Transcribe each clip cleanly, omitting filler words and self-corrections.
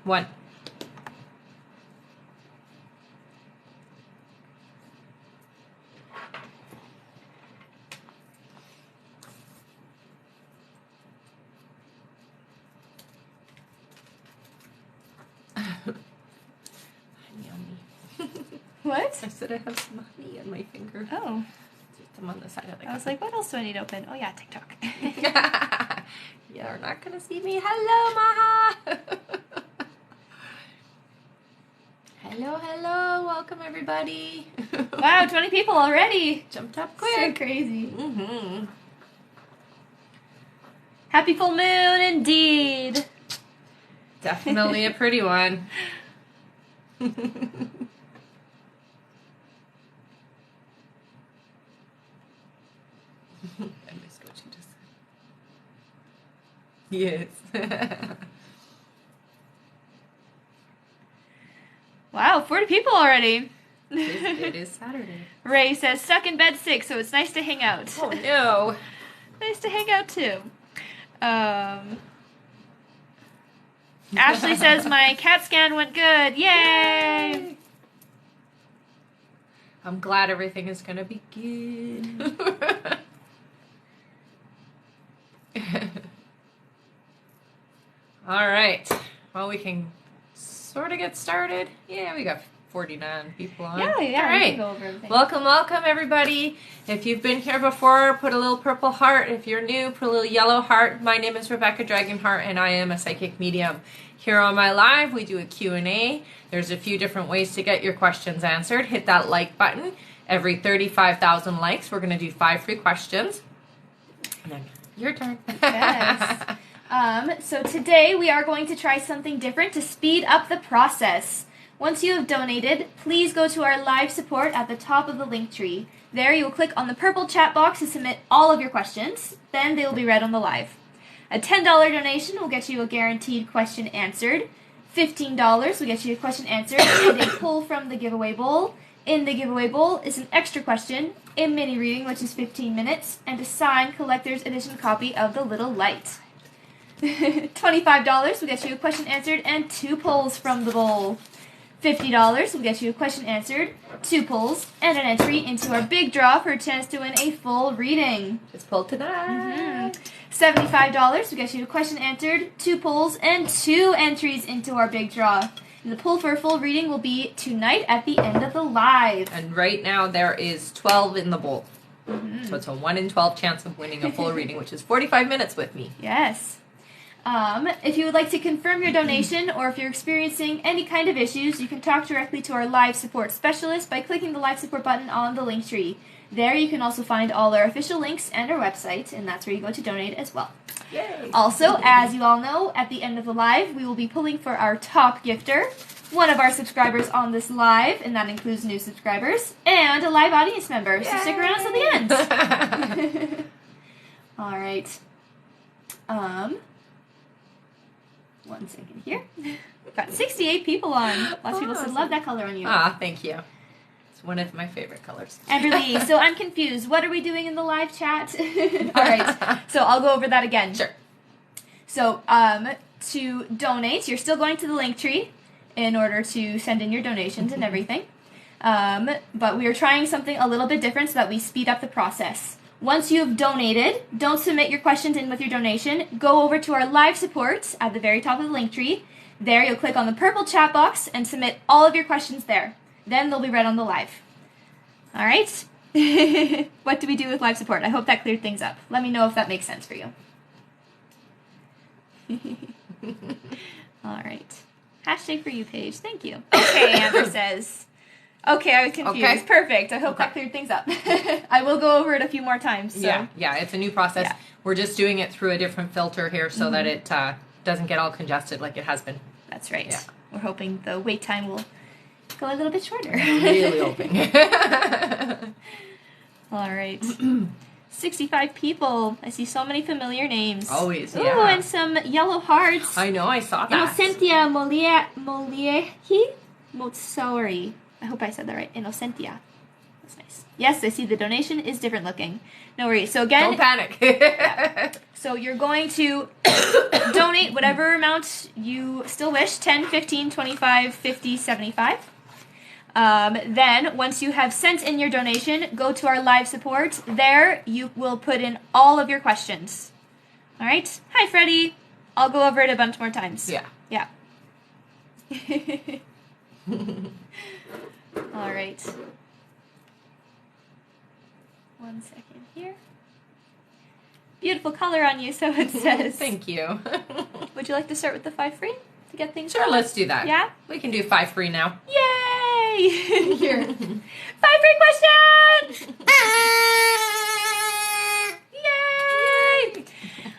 One. What? I said I have some honey on my finger. Oh. I'm on the side of the cup. I was like, what else do I need to open? Oh, yeah, TikTok. You're not going to see me. Hello, Maha. Hello. Welcome, everybody. Wow, 20 people already. Jumped up quick. So crazy. Mm-hmm. Happy full moon, indeed. Definitely a pretty one. I missed what you just said. Yes. Wow, 40 people already. It is Saturday. Ray says, stuck in bed sick, so it's nice to hang out. Oh, no. Nice to hang out, too. Ashley says, my CAT scan went good. Yay! I'm glad everything is going to be good. All right. Well, we can sort of get started. Yeah, we got 49 people on. Yeah. All We right. can go over everything. Welcome, everybody. If you've been here before, put a little purple heart. If you're new, put a little yellow heart. My name is Rebecca Dragonheart, and I am a psychic medium. Here on my live, we do a Q&A. There's a few different ways to get your questions answered. Hit that like button. Every 35,000 likes, we're going to do 5 free questions. And then your turn. Yes. So today we are going to try something different to speed up the process. Once you have donated, please go to our live support at the top of the link tree. There you will click on the purple chat box to submit all of your questions. Then they will be read on the live. A $10 donation will get you a guaranteed question answered. $15 will get you a question answered and a pull from the giveaway bowl. In the giveaway bowl is an extra question, a mini reading, which is 15 minutes, and a signed collector's edition copy of The Little Light. $25 will get you a question answered and 2 pulls from the bowl. $50 will get you a question answered, 2 pulls, and an entry into our big draw for a chance to win a full reading. Just pull tonight. $75 will get you a question answered, 2 pulls, and 2 entries into our big draw. And the pull for a full reading will be tonight at the end of the live. And right now there is 12 in the bowl. So it's a 1 in 12 chance of winning a full reading, which is 45 minutes with me. Yes. If you would like to confirm your donation or if you're experiencing any kind of issues, you can talk directly to our live support specialist by clicking the live support button on the link tree. There you can also find all our official links and our website, and that's where you go to donate as well. Yay! Also, as you all know, at the end of the live, we will be pulling for our top gifter, one of our subscribers on this live, and that includes new subscribers, and a live audience member. So stick around until the end. All right. 1 second here. We've got 68 people on. Lots of people said, love that color on you. Ah, thank you. It's one of my favorite colors. Amber Lee, so I'm confused. What are we doing in the live chat? All right, so I'll go over that again. Sure. So to donate, you're still going to the link tree in order to send in your donations and everything. But we are trying something a little bit different so that we speed up the process. Once you've donated, don't submit your questions in with your donation. Go over to our live support at the very top of the link tree. There you'll click on the purple chat box and submit all of your questions there. Then they'll be read on the live. All right? What do we do with live support? I hope that cleared things up. Let me know if that makes sense for you. All right. Hashtag for you page. Thank you. Okay, Amber says. Okay, I was confused. Okay. Perfect. I hope that cleared things up. I will go over it a few more times. So. Yeah, it's a new process. Yeah. We're just doing it through a different filter here so that it doesn't get all congested like it has been. That's right. Yeah. We're hoping the wait time will go a little bit shorter. Really hoping. All right. 65 people. I see so many familiar names. Always, Ooh, yeah. and some yellow hearts. I know, I saw that. Innocentia Moliehi Motsori. I hope I said that right. Innocentia. That's nice. Yes, I see the donation is different looking. No worries. So again, don't panic. Yeah. So you're going to donate whatever amount you still wish, 10, 15, 25, 50, 75. Then, once you have sent in your donation, go to our live support. There, you will put in all of your questions. All right? Hi, Freddie. I'll go over it a bunch more times. Yeah. Yeah. All right. 1 second here. Beautiful color on you, so it says. Thank you. Would you like to start with the 5 free to get things Sure, going? let's do that. Yeah? We can do 5 free now. Yay! Here. 5 free questions! Yay!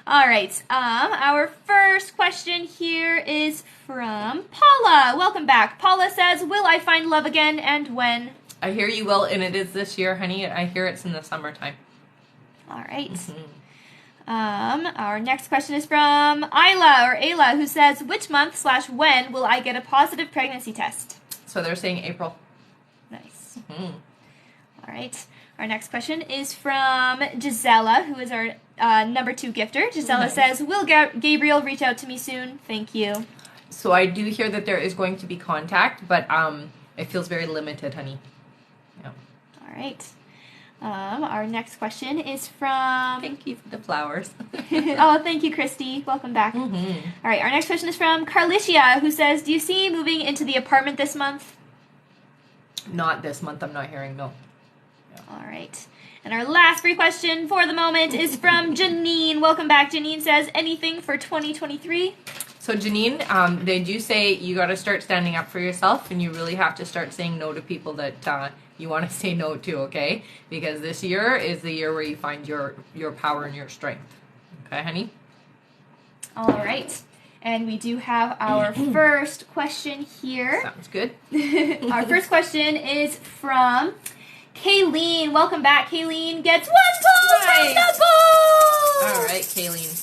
All right. Our first question here is from Paula. Welcome back. Paula says, "Will I find love again, and when?" I hear you will, and it is this year, honey. I hear it's in the summertime. All right. Our next question is from Ayla, who says, "Which month/when will I get a positive pregnancy test?" So they're saying April. Nice. Mm-hmm. All right. Our next question is from Gisela, who is our number 2 gifter. Gisela Nice. says, "Will Gabriel reach out to me soon? Thank you." So I do hear that there is going to be contact, but it feels very limited, honey. Yeah. All right. Our next question is from... Thank you for the flowers. Oh, thank you, Christy. Welcome back. Mm-hmm. All right. Our next question is from Carlicia, who says, "Do you see moving into the apartment this month?" Not this month. I'm not hearing no. All right. And our last free question for the moment is from Janine. Welcome back. Janine says, "Anything for 2023? So Janine, they do say you got to start standing up for yourself, and you really have to start saying no to people that you want to say no to. Okay, because this year is the year where you find your power and your strength. Okay, honey. All right. And we do have our first question here. Sounds good. Our first question is from Kayleen. Welcome back. Kayleen gets 1 pull from Nice. the bowl. All right, Kayleen.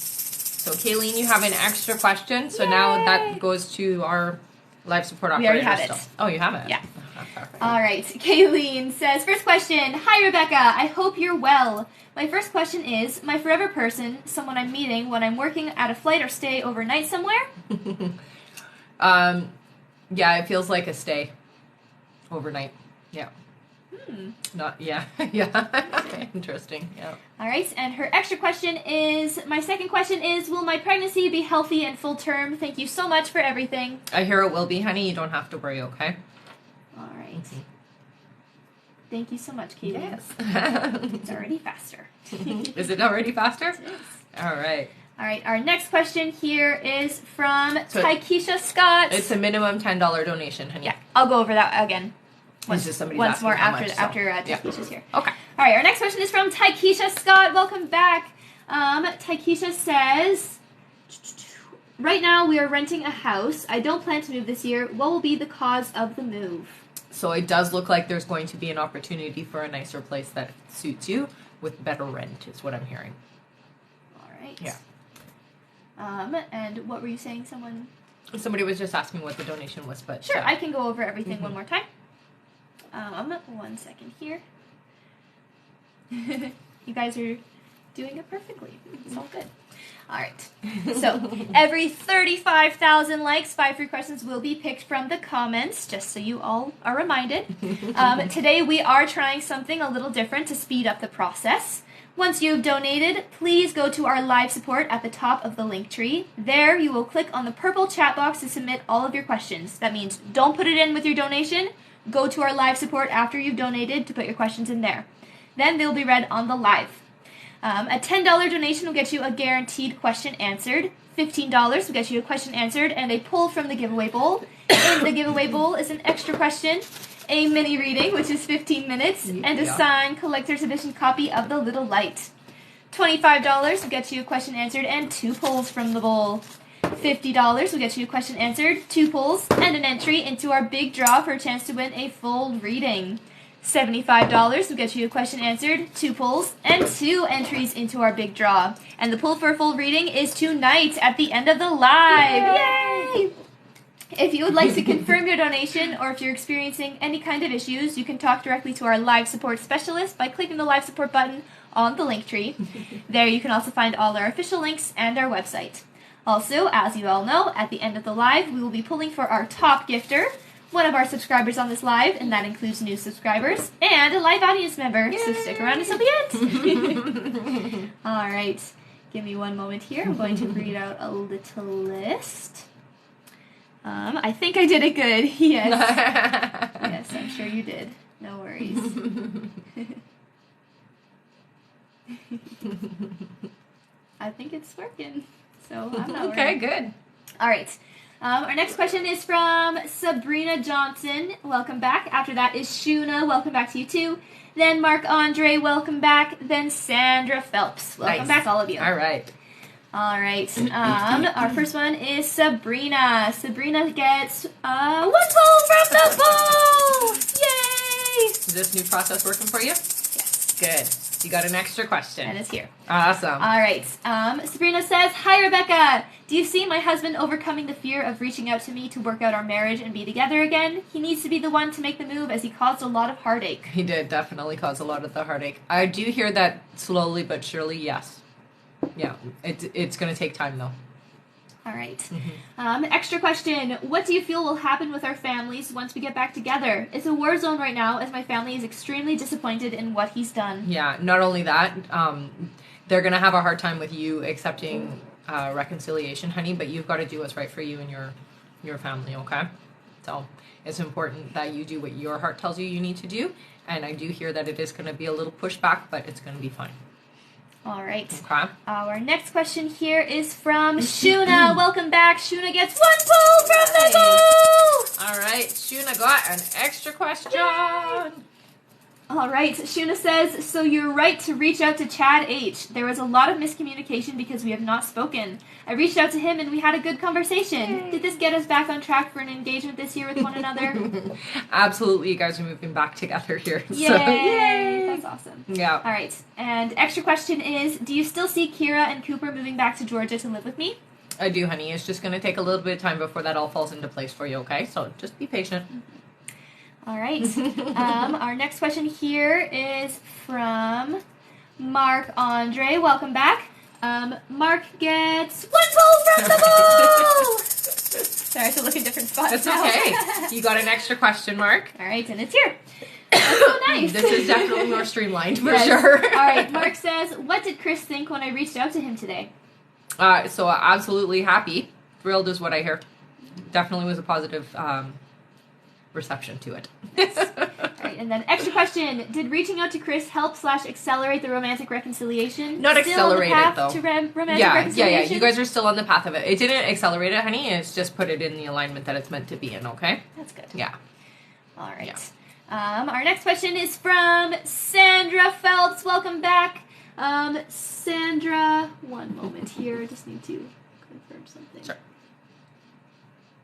So Kayleen, you have an extra question. So Yay. now that goes to our live support We operator. already have it. Still. Oh, you have it. Yeah. Perfect. All right. Kayleen says, "First question. Hi, Rebecca. I hope you're well. My first question is, my forever person, someone I'm meeting when I'm working at a flight or stay overnight somewhere?" Yeah, it feels like a stay overnight. Yeah. Not yeah. Yeah. Interesting. Yeah. All right. And her extra question is, my second question is, will my pregnancy be healthy and full term? Thank you so much for everything. I hear it will be, honey. You don't have to worry, okay? All right. Thank you so much, Katie. Yes. It's already faster. Is it already faster? It is. All right. All right. Our next question here is from So Taikisha Scott. It's a minimum $10 donation, honey. Yeah, I'll go over that again. It's just somebody's Once asking more how after much, so, yeah. Taikisha's here. Okay. All right, our next question is from Taikisha Scott. Welcome back. Taikisha says, "Right now we are renting a house. I don't plan to move this year. What will be the cause of the move?" So it does look like there's going to be an opportunity for a nicer place that suits you with better rent, is what I'm hearing. All right. Yeah. And what were you saying? Somebody was just asking what the donation was, but Sure, I can go over everything one more time. 1 second here. You guys are doing it perfectly. It's all good. All right. So every 35,000 likes, 5 free questions will be picked from the comments, just so you all are reminded. Today we are trying something a little different to speed up the process. Once you've donated, please go to our live support at the top of the link tree. There you will click on the purple chat box to submit all of your questions. That means don't put it in with your donation. Go to our live support after you've donated to put your questions in there. Then they'll be read on the live. A $10 donation will get you a guaranteed question answered. $15 will get you a question answered and a pull from the giveaway bowl. In the giveaway bowl is an extra question, a mini reading, which is 15 minutes, and a signed collector's edition copy of The Little Light. $25 will get you a question answered and 2 pulls from the bowl. $50 will get you a question answered, 2 pulls, and an entry into our big draw for a chance to win a full reading. $75 will get you a question answered, 2 pulls, and 2 entries into our big draw. And the pull for a full reading is tonight at the end of the live. Yay! If you would like to confirm your donation, or if you're experiencing any kind of issues, you can talk directly to our live support specialist by clicking the live support button on the link tree. There you can also find all our official links and our website. Also, as you all know, at the end of the live, we will be pulling for our top gifter, one of our subscribers on this live, and that includes new subscribers, and a live audience member. Yay! So stick around until the end. All right. Give me one moment here. I'm going to read out a little list. I think I did it good. Yes. Yes, I'm sure you did. No worries. I think it's working. So I'm not okay, worried. good. All right. Our next question is from Sabrina Johnson. Welcome back. After that is Shuna. Welcome back to you too. Then Mark Andre. Welcome back. Then Sandra Phelps. Welcome back, all of you. All right. All right. Our first one is Sabrina. Sabrina gets 1 poll from the poll! Yay! Is this new process working for you? Yes. Good. You got an extra question. And it's here. Awesome. All right. Sabrina says, "Hi, Rebecca. Do you see my husband overcoming the fear of reaching out to me to work out our marriage and be together again? He needs to be the one to make the move as he caused a lot of heartache." He did definitely cause a lot of the heartache. I do hear that slowly but surely, yes. Yeah, it's going to take time, though. All right. Extra question. What do you feel will happen with our families once we get back together? It's a war zone right now, as my family is extremely disappointed in what he's done. Yeah, not only that, they're going to have a hard time with you accepting reconciliation, honey, but you've got to do what's right for you and your family, okay? So it's important that you do what your heart tells you need to do, and I do hear that it is going to be a little pushback, but it's going to be fine. All right. Okay. Our next question here is from Shuna. Welcome back. Shuna gets 1 poll from the poll! All right. Shuna got an extra question. All right. Shuna says, "So you're right to reach out to Chad H. There was a lot of miscommunication because we have not spoken. I reached out to him and we had a good conversation. Yay. Did this get us back on track for an engagement this year with one another?" Absolutely. You guys are moving back together here. Yay. So. Yay. That's awesome. Yeah. All right. And extra question is, do you still see Kira and Cooper moving back to Georgia to live with me? I do, honey. It's just going to take a little bit of time before that all falls into place for you, okay? So just be patient. All right. Our next question here is from Mark Andre. Welcome back. Mark gets 1 poll from the poll! Sorry, I have to look in different spots. That's now. okay. You got an extra question, Mark. All right, and it's here. That's so nice. This is definitely more streamlined for yes. sure. All right, Mark says, "What did Chris think when I reached out to him today?" So absolutely happy. Thrilled is what I hear. Definitely was a positive reception to it. All right, and then extra question. Did reaching out to Chris help / accelerate the romantic reconciliation? Not still accelerate on the path it, though. To romantic reconciliation? Yeah. You guys are still on the path of it. It didn't accelerate it, honey. It's just put it in the alignment that it's meant to be in, okay? That's good. Yeah. All right. Yeah. Our next question is from Sandra Phelps. Welcome back. Sandra, one moment here. I just need to confirm something. Sure.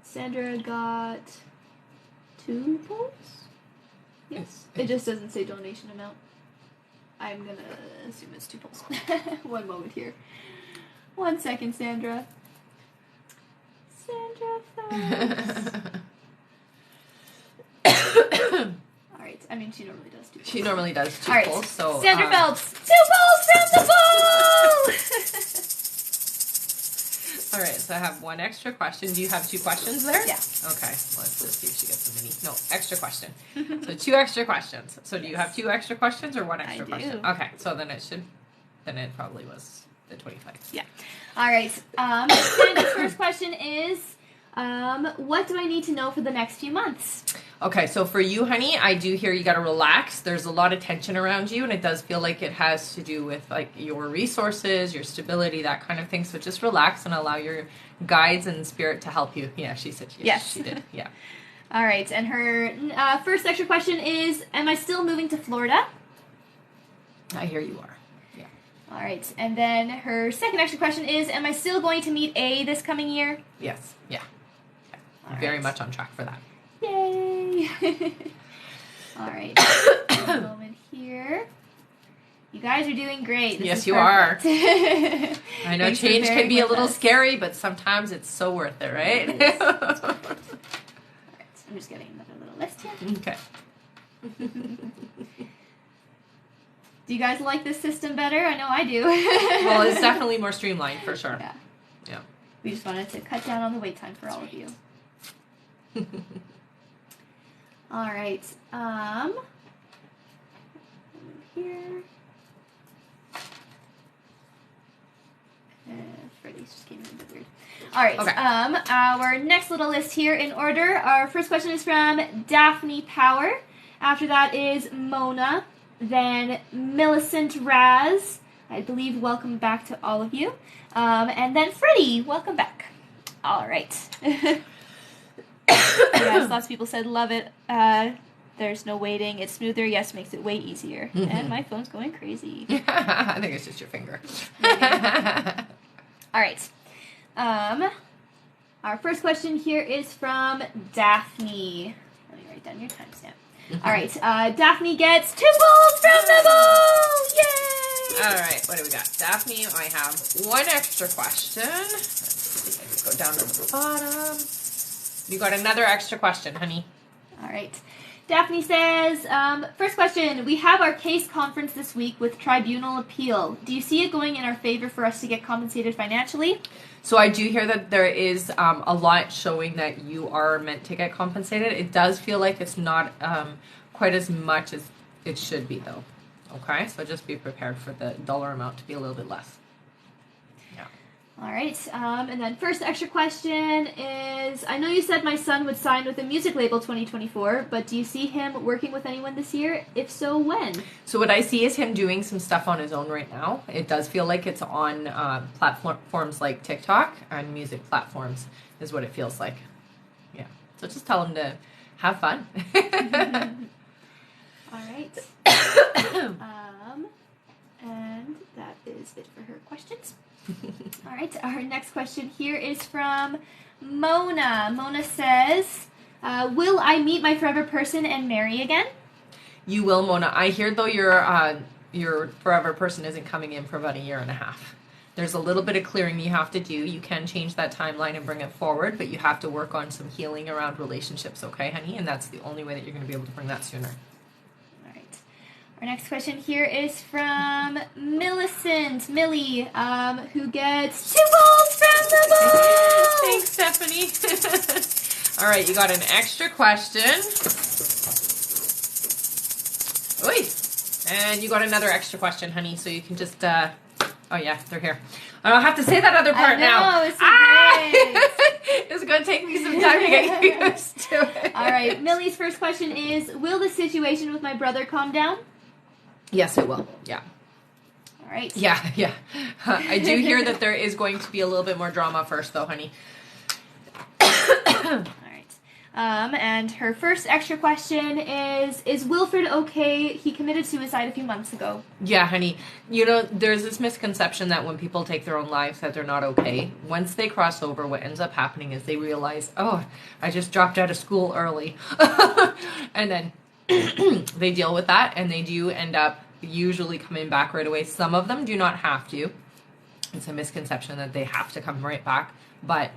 Sandra got 2 polls? Yes. It just doesn't say donation amount. I'm going to assume it's 2 polls. One moment here. 1 second, Sandra. Sandra Phelps. Alright, I mean, she normally does 2 polls. She normally does 2 right. polls, so... Sandra Phelps, 2 polls from the poll! Alright, so I have 1 extra question. Do you have 2 questions there? Yeah. Okay, let's just see if she gets a mini. No, extra question. So 2 extra questions. So do you have 2 extra questions or 1 extra question? do. Okay, so then it probably was the 25. Yeah. Alright, Sandra's first question is, what do I need to know for the next few months? Okay, so for you, honey, I do hear you got to relax. There's a lot of tension around you, and it does feel like it has to do with like your resources, your stability, that kind of thing. So just relax and allow your guides and spirit to help you. Yeah, she said Yes. she did. Yeah. All right, and her first extra question is, am I still moving to Florida? I hear you are. Yeah. All right, and then her second extra question is, am I still going to meet A this coming year? Yes. Yeah. All Very right. much on track for that. Yay! All right. One moment here. You guys are doing great. This Yes, is you perfect. I know Thanks for change can bearing be a with little us. scary, but sometimes it's so worth it, right? Do you guys like this system better? I know I do. Well, it's definitely more streamlined for sure. Yeah. Yeah. We just wanted to cut down on the wait time for all of you. All right. Here. Freddy's just came in a bit weird. All right. Okay. Our next little list here in order. Our first question is from Daphne Power. After that is Mona. Then Millicent Raz. I believe welcome back to all of you. And then Freddie, welcome back. All right. Yes, lots of people said love it. There's no waiting. It's smoother. Yes, makes it way easier. Mm-hmm. And my phone's going crazy. I think it's just your finger. All right. Our first question here is from Daphne. Let me write down your timestamp. All right. Daphne gets 2 balls from the ball. Yay! All right. What do we got? Daphne, I have one extra question. Let's see. I can go down to the bottom. You got another extra question, honey. All right. Daphne says, first question, we have our case conference this week with tribunal appeal. Do you see it going in our favor for us to get compensated financially? So I do hear that there is a lot showing that you are meant to get compensated. It does feel like it's not quite as much as it should be, though. Okay? So just be prepared for the dollar amount to be a little bit less. Yeah. All right. And then first extra question is, I know you said my son would sign with a music label 2024, but do you see him working with anyone this year? If so, when? So what I see is him doing some stuff on his own right now. It does feel like it's on platforms like TikTok and music platforms is what it feels like. Yeah. So just tell him to have fun. All right. And that is it for her questions. All right, our next question here is from Mona. Mona says, will I meet my forever person and marry again? You will, Mona. I hear, though, your forever person isn't coming in for about 1.5 years. There's a little bit of clearing you have to do. You can change that timeline and bring it forward, but you have to work on some healing around relationships, okay, honey? And that's the only way that you're going to be able to bring that sooner. Our next question here is from Millie, who gets 2 balls from the ball! Thanks, Stephanie. All right, you got an extra question. Oi! And you got another extra question, honey, so you can just, oh yeah, they're here. I don't have to say that other part now. It's great. It's going to take me some time to get used to it. All right, Millie's first question is, will the situation with my brother calm down? Yes, it will. Yeah. All right. Yeah. I do hear that there is going to be a little bit more drama first, though, honey. All right. And her first extra question is Wilfred okay? He committed suicide a few months ago. Yeah, honey. You know, there's this misconception that when people take their own lives that they're not okay. Once they cross over, what ends up happening is they realize, oh, I just dropped out of school early. And then they deal with that, and they do end up usually coming back right away. Some of them do not have to. It's a misconception that they have to come right back, but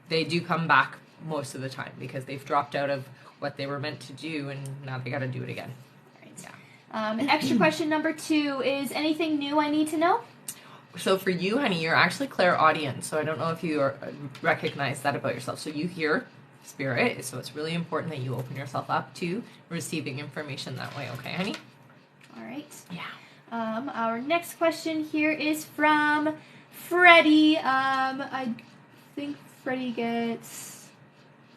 they do come back most of the time because they've dropped out of what they were meant to do, and now they got to do it again. Right. Yeah. Extra question number 2 is anything new I need to know? So for you, honey, you're actually clairaudient, so I don't know if you recognize that about yourself. So you hear spirit, so it's really important that you open yourself up to receiving information that way, okay, honey? All right. Yeah. Our next question here is from Freddie. I think Freddie gets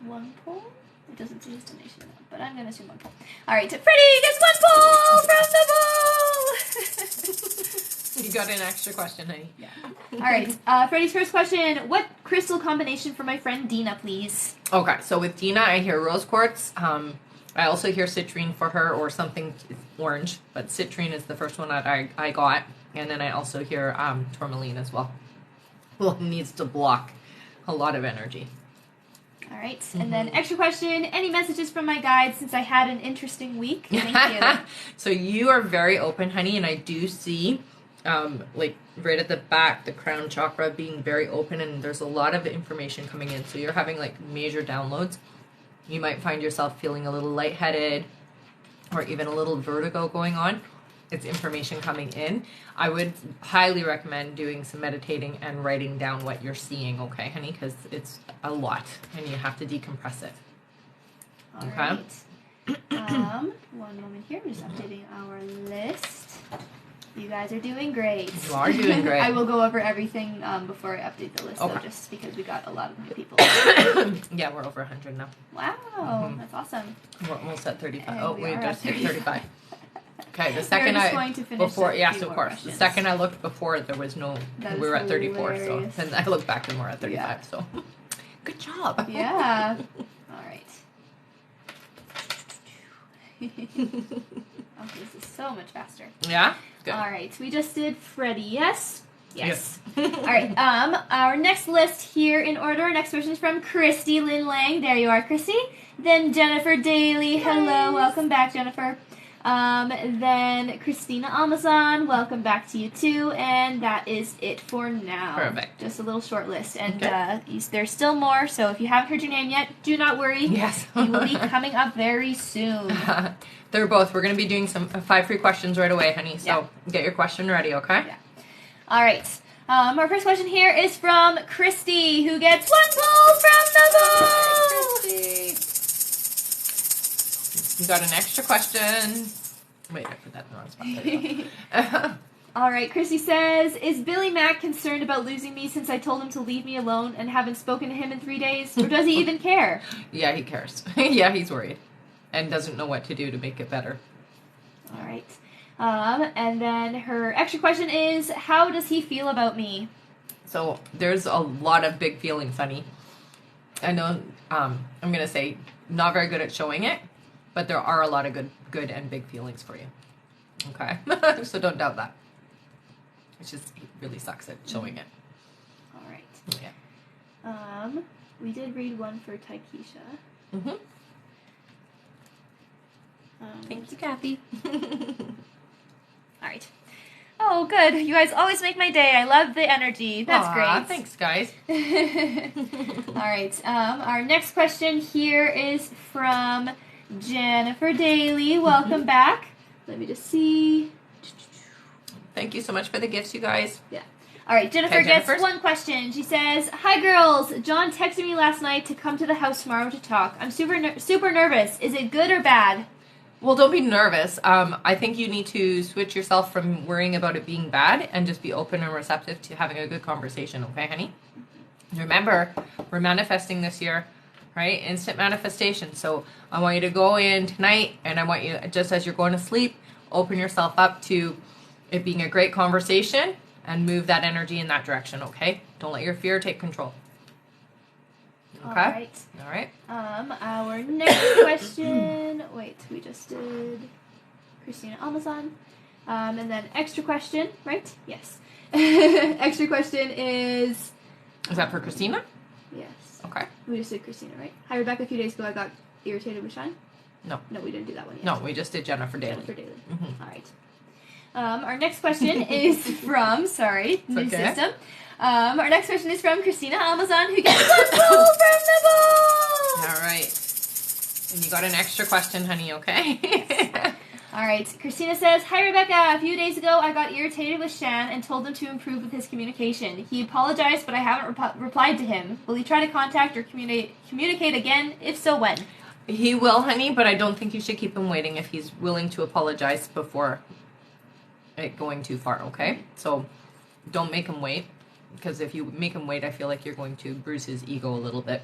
1 point. It doesn't say his donation amount, but I'm going to assume 1 point. All right, Freddie gets 1 ball from the ball! You got an extra question, honey. Yeah. All right, Freddie's first question. What crystal combination for my friend Dina, please? Okay, so with Dina, I hear rose quartz. I also hear citrine for her, or something orange, but citrine is the first one that I got. And then I also hear tourmaline as well. Well, it needs to block a lot of energy. All right, and then extra question. Any messages from my guide since I had an interesting week? Thank you. So you are very open, honey, and I do see like right at the back, the crown chakra being very open, and there's a lot of information coming in. So you're having like major downloads. You might find yourself feeling a little lightheaded or even a little vertigo going on. it's information coming in, I would highly recommend doing some meditating and writing down what you're seeing, okay, honey? Because it's a lot and you have to decompress it. All Okay. Right. One moment here. We're just updating our list. You guys are doing great. You are doing great. I will go over everything before I update the list, Okay. though, just because we got a lot of new people. Yeah, we're over 100 now. Wow, that's awesome. We're almost at 35. And Oh, we we are just at hit 35. Okay, the second just going to finish before, a yes, few of more course. The questions. second I looked before, there was no. That we is were at 34, hilarious. so then I looked back and we're at 35. Yeah. So, good job. Yeah. All right. Okay, this is so much faster. Yeah. Good. All right, we just did Freddie. Yes. Yes. All right. Our next list here in order. Our next person is from Christy Lynn Lang. There you are, Christy. Then Jennifer Daly. Hello, Nice. welcome back, Jennifer. Then Christina Amazon. Welcome back to you too. And that is it for now. Perfect. Just a little short list, and Okay. there's still more. So if you haven't heard your name yet, do not worry. Yes. He will be coming up very soon. They're both. We're going to be doing some 5 free questions right away, honey. So get your question ready, okay? Yeah. All right. Our first question here is from Christy, who gets 1 pull from the bowl. You got an extra question. Wait, I put that in the wrong spot. There you go. All right. Christy says, "Is Billy Mack concerned about losing me since I told him to leave me alone and haven't spoken to him in 3 days, or does he even care?" Yeah, he cares. Yeah, he's worried and doesn't know what to do to make it better. All right. And then her extra question is, "How does he feel about me?" So there's a lot of big feelings, honey. I know I'm going to say not very good at showing it, but there are a lot of good and big feelings for you. Okay? So don't doubt that. It's just, he really sucks at showing it. All right. Yeah. We did read one for Taikisha. Mm-hmm. Thank you, Kathy. All right. Oh, good. You guys always make my day. I love the energy. That's Aw, great. Thanks, guys. All right. Our next question here is from Jennifer Daly. Welcome back. Let me just see. Thank you so much for the gifts, you guys. Yeah. All right. Jennifer Okay, gets Jennifer's. one question. She says, "Hi, girls. John texted me last night to come to the house tomorrow to talk. I'm super nervous. Is it good or bad?" Well, don't be nervous. I think you need to switch yourself from worrying about it being bad and just be open and receptive to having a good conversation, okay, honey? Remember, we're manifesting this year, right? Instant manifestation. So I want you to go in tonight, and I want you, just as you're going to sleep, open yourself up to it being a great conversation and move that energy in that direction, okay? Don't let your fear take control. Okay? All right. All right. Our next question. Wait, we just did Christina Amazon. And then extra question, right? Yes. Extra question is. Is that for Christina? Yes. Okay. We just did Christina, right? Hi, Rebecca. A few days ago, I got irritated with Shine. No. No, we didn't do that one yet. No, we just did Jennifer Daly. Jennifer Daly. Mhm. All right. Our next question is from. Sorry, new okay. system. Our next question is from Christina Amazon, who gets 1 pull from the ball. All right. And you got an extra question, honey, okay? All right. Christina says, "Hi, Rebecca. A few days ago, I got irritated with Shan and told him to improve with his communication. He apologized, but I haven't replied to him. Will he try to contact or communicate again? If so, when?" He will, honey, but I don't think you should keep him waiting if he's willing to apologize before it going too far, okay? So don't make him wait, because if you make him wait, I feel like you're going to bruise his ego a little bit.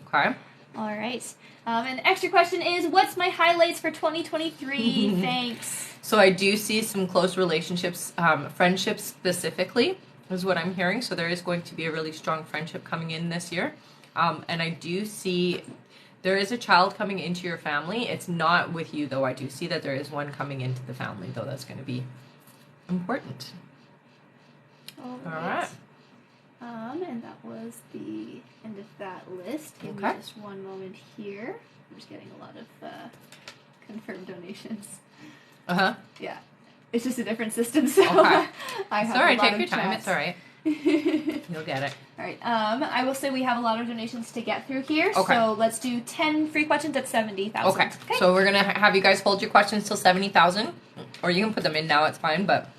Okay? All right. And the extra question is, what's my highlights for 2023? Thanks. So I do see some close relationships, friendships specifically, is what I'm hearing. So there is going to be a really strong friendship coming in this year. And I do see there is a child coming into your family. It's not with you, though. I do see that there is one coming into the family, though. That's going to be important. All right. And that was the end of that list. Give me Okay. just one moment here. I'm just getting a lot of confirmed donations. Uh-huh. Yeah. It's just a different system, so Okay. I have It's all right. a lot Take of your time. chats. It's all right. You'll get it. All right. I will say we have a lot of donations to get through here, Okay. so let's do 10 free questions at 70,000. Okay. So we're gonna have you guys hold your questions till 70,000, or you can put them in now. It's fine, but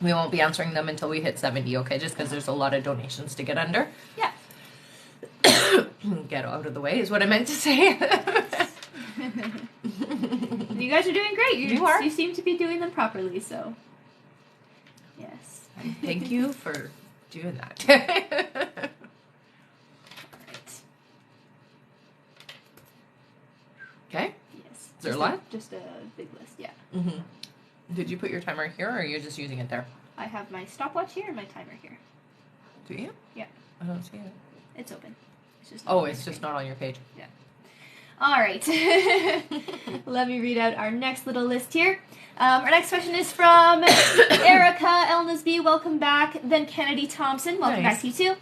we won't be answering them until we hit 70. Okay, just because there's a lot of donations to get under. Yeah. Get out of the way is what I meant to say. You guys are doing great. You are. You seem to be doing them properly, so. Yes. Thank you for doing that. Alright. Okay. Yes. Is there a Just lot? Just a big list, yeah. Mm-hmm. Did you put your timer here, or are you just using it there? I have my stopwatch here and my timer here. Do you? Yeah. I don't see it. It's open. It's just Oh, it's just not on your page. Yeah. All right. Let me read out our next little list here. Our next question is from Erica Elnesby. Welcome back. Then Kennedy Thompson. Welcome back to you too.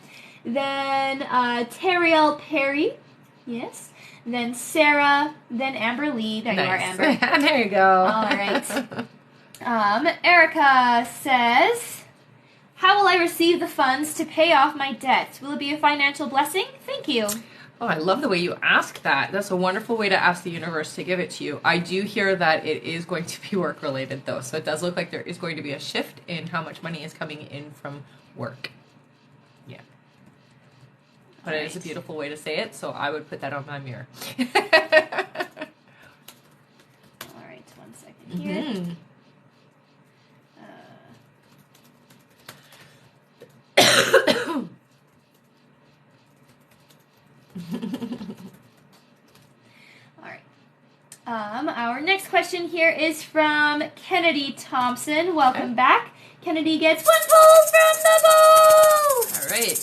Then Terriel Perry. Yes. Then Sarah. Then Amber Lee. There you are, Amber. There you go. All right. Erica says, how will I receive the funds to pay off my debt? Will it be a financial blessing? Thank you. Oh, I love the way you ask that. That's a wonderful way to ask the universe to give it to you. I do hear that it is going to be work related though. So it does look like there is going to be a shift in how much money is coming in from work. Yeah. But it is a beautiful way to say it, so I would put that on my mirror. All right, 1 second here. Mm-hmm. All right. Our next question here is from Kennedy Thompson. Welcome back. Kennedy gets 1 pull from the bowl. All right.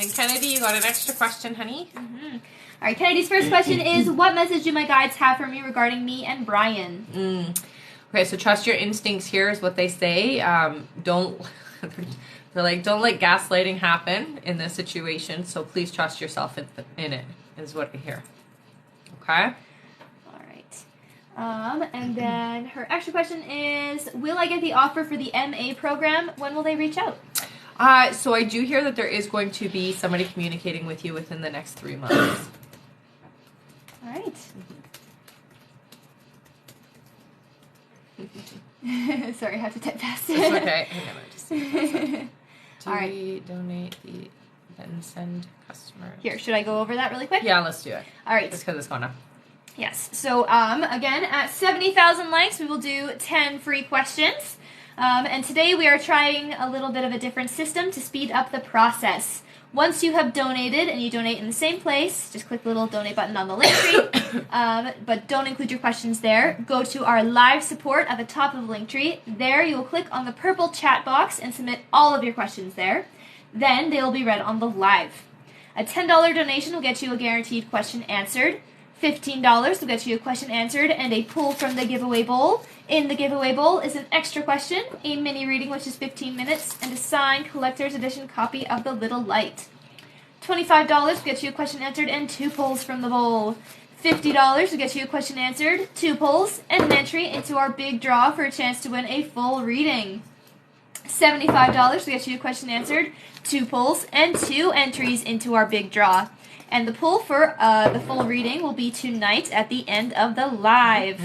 And Kennedy, you got an extra question, honey? Mm-hmm. All right, Kennedy's first question is, what message do my guides have for me regarding me and Brian? Okay, so trust your instincts here is what they say. Don't... They're like, don't let gaslighting happen in this situation, so please trust yourself in it, is what I hear. Okay? All right. And then her extra question is, will I get the offer for the MA program? When will they reach out? So I do hear that there is going to be somebody communicating with you within the next 3 months. All right. Sorry, I have to type fast. It's okay. Hang on, I just do All right. we donate the then send customers? Here, should I go over that really quick? Yeah, let's do it. All right. Just because it's gone up. Yes. So, again, at 70,000 likes, we will do 10 free questions. And today we are trying a little bit of a different system to speed up the process. Once you have donated, and you donate in the same place, just click the little donate button on the link tree, but don't include your questions there. Go to our live support at the top of the link tree. There you will click on the purple chat box and submit all of your questions there. Then they will be read on the live. A $10 donation will get you a guaranteed question answered. $15 will get you a question answered and a pull from the giveaway bowl. In the giveaway bowl is an extra question, a mini reading which is 15 minutes, and a signed collector's edition copy of The Little Light. $25 will get you a question answered and 2 pulls from the bowl. $50 will get you a question answered, 2 pulls, and an entry into our big draw for a chance to win a full reading. $75 will get you a question answered, 2 pulls, and 2 entries into our big draw. And the pull for the full reading will be tonight at the end of the live.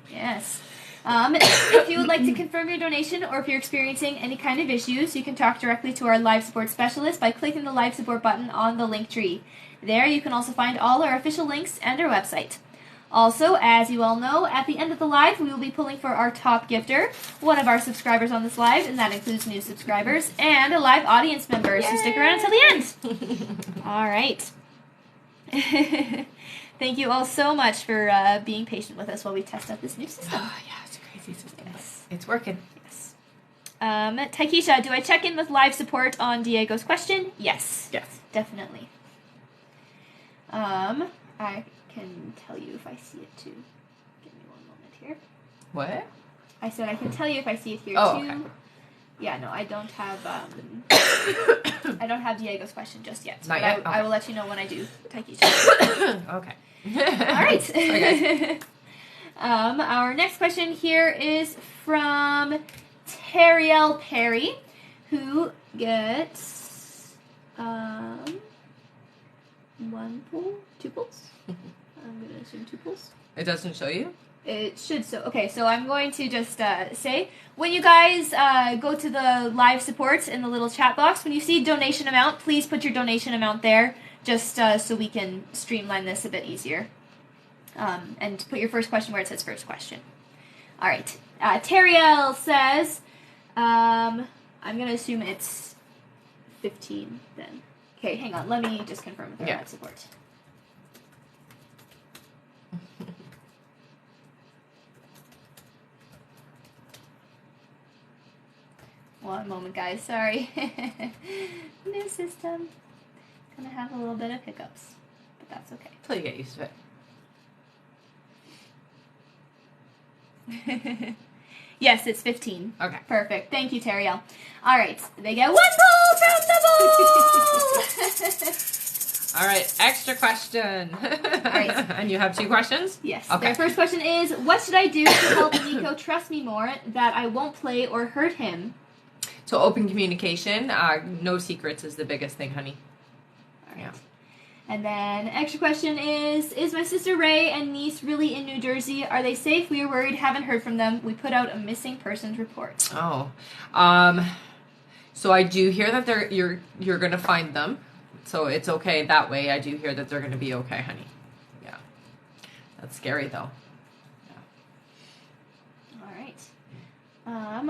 Yes. If you would like to confirm your donation or if you're experiencing any kind of issues, you can talk directly to our live support specialist by clicking the live support button on the link tree. There you can also find all our official links and our website. Also, as you all know, at the end of the live, we will be pulling for our top gifter, one of our subscribers on this live, and that includes new subscribers, and a live audience member, so stick around until the end. All right. Thank you all so much for being patient with us while we test out this new system. Oh, yeah, it's a crazy system. Yes. It's working. Yes. Taikisha, do I check in with live support on Diego's question? Yes. Yes. Definitely. I can tell you if I see it too. Give me 1 moment here. What? I said I can tell you if I see it here too. Okay. Yeah, no, I don't have I don't have Diego's question just yet. Not but yet? I will let you know when I do Taikisha. Okay. All right. Sorry, guys. Our next question here is from Terriel Perry, who gets One pool? 2 pools? I'm going to assume 2 pools. It doesn't show you? It should so. Okay, so I'm going to just say, when you guys go to the live support in the little chat box, when you see donation amount, please put your donation amount there, just so we can streamline this a bit easier. And put your first question where it says first question. All right. Teriel says, I'm going to assume it's 15 then. Okay, hang on. Let me just confirm with the live support. One moment, guys. Sorry. New system. Gonna have a little bit of hiccups, but that's okay. Until you get used to it. Yes, it's 15. Okay. Perfect. Thank you, Teriel. All right. They get 1 pull from the ball! All right. Extra question. All right. And you have 2 questions? Yes. Okay. Their first question is, what should I do to help Nico trust me more that I won't play or hurt him? So open communication. No secrets is the biggest thing, honey. All right. Yeah. And then extra question is my sister Ray and niece really in New Jersey? Are they safe? We are worried, haven't heard from them. We put out a missing persons report. Oh. So I do hear that you're going to find them. So it's okay that way. I do hear that they're going to be okay, honey. Yeah. That's scary though. Yeah. All right.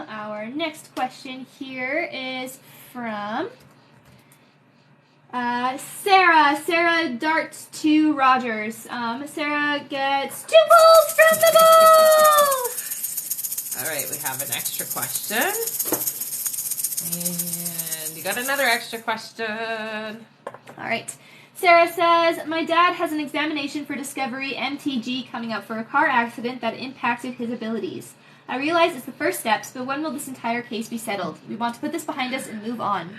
Our next question here is from Sarah. Sarah darts to Rogers. Sarah gets 2 pulls from the ball! All right, we have an extra question. And you got another extra question. All right. Sarah says, my dad has an examination for Discovery MTG coming up for a car accident that impacted his abilities. I realize it's the first steps, but when will this entire case be settled? We want to put this behind us and move on.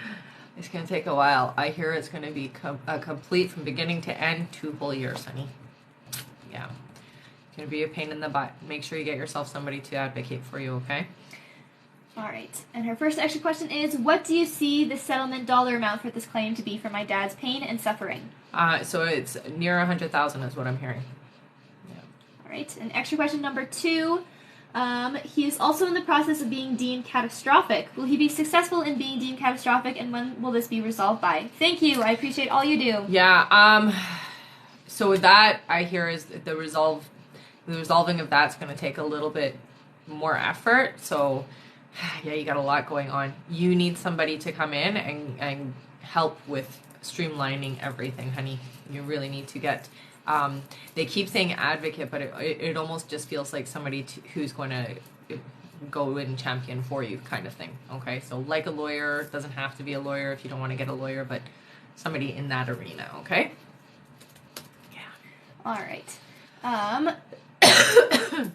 It's going to take a while. I hear it's going to be complete from beginning to end 2 whole years, honey. Yeah. It's going to be a pain in the butt. Make sure you get yourself somebody to advocate for you, okay? All right. And her first extra question is, what do you see the settlement dollar amount for this claim to be for my dad's pain and suffering? So it's near 100,000 is what I'm hearing. Yeah. All right. And extra question number 2. He is also in the process of being deemed catastrophic. Will he be successful in being deemed catastrophic, and when will this be resolved by? Thank you. I appreciate all you do. Yeah. So that I hear is the resolving of that's going to take a little bit more effort. So yeah, you got a lot going on. You need somebody to come in and help with streamlining everything, honey. You really need to get. They keep saying advocate, but it almost just feels like somebody who's going to go and champion for you kind of thing. Okay, so like a lawyer, doesn't have to be a lawyer if you don't want to get a lawyer, but somebody in that arena, okay? Yeah. All right.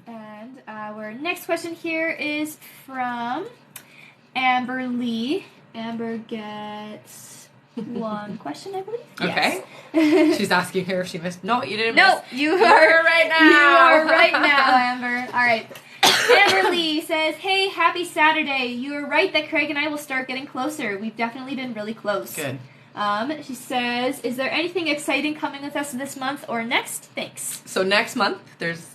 And our next question here is from Amber Lee. Amber gets 1 question, I believe. Okay. Yes. She's asking her if she missed. No, you didn't No, miss. you are right now. You are right now, Amber. All right. Amber Lee says, hey, happy Saturday. You were right that Craig and I will start getting closer. We've definitely been really close. Good. She says, is there anything exciting coming with us this month or next? Thanks. So next month, there's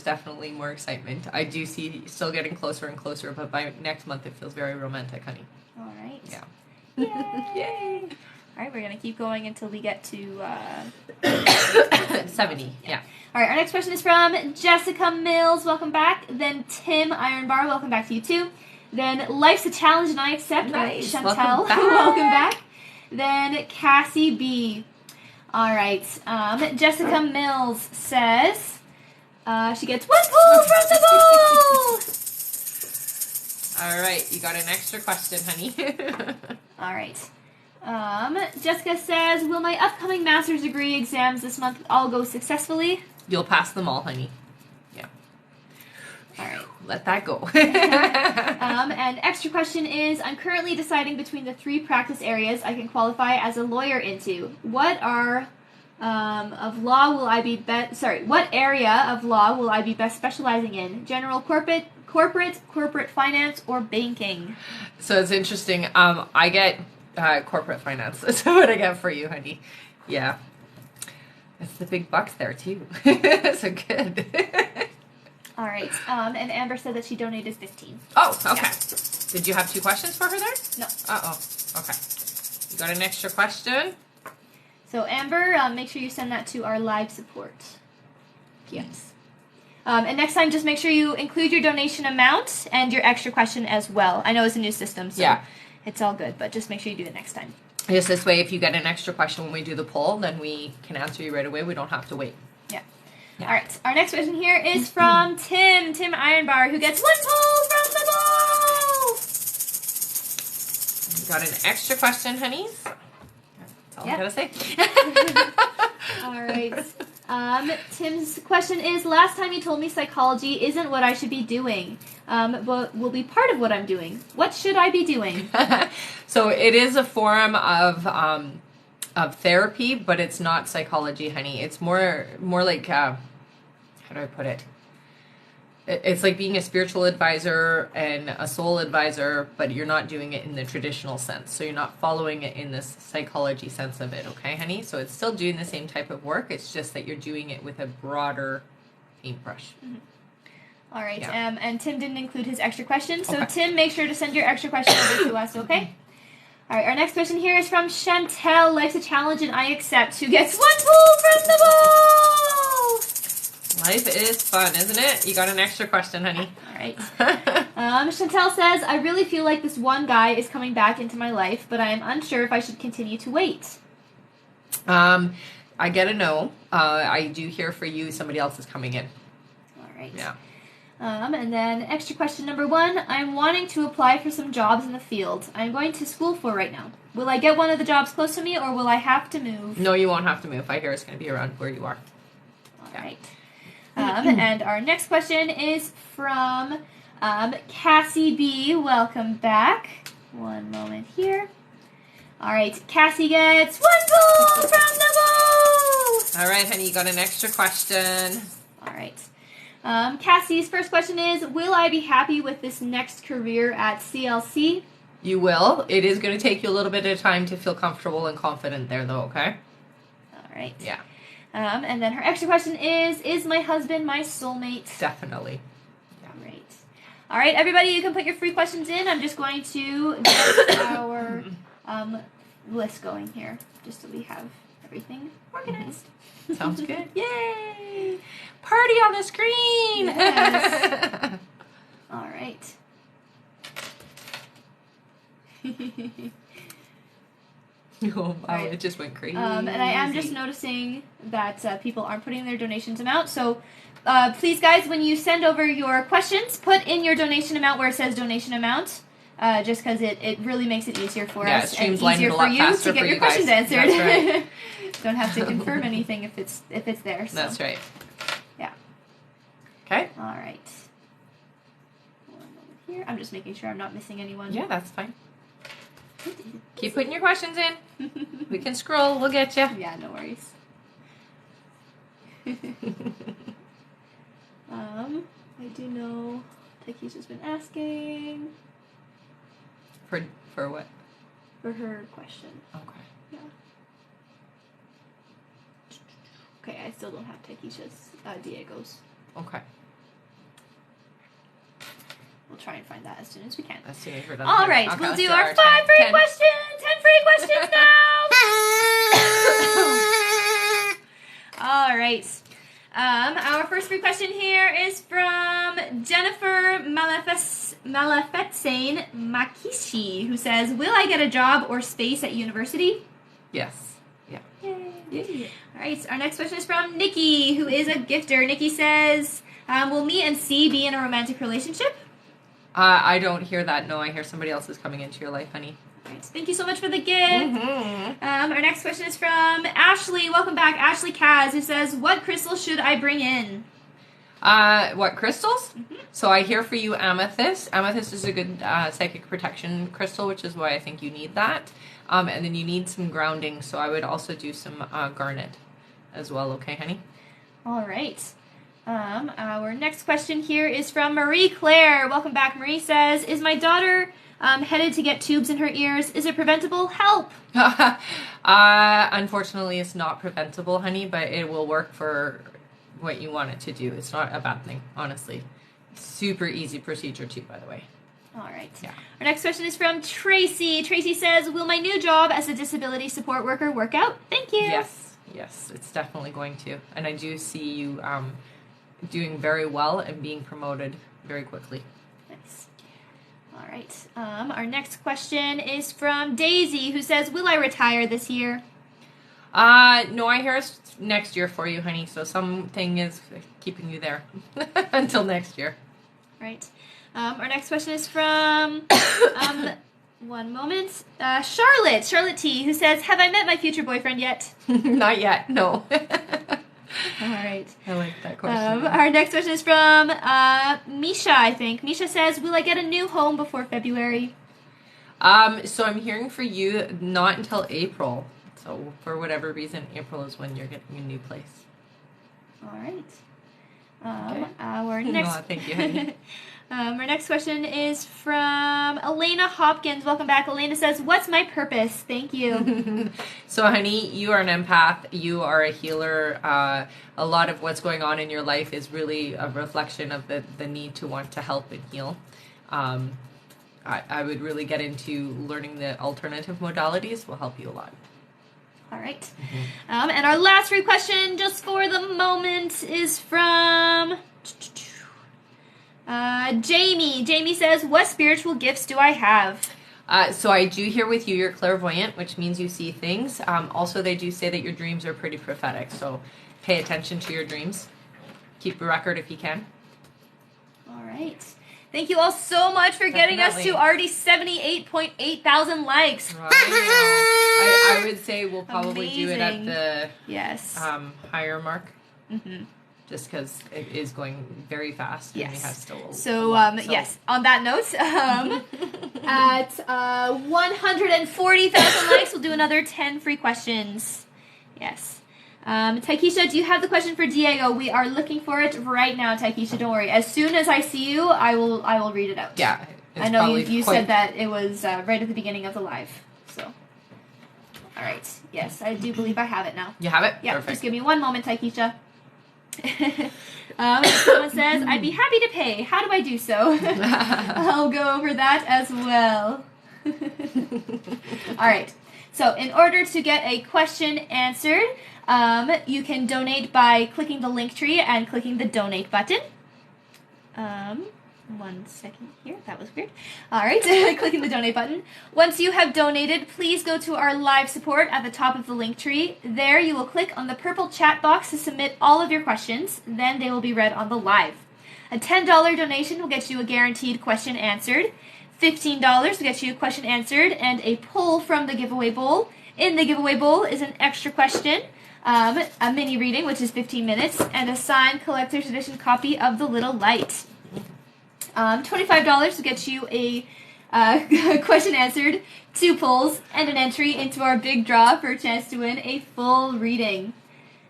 definitely more excitement. I do see still getting closer and closer, but by next month it feels very romantic, honey. All right. Yeah. Yay. All right, we're going to keep going until we get to 70. Yeah. All right, our next question is from Jessica Mills. Welcome back. Then Tim Ironbar. Welcome back to you too. Then Life's a Challenge and I Accept. Nice. Chantel. Welcome back. Welcome back. Then Cassie B. All right. Jessica Mills says she gets 1 pull from the ball. All right, you got an extra question, honey. All right. Jessica says, will my upcoming master's degree exams this month all go successfully? You'll pass them all, honey. Yeah. All right. Let that go. And extra question is, I'm currently deciding between the 3 practice areas I can qualify as a lawyer into. What area of law will I be best specializing in? General corporate finance, or banking? So it's interesting. I get corporate finance. That's what I got for you, honey. Yeah. It's the big bucks there, too. So good. All right. And Amber said that she donated 15. Oh, okay. Yeah. Did you have 2 questions for her there? No. Uh-oh. Okay. You got an extra question? So, Amber, make sure you send that to our live support. Yes. And next time, just make sure you include your donation amount and your extra question as well. I know it's a new system, so it's all good, but just make sure you do it next time. Just this way, if you get an extra question when we do the poll, then we can answer you right away. We don't have to wait. Yeah. All right. Our next question here is from Tim Ironbar, who gets 1 poll from the bowl. You got an extra question, honeys? That's all I gotta say. All right. Tim's question is, last time you told me psychology isn't what I should be doing, but will be part of what I'm doing. What should I be doing? So it is a form of therapy, but it's not psychology, honey. It's more like, how do I put it? It's like being a spiritual advisor and a soul advisor, but you're not doing it in the traditional sense. So you're not following it in this psychology sense of it, okay, honey? So it's still doing the same type of work. It's just that you're doing it with a broader paintbrush. Mm-hmm. All right. Yeah. And Tim didn't include his extra question. So, Okay. Tim, make sure to send your extra question over to us, okay? All right. Our next question here is from Chantel, Life's a Challenge and I Accept, who gets 1 poll from the bowl. Life is fun, isn't it? You got an extra question, honey. All right. Chantel says, I really feel like this one guy is coming back into my life, but I am unsure if I should continue to wait. I get a no. I do hear for you somebody else is coming in. All right. Yeah. And then extra question number 1, I'm wanting to apply for some jobs in the field I'm going to school for right now. Will I get one of the jobs close to me, or will I have to move? No, you won't have to move. I hear it's going to be around where you are. All right. And our next question is from Cassie B. Welcome back. One moment here. All right. Cassie gets 1 poll from the bowl. All right, honey, you got an extra question. All right. Cassie's first question is, will I be happy with this next career at CLC? You will. It is going to take you a little bit of time to feel comfortable and confident there, though, okay? All right. Yeah. And then her extra question is my husband my soulmate? Definitely. Great. All right, everybody, you can put your free questions in. I'm just going to get our list going here, just so we have everything organized. Sounds good. Yay! Party on the screen! Yes. All right. Oh, wow, Right. it just went crazy. And I am just noticing that people aren't putting their donations amount. So please, guys, when you send over your questions, put in your donation amount where it says donation amount, just because it really makes it easier for us and easier for you to get your questions answered. That's right. Don't have to confirm anything if it's there. So. That's right. Yeah. Okay. All right. One moment here. I'm just making sure I'm not missing anyone. Yeah, that's fine. Keep putting your questions in. We can scroll. We'll get you. Yeah, no worries. I do know Takeisha's just been asking For what? for her question. Okay. Yeah. Okay, I still don't have Takeisha's Diego's. Okay. We'll try and find that as soon as we can. As soon as we're done. All right, Okay, we'll let's do do our 5 free 10. questions. 10 free questions now. All right. Our first free question here is from Jennifer Malafetsane Makishi, who says, will I get a job or space at university? Yes. Yeah. Yay. All right, our next question is from Nikki, who is a gifter. Nikki says, will me and C be in a romantic relationship? I don't hear that. No, I hear somebody else is coming into your life, honey. All right, thank you so much for the gift. Mm-hmm. Our next question is from Ashley. Welcome back, Ashley Kaz, who says, what crystal should I bring in? What, crystals? Mm-hmm. So I hear for you amethyst. Amethyst is a good psychic protection crystal, which is why I think you need that. And then you need some grounding, so I would also do some garnet as well, okay, honey? All right. Our next question here is from Marie Claire. Welcome back. Marie says, is my daughter headed to get tubes in her ears? Is it preventable? Help! Unfortunately, it's not preventable, honey, but it will work for what you want it to do. It's not a bad thing, honestly. Super easy procedure too, by the way. All right. Yeah. Our next question is from Tracy. Tracy says, will my new job as a disability support worker work out? Thank you. Yes, it's definitely going to. And I do see you doing very well and being promoted very quickly. Nice. All right. Our next question is from Daisy, who says, will I retire this year? No, I hear it's next year for you, honey. So something is keeping you there until next year. Right. Our next question is from, one moment, Charlotte T, who says, have I met my future boyfriend yet? Not yet, no. All right. I like that question. Our next question is from Misha, I think. Misha says, will I get a new home before February? So I'm hearing for you not until April. So for whatever reason, April is when you're getting a new place. All right. Okay. Our next... No, thank you, honey. Our next question is from Elena Hopkins. Welcome back. Elena says, what's my purpose? Thank you. So, honey, you are an empath. You are a healer. A lot of what's going on in your life is really a reflection of the need to want to help and heal. I would really get into learning the alternative modalities. Will help you a lot. All right. And our last free question, just for the moment, is from... Jamie. Jamie says, what spiritual gifts do I have? So I do hear with you, you're clairvoyant, which means you see things. Also, they do say that your dreams are pretty prophetic. So pay attention to your dreams. Keep a record if you can. All right. Thank you all so much for getting us to already 78.8 thousand likes. Right. I would say we'll probably do it at the higher mark. Mm-hmm. Just because it is going very fast and we have still yes, on that note, at 140,000 likes, we'll do another 10 free questions. Yes. Taikisha, do you have the question for Diego? We are looking for it right now, Taikisha. Don't worry. As soon as I see you, I will read it out. Yeah. I know you said that it was right at the beginning of the live. So, all right. Yes, I do believe I have it now. You have it? Yeah. Perfect. Just give me one moment, Taikisha. Someone says, I'd be happy to pay. How do I do so? I'll go over that as well. All right. So in order to get a question answered, you can donate by clicking the link tree and clicking the donate button. 1 second here. That was weird. All right. Clicking the donate button. Once you have donated, please go to our live support at the top of the link tree. There you will click on the purple chat box to submit all of your questions. Then they will be read on the live. A $10 donation will get you a guaranteed question answered. $15 will get you a question answered and a pull from the giveaway bowl. In the giveaway bowl is an extra question, a mini reading, which is 15 minutes, and a signed collector's edition copy of The Little Light. $25 will get you a question answered, 2 pulls, and an entry into our big draw for a chance to win a full reading.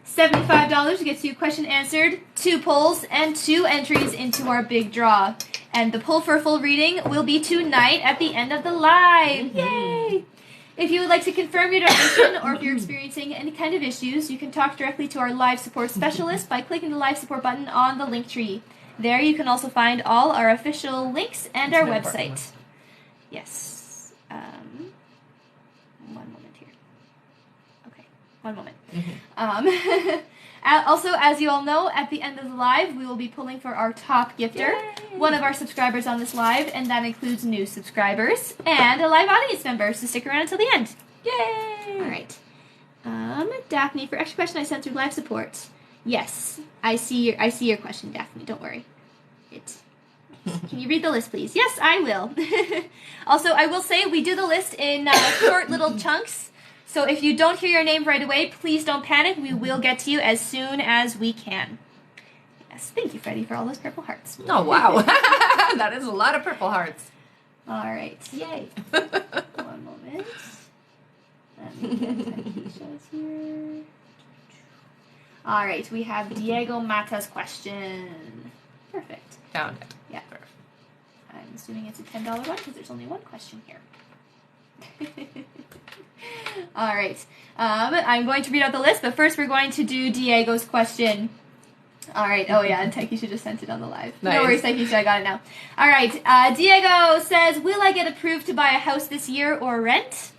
$75 gets you a question answered, 2 pulls, and 2 entries into our big draw. And the pull for a full reading will be tonight at the end of the live. Yay! If you would like to confirm your donation or if you're experiencing any kind of issues, you can talk directly to our live support specialist by clicking the live support button on the link tree. There you can also find all our official links and our website. Yes. 1 moment here. Okay, 1 moment. Also, as you all know, at the end of the live, we will be pulling for our top gifter, one of our subscribers on this live, and that includes new subscribers and a live audience member, so stick around until the end. Yay! All right. Daphne, for extra question I sent through live support. Yes, I see your question, Daphne. Don't worry. Can you read the list, please? Yes, I will. Also, I will say we do the list in short little chunks. So if you don't hear your name right away, please don't panic. We will get to you as soon as we can. Yes, thank you, Freddie, for all those purple hearts. Oh, wow. That is a lot of purple hearts. All right. Yay. 1 moment. Let me get Taikisha's here. All right, we have Diego Mata's question. Perfect. Found it. Yeah. Perfect. I'm assuming it's a $10 one because there's only one question here. All right. I'm going to read out the list, but first we're going to do Diego's question. All right. Oh, yeah, and Taikisha just sent it on the live. Nice. No worries, Taikisha, I got it now. All right. Diego says, will I get approved to buy a house this year or rent?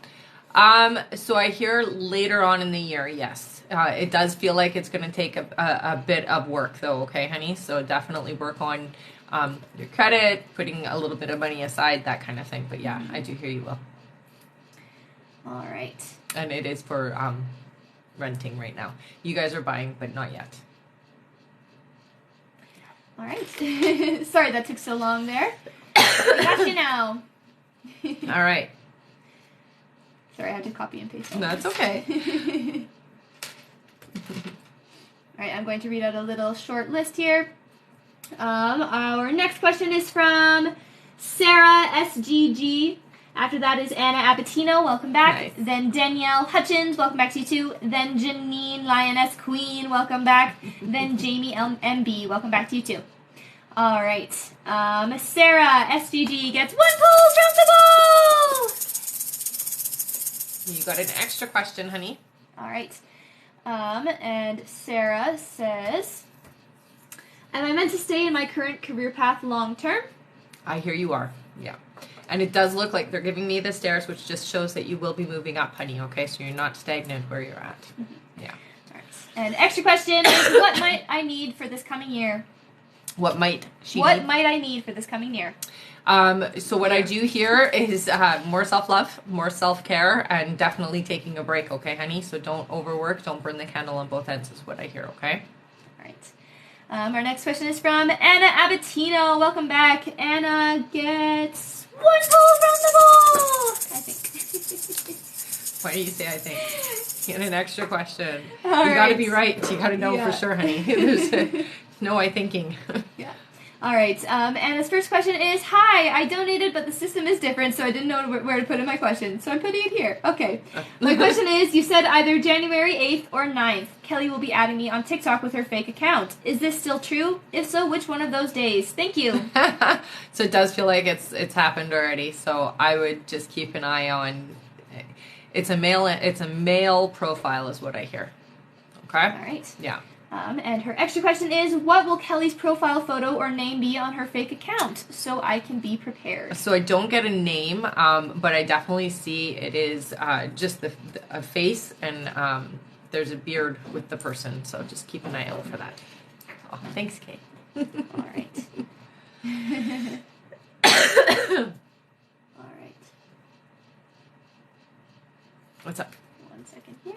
So I hear later on in the year, yes. It does feel like it's going to take a bit of work, though, okay, honey? So definitely work on your credit, putting a little bit of money aside, that kind of thing. But yeah, I do hear you will. All right. And it is for renting right now. You guys are buying, but not yet. All right. Sorry that took so long there. I got you now. All right. Sorry, I had to copy and paste. That's okay. All right, I'm going to read out a little short list here. Our next question is from Sarah SGG. After that is Anna Apatino, welcome back. Nice. Then Danielle Hutchins, welcome back to you too. Then Janine Lioness Queen, welcome back. Then Jamie MB, welcome back to you too. All right, Sarah SGG gets 1 pull from the ball. You got an extra question, honey. All right, and Sarah says, am I meant to stay in my current career path long term? I hear you are. Yeah. And it does look like they're giving me the stairs, which just shows that you will be moving up, honey, okay? So you're not stagnant where you're at. Mm-hmm. Yeah. All right. And extra question is, what might I need for this coming year? What might she What need? might I need for this coming year? So what I do here is more self-love, more self-care, and definitely taking a break, okay, honey? So don't overwork, don't burn the candle on both ends is what I hear, okay? All right. Our next question is from Anna Abatino. Welcome back. Anna gets 1 pull from the ball, I think. Why do you say I think? Get an extra question. All you got to right. be right. You got to know for sure, honey. There's no I thinking. Yeah. All right. Anna's first question is, hi, I donated, but the system is different, so I didn't know where to put in my question. So I'm putting it here. Okay. My question is, you said either January 8th or 9th. Kelly will be adding me on TikTok with her fake account. Is this still true? If so, which one of those days? Thank you. So it does feel like it's happened already. So I would just keep an eye on. It's a male profile is what I hear. Okay. All right. Yeah. And her extra question is, what will Kelly's profile photo or name be on her fake account so I can be prepared? So I don't get a name, but I definitely see it is just a face and there's a beard with the person. So just keep an eye out for that. Oh, thanks, Kate. All right. All right. What's up? 1 second here.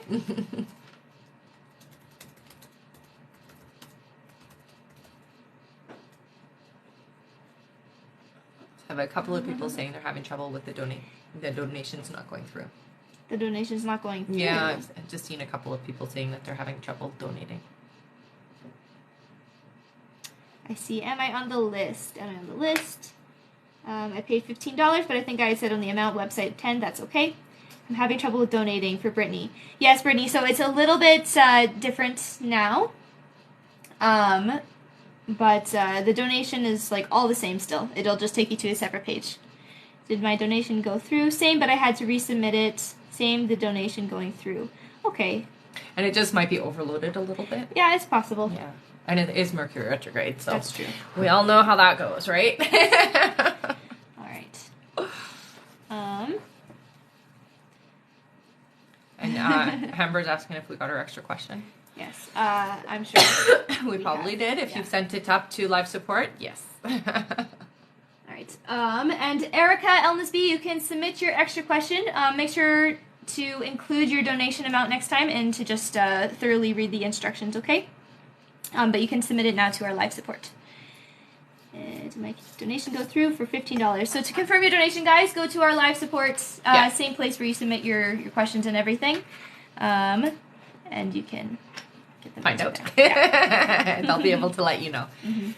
I have a couple of people saying they're having trouble with the donations not going through. The donation's not going through. Yeah, I've just seen a couple of people saying that they're having trouble donating. I see. Am I on the list? Am I on the list? I paid $15, but I think I said on the amount website 10. That's okay. I'm having trouble with donating for Brittany. Yes, Brittany. So it's a little bit different now. But the donation is like all the same still. It'll just take you to a separate page. Did my donation go through? Same, but I had to resubmit it. Same, the donation going through. Okay. And it just might be overloaded a little bit. Yeah, it's possible. Yeah. And it is Mercury retrograde, so That's true. We all know how that goes, right? All right. And Amber's asking if we got our extra question. Yes, I'm sure. We probably did. If Yeah. you've sent it up to live support, yes. All right. And Erica Elnesby, you can submit your extra question. Make sure to include your donation amount next time and to just thoroughly read the instructions, okay? But you can submit it now to our live support. Did my donation go through for $15? So to confirm your donation, guys, go to our live support, same place where you submit your questions and everything. And you can get them Find into out. that. Yeah. They'll be able to let you know. Mm-hmm.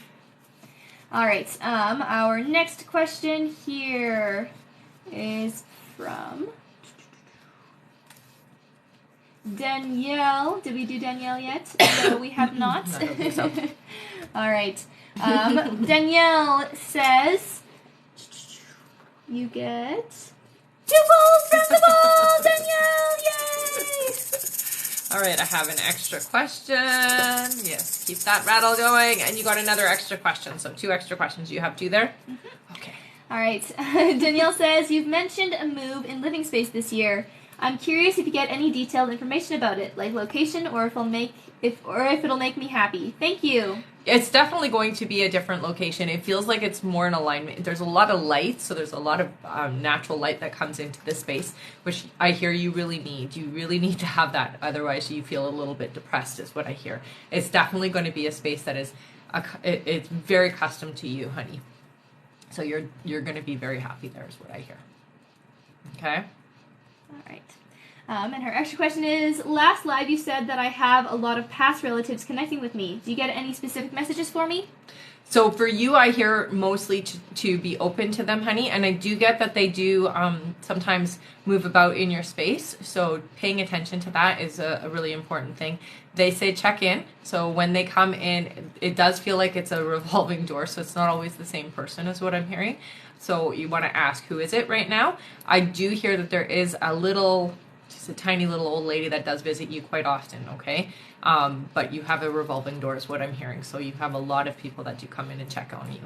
All right. Our next question here is from Danielle. Did we do Danielle yet? No, we have not. I don't think so. All right. Danielle says, you get 2 polls from the ball, Danielle! Yay! All right, I have an extra question. Yes, keep that rattle going. And you got another extra question. So 2 extra questions. You have 2 there? Mm-hmm. Okay. All right. Danielle says, you've mentioned a move in living space this year. I'm curious if you get any detailed information about it, like location, or if it'll make me happy. Thank you. It's definitely going to be a different location. It feels like it's more in alignment. There's a lot of light, so there's a lot of natural light that comes into this space, which I hear you really need. You really need to have that, otherwise you feel a little bit depressed, is what I hear. It's definitely going to be a space that is, it's very custom to you, honey. So you're going to be very happy there, is what I hear. Okay? All right. And her extra question is, last live you said that I have a lot of past relatives connecting with me. Do you get any specific messages for me? So for you, I hear mostly to be open to them, honey. And I do get that they do sometimes move about in your space. So paying attention to that is a really important thing. They say check in. So when they come in, it does feel like it's a revolving door. So it's not always the same person, is what I'm hearing. So you want to ask, who is it right now? I do hear that there is just a tiny little old lady that does visit you quite often, okay? But you have a revolving door is what I'm hearing. So you have a lot of people that do come in and check on you.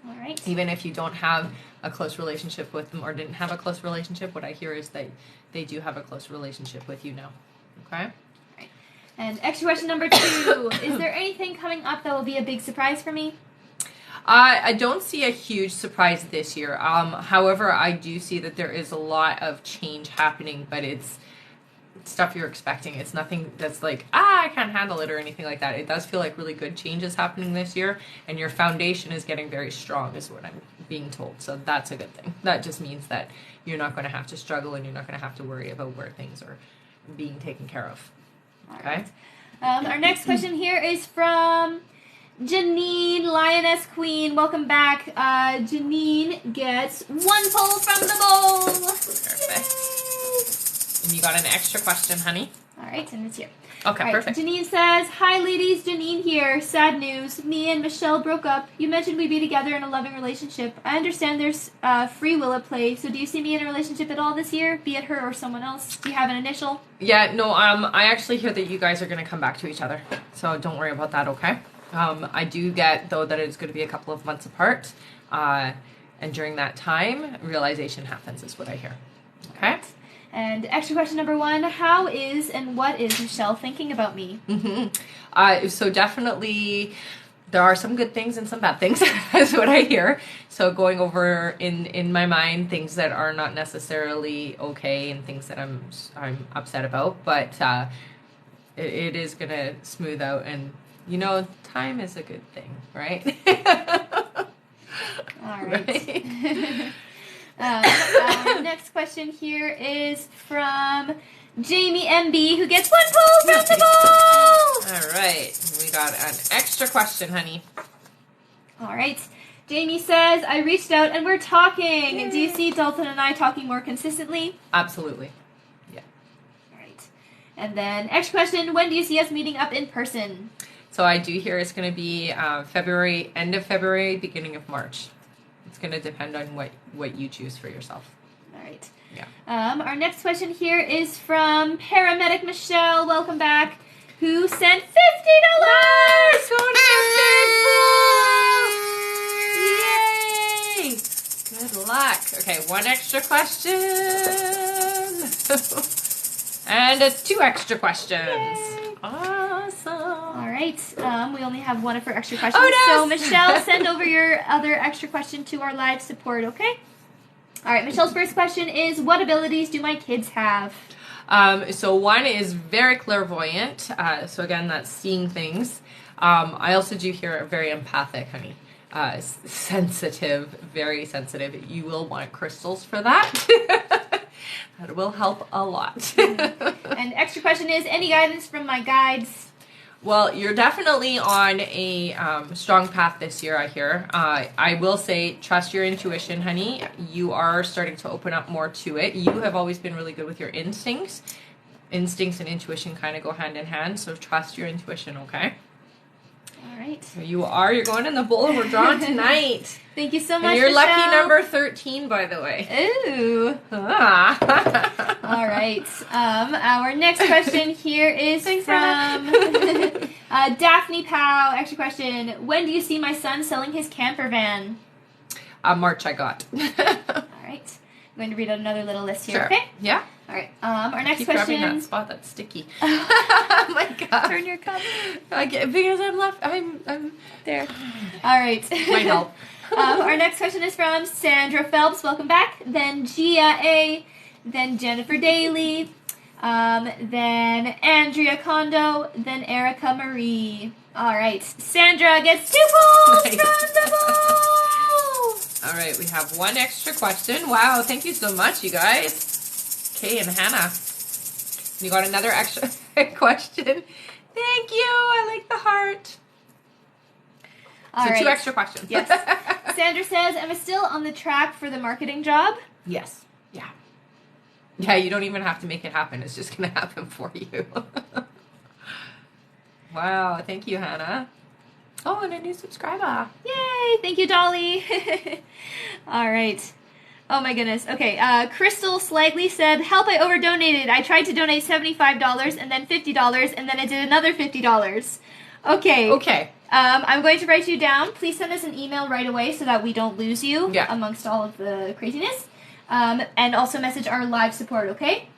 All right. Even if you don't have a close relationship with them or didn't have a close relationship, what I hear is that they do have a close relationship with you now, okay? All right. And extra question number 2. Is there anything coming up that will be a big surprise for me? I don't see a huge surprise this year. However, I do see that there is a lot of change happening, but it's stuff you're expecting. It's nothing that's like, I can't handle it or anything like that. It does feel like really good change is happening this year, and your foundation is getting very strong is what I'm being told. So that's a good thing. That just means that you're not going to have to struggle and you're not going to have to worry about where things are being taken care of. Okay? Right. Our next question here is from Janine, Lioness Queen. Welcome back. Janine gets 1 poll from the bowl. Perfect. And you got an extra question, honey. All right, and it's here. Okay, right, perfect. Janine says, hi ladies, Janine here. Sad news. Me and Michelle broke up. You mentioned we'd be together in a loving relationship. I understand there's free will at play, so do you see me in a relationship at all this year? Be it her or someone else? Do you have an initial? Yeah, no, I actually hear that you guys are going to come back to each other. So don't worry about that, okay? I do get, though, that it's going to be a couple of months apart. And during that time, realization happens is what I hear. Okay? And extra question number 1, how is and what is Michelle thinking about me? So definitely there are some good things and some bad things is what I hear. So going over in my mind things that are not necessarily okay and things that I'm upset about. But it is going to smooth out, and time is a good thing, right? All right. Next question here is from Jamie MB, who gets 1 poll from the bowl. All right. We got an extra question, honey. All right. Jamie says, I reached out and we're talking. Yay. Do you see Dalton and I talking more consistently? Absolutely. Yeah. All right. And then extra question, when do you see us meeting up in person? So I do hear it's going to be February, end of February, beginning of March. It's going to depend on what you choose for yourself. All right. Yeah. Our next question here is from Paramedic Michelle. Welcome back. Who sent $50? Nice! Going to Yay! Good luck. Okay, 1 extra question. And 2 extra questions. Yay. Awesome. All right. We only have 1 of her extra questions. Oh, no. So, Michelle, send over your other extra question to our live support, okay? All right. Michelle's first question is, what abilities do my kids have? So 1 is very clairvoyant. So again, that's seeing things. I also do hear very empathic, honey. Sensitive, very sensitive. You will want crystals for that. That will help a lot. And extra question is, any guidance from my guides? Well, you're definitely on a strong path this year, I hear. I will say, trust your intuition, honey. You are starting to open up more to it. You have always been really good with your instincts. instincts and intuition kind of go hand in hand, so trust your intuition, okay? All right. Here you are. You're going in the bowl. We're drawing tonight. Thank you so much, And you're Michelle. lucky number 13, by the way. Ooh. Ah. All right. Our next question here is from Daphne Pow. Extra question. When do you see my son selling his camper van? March I got. All right. I'm going to read out another little list here, Sure. okay? Yeah. All right. Our next Keep question. grabbing that spot that's sticky. Oh my god. Turn your cup. Because I'm There. All right. Might help. Our next question is from Sandra Phelps. Welcome back. Then Gia A. Then Jennifer Daly. Then Andrea Kondo. Then Erica Marie. All right. Sandra gets 2 points Nice. from the bowl. All right, we have one extra question. Wow, thank you so much, you guys. Kay and Hannah. You got another extra question. Thank you. I like the heart. All So right. 2 extra questions. Yes. Sandra says, am I still on the track for the marketing job? Yes. Yeah. Yeah, you don't even have to make it happen. It's just going to happen for you. Wow, thank you, Hannah. Oh, and a new subscriber. Yay! Thank you, Dolly. All right. Oh my goodness. Okay. Crystal Slightly said, "Help! I over donated. I tried to donate $75 and then $50 and then I did another $50." Okay. Okay. I'm going to write you down. Please send us an email right away so that we don't lose you amongst all of the craziness. And also message our live support. Okay.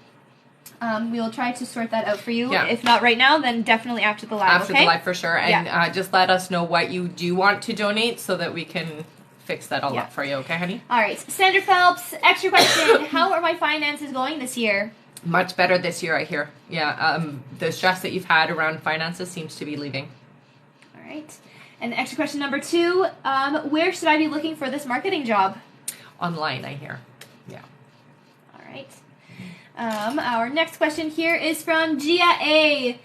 We will try to sort that out for you. Yeah. If not right now, then definitely after the live. After okay? the live for sure. And just let us know what you do want to donate so that we can fix that all up for you. Okay, honey? All right. Sandra Phelps, extra question. How are my finances going this year? Much better this year, I hear. Yeah. The stress that you've had around finances seems to be leaving. All right. And extra question number 2. Where should I be looking for this marketing job? Online, I hear. Yeah. All right. Our next question here is from Gia A.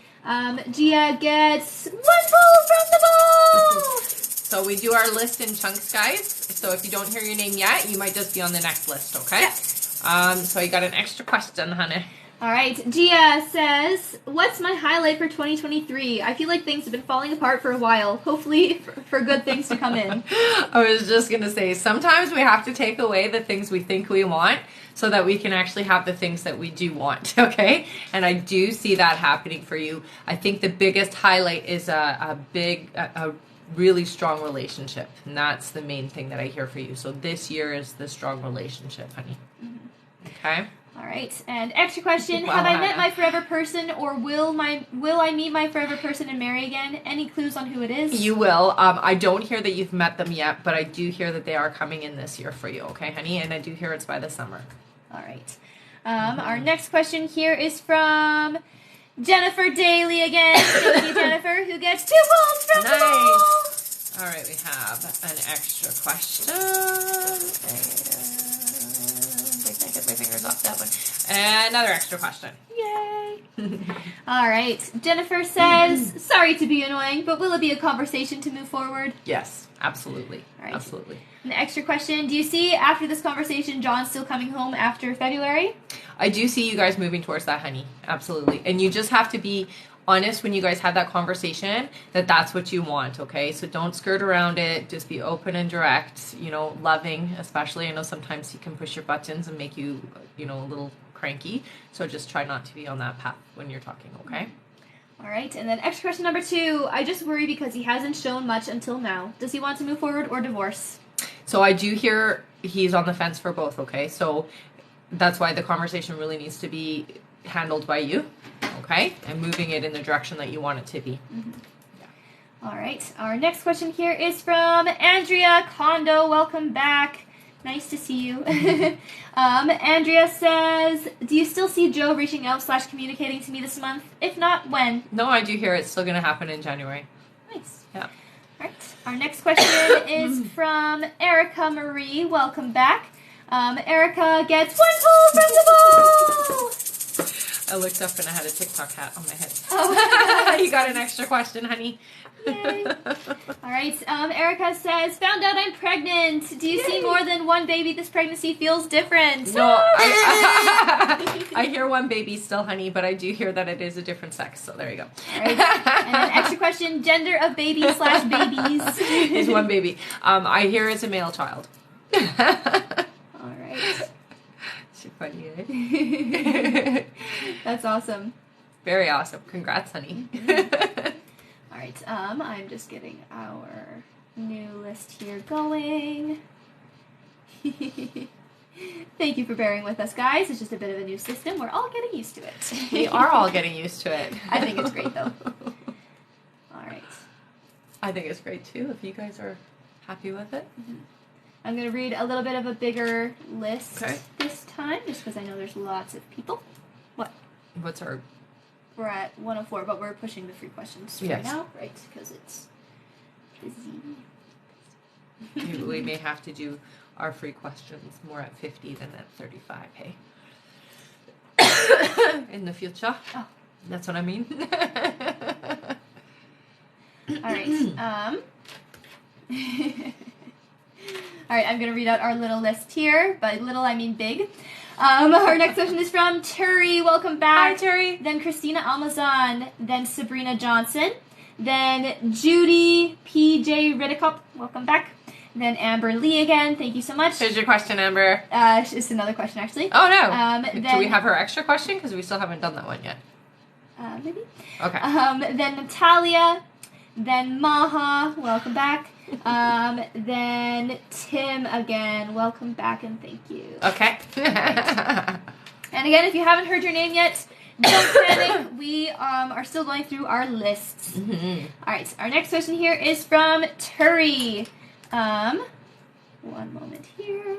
Gia gets 1 poll from the bowl. So we do our list in chunks, guys. So if you don't hear your name yet, you might just be on the next list, okay? Yeah. So you got an extra question, honey. All right. Gia says, what's my highlight for 2023? I feel like things have been falling apart for a while. Hopefully for good things to come in. I was just going to say, sometimes we have to take away the things we think we want so that we can actually have the things that we do want, okay? And I do see that happening for you. I think the biggest highlight is a really strong relationship. And that's the main thing that I hear for you. So this year is the strong relationship, honey. Mm-hmm. Okay? All right. And extra question, Wow, have I met Hannah. my forever person or will I meet my forever person and marry again? Any clues on who it is? You will. I don't hear that you've met them yet, but I do hear that they are coming in this year for you, okay, honey? And I do hear it's by the summer. All right. Our next question here is from Jennifer Daly again. Thank you, Jennifer, who gets 2 votes from the bowl. All right, we have an extra question. I can't get my fingers off that one. Another extra question. Yay. All right. Jennifer says, sorry to be annoying, but will it be a conversation to move forward? Yes, absolutely. All right. Absolutely. An extra question. Do you see after this conversation John still coming home after February? I do see you guys moving towards that, honey. Absolutely. And you just have to be honest when you guys have that conversation that that's what you want, okay? So don't skirt around it. Just be open and direct, loving, especially. I know sometimes he can push your buttons and make you, a little cranky. So just try not to be on that path when you're talking, okay? All right. And then extra question number 2. I just worry because he hasn't shown much until now. Does he want to move forward or divorce? So I do hear he's on the fence for both, okay? So that's why the conversation really needs to be handled by you, okay? And moving it in the direction that you want it to be. Mm-hmm. Yeah. All right. Our next question here is from Andrea Kondo. Welcome back. Nice to see you. Andrea says, do you still see Joe reaching out / communicating to me this month? If not, when? No, I do hear it's still going to happen in January. Nice. Yeah. All right. Our next question is from Erica Marie. Welcome back. Erica gets 1 poll from the bowl. I looked up and I had a TikTok hat on my head. Oh. You got an extra question, honey. Yay. All right. Erica says, found out I'm pregnant. Do you see more than one baby? This pregnancy feels different. No, I hear one baby still, honey, but I do hear that it is a different sex. So there you go. All right. And an extra question: gender of baby/babies is one baby. I hear it's a male child. All right. She's funny, eh? That's awesome. Very awesome. Congrats, honey. All right, I'm just getting our new list here going. Thank you for bearing with us, guys. It's just a bit of a new system. We're all getting used to it. We are all getting used to it. I think it's great, though. All right. I think it's great, too, if you guys are happy with it. Mm-hmm. I'm going to read a little bit of a bigger list Okay. this time, just because I know there's lots of people. What? What's our... We're at 104, but we're pushing the free questions right now, right? Because it's busy. We may have to do our free questions more at 50 than at 35, hey? In the future. Oh. That's what I mean. All right. All right, I'm going to read out our little list here. By little, I mean big. Our next question is from Turi. Welcome back. Hi, Turi. Then Christina Almazan. Then Sabrina Johnson. Then Judy P.J. Ridicop. Welcome back. Then Amber Lee again. Thank you so much. Here's your question, Amber. It's another question, actually. Oh, no. Then, do we have her extra question? Because we still haven't done that one yet. Maybe. Okay. Then Natalia. Then Maha. Welcome back. Then Tim again. Welcome back and thank you. Okay. And again, if you haven't heard your name yet, don't panic. We are still going through our lists. Mm-hmm. All right. Our next question here is from Turi. One moment here.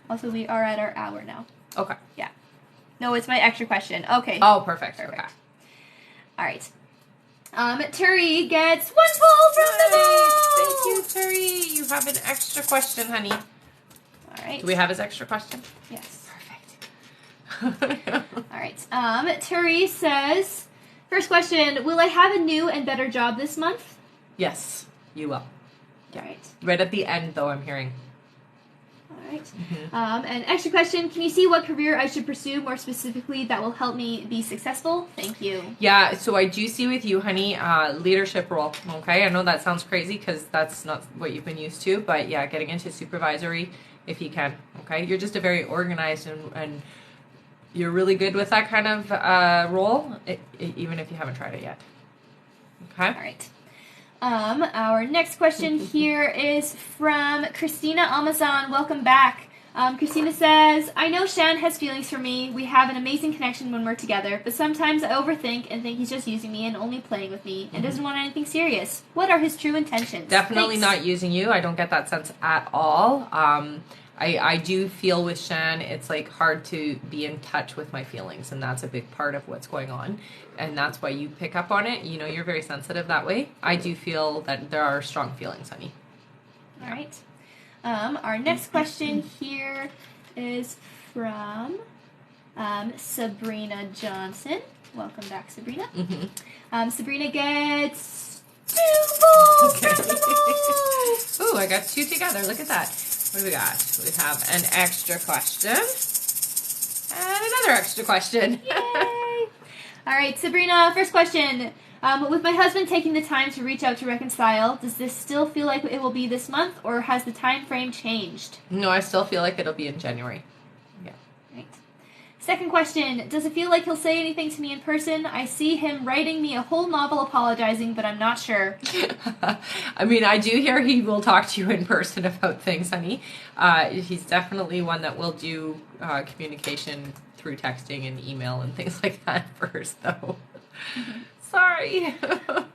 Also, we are at our hour now. Okay. Yeah. No, it's my extra question. Okay. Oh, perfect. Okay. All right. Turi gets 1 pull from the ball. Thank you, Turi. You have an extra question, honey. All right. Do we have his extra question? Yes. Perfect. All right. Turi says, first question, will I have a new and better job this month? Yes, you will. All right. Right at the end, though, I'm hearing. All right. Mm-hmm. And extra question, can you see what career I should pursue more specifically that will help me be successful? Thank you. Yeah, so I do see with you, honey, leadership role, okay? I know that sounds crazy because that's not what you've been used to, but yeah, getting into supervisory if you can, okay? You're just a very organized and you're really good with that kind of role, even if you haven't tried it yet, okay? All right. Our next question here is from Christina Almazan. Welcome back. Christina says, I know Shan has feelings for me. We have an amazing connection when we're together, but sometimes I overthink and think he's just using me and only playing with me and doesn't want anything serious. What are his true intentions? Definitely Thanks. not using you. I don't get that sense at all. I do feel with Shan, it's like hard to be in touch with my feelings, and that's a big part of what's going on. And that's why you pick up on it. You know, you're very sensitive that way. I do feel that there are strong feelings, honey. All right. Our next question here is from Sabrina Johnson. Welcome back, Sabrina. Mm-hmm. Sabrina gets 2 balls Okay. from the ball. Ooh, I got 2 together. Look at that. What do we got? We have an extra question and another extra question. Yay! All right, Sabrina, first question. With my husband taking the time to reach out to reconcile, does this still feel like it will be this month, or has the time frame changed? No, I still feel like it'll be in January. Yeah. Right. Second question. Does it feel like he'll say anything to me in person? I see him writing me a whole novel apologizing, but I'm not sure. I mean, I do hear he will talk to you in person about things, honey. He's definitely one that will do communication through texting and email and things like that first, though. Sorry.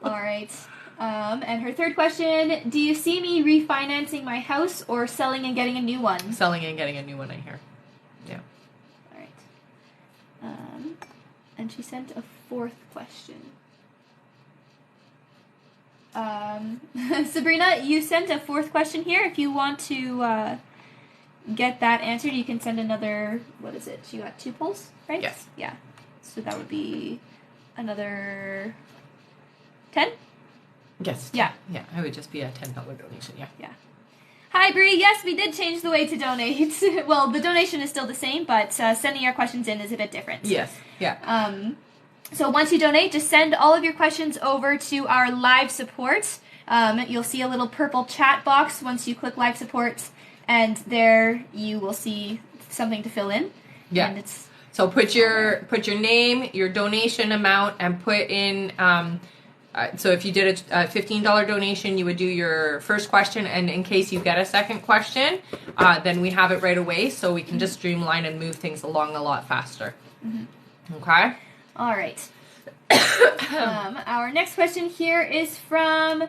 All right. And her third question, do you see me refinancing my house or selling and getting a new one? Selling and getting a new one, I hear. Yeah. All right. And she sent a fourth question. Sabrina, you sent a fourth question here. If you want to get that answered, you can send another, what is it? You got 2 polls, right? Yes. Yeah. So that would be another 10? Yes. Yeah. Yeah, it would just be a $10 donation, yeah. Yeah. Hi, Bree. Yes, we did change the way to donate. Well, the donation is still the same, but sending your questions in is a bit different. Yes, yeah. So once you donate, just send all of your questions over to our live support. You'll see a little purple chat box once you click live support, and there you will see something to fill in. Yeah. And it's so put your name, your donation amount, and put in. So if you did a $15 donation, you would do your first question, and in case you get a second question, then we have it right away, so we can just streamline and move things along a lot faster. Mm-hmm. Okay. All right. Our next question here is from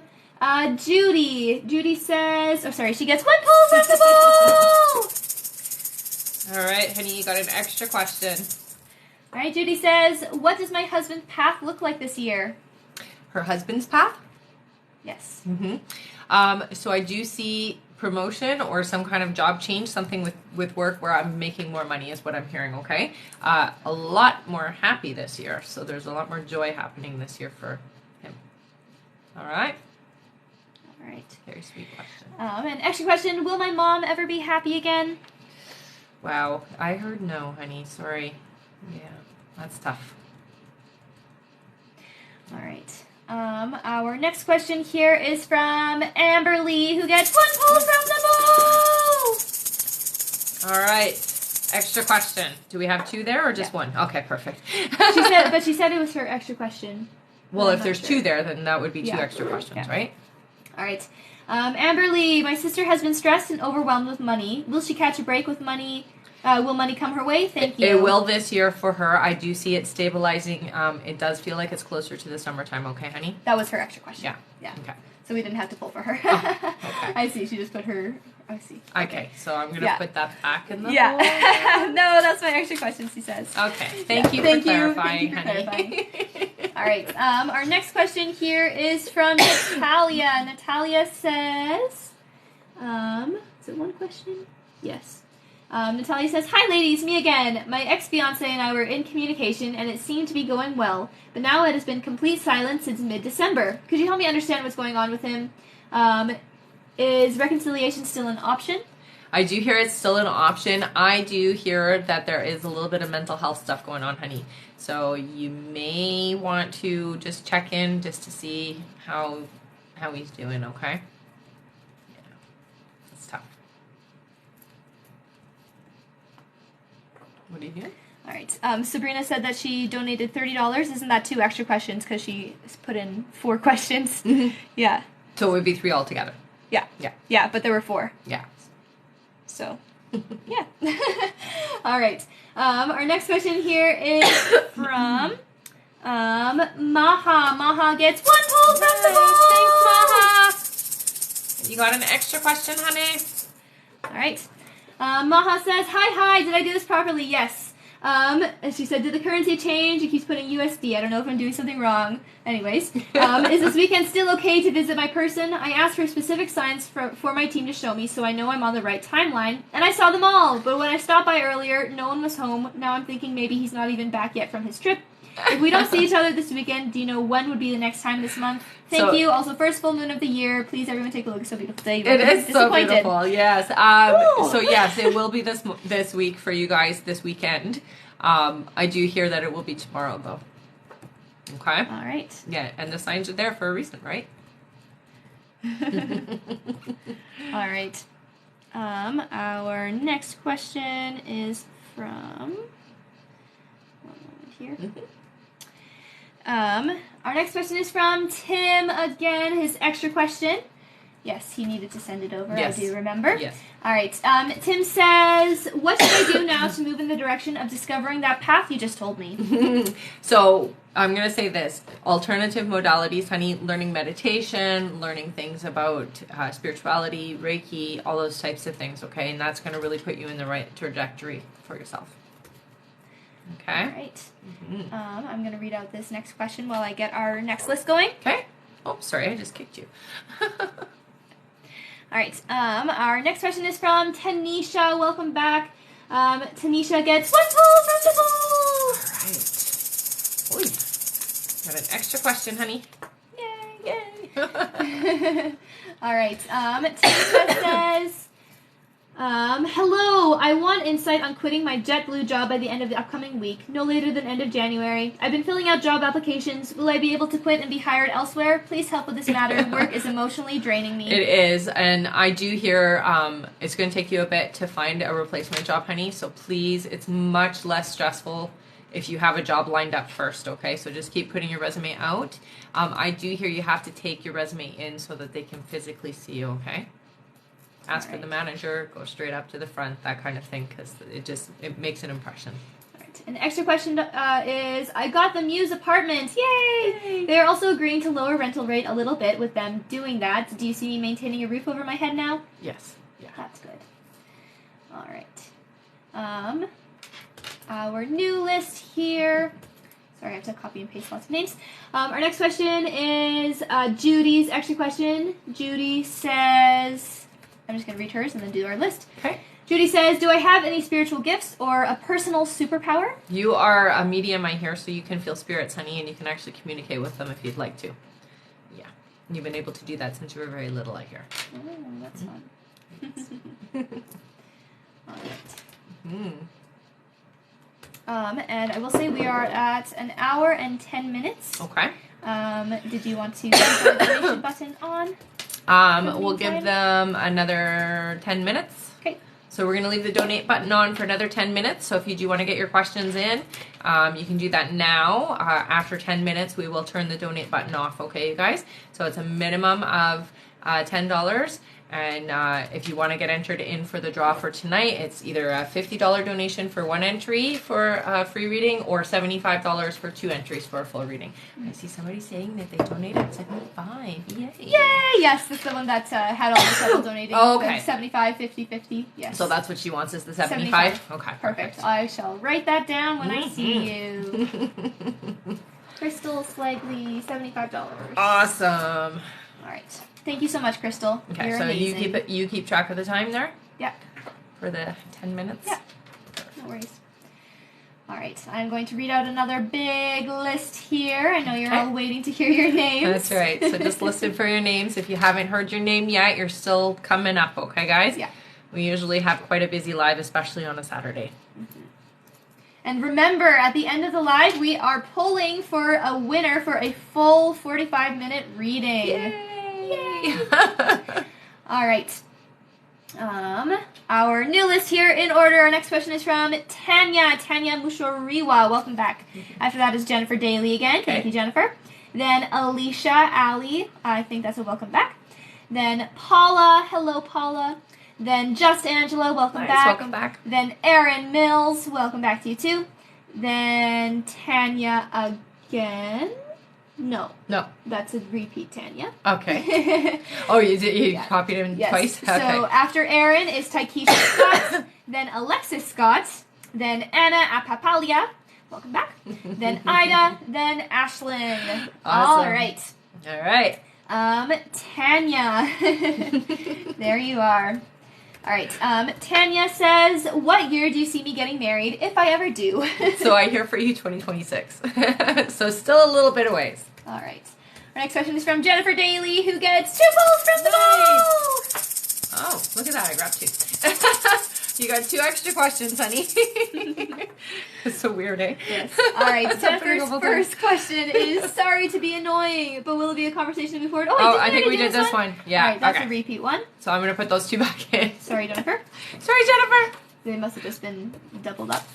Judy. Judy says, she gets 1 poll from the ball! All right, honey, you got an extra question. All right, Judy says, what does my husband's path look like this year? Her husband's path? Yes. Mm-hmm. So I do see promotion or some kind of job change, something with work where I'm making more money is what I'm hearing, okay? A lot more happy this year, so there's a lot more joy happening this year for him. All right? All right. Very sweet question. An extra question, will my mom ever be happy again? Wow, I heard no, honey. Sorry. Yeah, that's tough. All right. Our next question here is from Amber Lee, who gets 1 poll from the ball! All right. Extra question. Do we have 2 there or just 1? Okay, perfect. She said it was her extra question. Well, if there's 2 there, then that would be 2 extra questions, yeah. right? All right. Amber Lee, my sister has been stressed and overwhelmed with money. Will she catch a break with money? Will money come her way? Thank you. It will this year for her. I do see it stabilizing. It does feel like it's closer to the summertime. Okay, honey? That was her extra question. Yeah. Yeah. Okay. So we didn't have to pull for her. Oh, okay. I see. She just put her... I see. Okay, so I'm going to put that back in the Yeah. bowl. No, that's my extra question, she says. Okay. Thank you for clarifying, honey. Clarifying. All right. Our next question here is from Natalia. Natalia says... is it 1 question? Yes. Natalia says, hi ladies, me again. My ex-fiance and I were in communication and it seemed to be going well, but now it has been complete silence since mid-December. Could you help me understand what's going on with him? Is reconciliation still an option? I do hear it's still an option. I do hear that there is a little bit of mental health stuff going on, honey. So you may want to just check in just to see how he's doing, okay? Yeah, it's tough. What do you hear? All right. Sabrina said that she donated $30. Isn't that 2 extra questions because she put in 4 questions? Yeah. So it would be 3 altogether. Yeah. Yeah. Yeah, but there were 4. Yeah. So, yeah. All right. Our next question here is from Maha. Maha gets 1 poll from the ball. Thanks, Maha. You got an extra question, honey? All right. Maha says, hi, did I do this properly? Yes. And she said, did the currency change? It keeps putting USD. I don't know if I'm doing something wrong. Anyways, is this weekend still okay to visit my person? I asked for specific signs for my team to show me so I know I'm on the right timeline. And I saw them all. But when I stopped by earlier, no one was home. Now I'm thinking maybe he's not even back yet from his trip. If we don't see each other this weekend, do you know when would be the next time this month? Thank you. Also, first full moon of the year. Please, everyone, take a look. It's so beautiful today. It is so beautiful. Yes. So yes, it will be this week for you guys. This weekend. I do hear that it will be tomorrow, though. Okay. All right. Yeah, and the signs are there for a reason, right? All right. Our next question is from. Here. Our next question is from Tim again. His extra question. Yes, he needed to send it over. Yes. I do remember. Yes. All right. Tim says, what should I do now to move in the direction of discovering that path you just told me? So I'm going to say this. Alternative modalities, honey, learning meditation, learning things about spirituality, Reiki, all those types of things, okay? And that's going to really put you in the right trajectory for yourself. Okay. All right. Mm-hmm. I'm going to read out this next question while I get our next list going. Okay. Oh, sorry, I just kicked you. All right. Our next question is from Tanisha. Welcome back. Tanisha gets 1 pull from the bowl. All right. Oy. Got an extra question, honey. Yay! All right. Tanisha says, hello. I want insight on quitting my JetBlue job by the end of the upcoming week, no later than end of January. I've been filling out job applications. Will I be able to quit and be hired elsewhere? Please help with this matter. Work is emotionally draining me. It is, and I do hear it's going to take you a bit to find a replacement job, honey. So please, it's much less stressful if you have a job lined up first, okay? So just keep putting your resume out. I do hear you have to take your resume in so that they can physically see you, okay? Ask for the manager, go straight up to the front, that kind of thing, because it makes an impression. All right. And the extra question is, I got the Muse apartment. Yay! They're also agreeing to lower rental rate a little bit with them doing that. Do you see me maintaining a roof over my head now? Yes. Yeah. That's good. All right. Our new list here. Sorry, I have to copy and paste lots of names. Our next question is Judy's extra question. Judy says, I'm just going to read hers and then do our list. Okay. Judy says, do I have any spiritual gifts or a personal superpower? You are a medium, I hear, so you can feel spirits, honey, and you can actually communicate with them if you'd like to. Yeah. And you've been able to do that since you were very little, I hear. Oh, that's fun. All right. And I will say we are at 1 hour and 10 minutes. Okay. Did you want to keep the donation button on? We'll give them another 10 minutes. Okay. So we're going to leave the donate button on for another 10 minutes. So if you do want to get your questions in, you can do that now. After 10 minutes, we will turn the donate button off, okay, you guys? So it's a minimum of $10. And if you want to get entered in for the draw for tonight, it's either a $50 donation for 1 entry for a free reading or $75 for 2 entries for a full reading. I see somebody saying that they donated 75. Yay! Yay! Yes, that's the one that had all the people donating. Oh, okay. Like 75, 50, 50. Yes. So that's what she wants is the 75? Okay. Perfect. I shall write that down when I see you. Crystal Slightly, $75. Awesome. All right. Thank you so much, Crystal. Okay, You're so amazing. you keep track of the time there? Yeah. For the 10 minutes? Yeah. No worries. All right. I'm going to read out another big list here. I know you're all waiting to hear your names. That's right. So just listen for your names. If you haven't heard your name yet, you're still coming up, okay, guys? Yeah. We usually have quite a busy live, especially on a Saturday. Mm-hmm. And remember, at the end of the live, we are polling for a winner for a full 45-minute reading. Yay! All right. Our new list here in order. Our next question is from Tanya Mushoriwa. Welcome back. After that is Jennifer Daly again. Okay. Thank you, Jennifer. Then Alicia Ali. I think that's a welcome back. Then Paula. Hello, Paula. Then Just Angela. Welcome back. Welcome back. Then Erin Mills. Welcome back to you too. Then Tanya again. No. That's a repeat, Tanya. Okay. Oh, you copied him twice? Okay. So after Aaron is Taikisha Scott, then Alexis Scott, then Anna Apapalia. Welcome back. Then Ida, then Ashlyn. Awesome. All right. All right. Tanya. There you are. All right. Tanya says, what year do you see me getting married, if I ever do? So I hear for you 2026. So still a little bit of ways. All right. Our next question is from Jennifer Daly, who gets 2 polls from the bowl. Oh, look at that. I grabbed 2. You got 2 extra questions, honey. It's so weird, eh? Yes. All right. Jennifer's first question is, sorry to be annoying, but will it be a conversation moving forward? Oh, I think we did this one. Yeah. All right. That's a repeat one. So I'm going to put those 2 back in. Sorry, Jennifer. Sorry, Jennifer. They must have just been doubled up.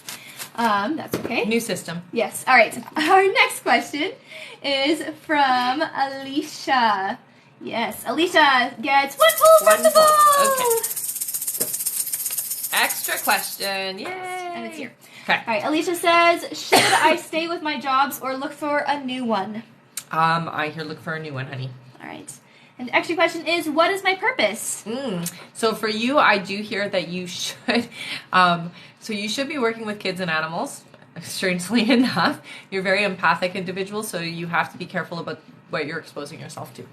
That's okay. New system. Yes. All right. Our next question is from Alicia. Yes. Alicia gets 1 poll from the bowl. Okay. Extra question. Yay. And it's here. Okay. All right. Alicia says, should I stay with my jobs or look for a new one? I hear look for a new one, honey. All right. And the extra question is, what is my purpose? So for you, I do hear that you should, so you should be working with kids and animals, strangely enough. You're a very empathic individual, so you have to be careful about what you're exposing yourself to.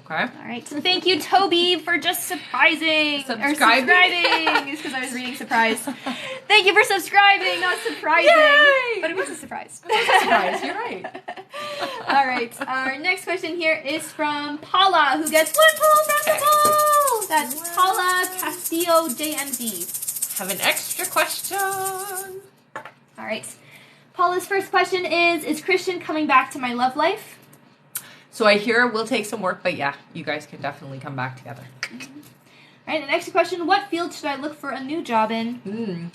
Okay. All right. So thank you, Toby, for just subscribing. Subscribing. Or subscribing. It's because I was reading surprise. Thank you for subscribing, not surprising. Yay! But it was a surprise. Surprise, you're right. All right. Our next question here is from Paula, who gets 1 pull from the bowl. That's Paula Castillo JMZ. Have an extra question. All right. Paula's first question is Christian coming back to my love life? So I hear it will take some work, but yeah, you guys can definitely come back together. All right, the next question, what field should I look for a new job in?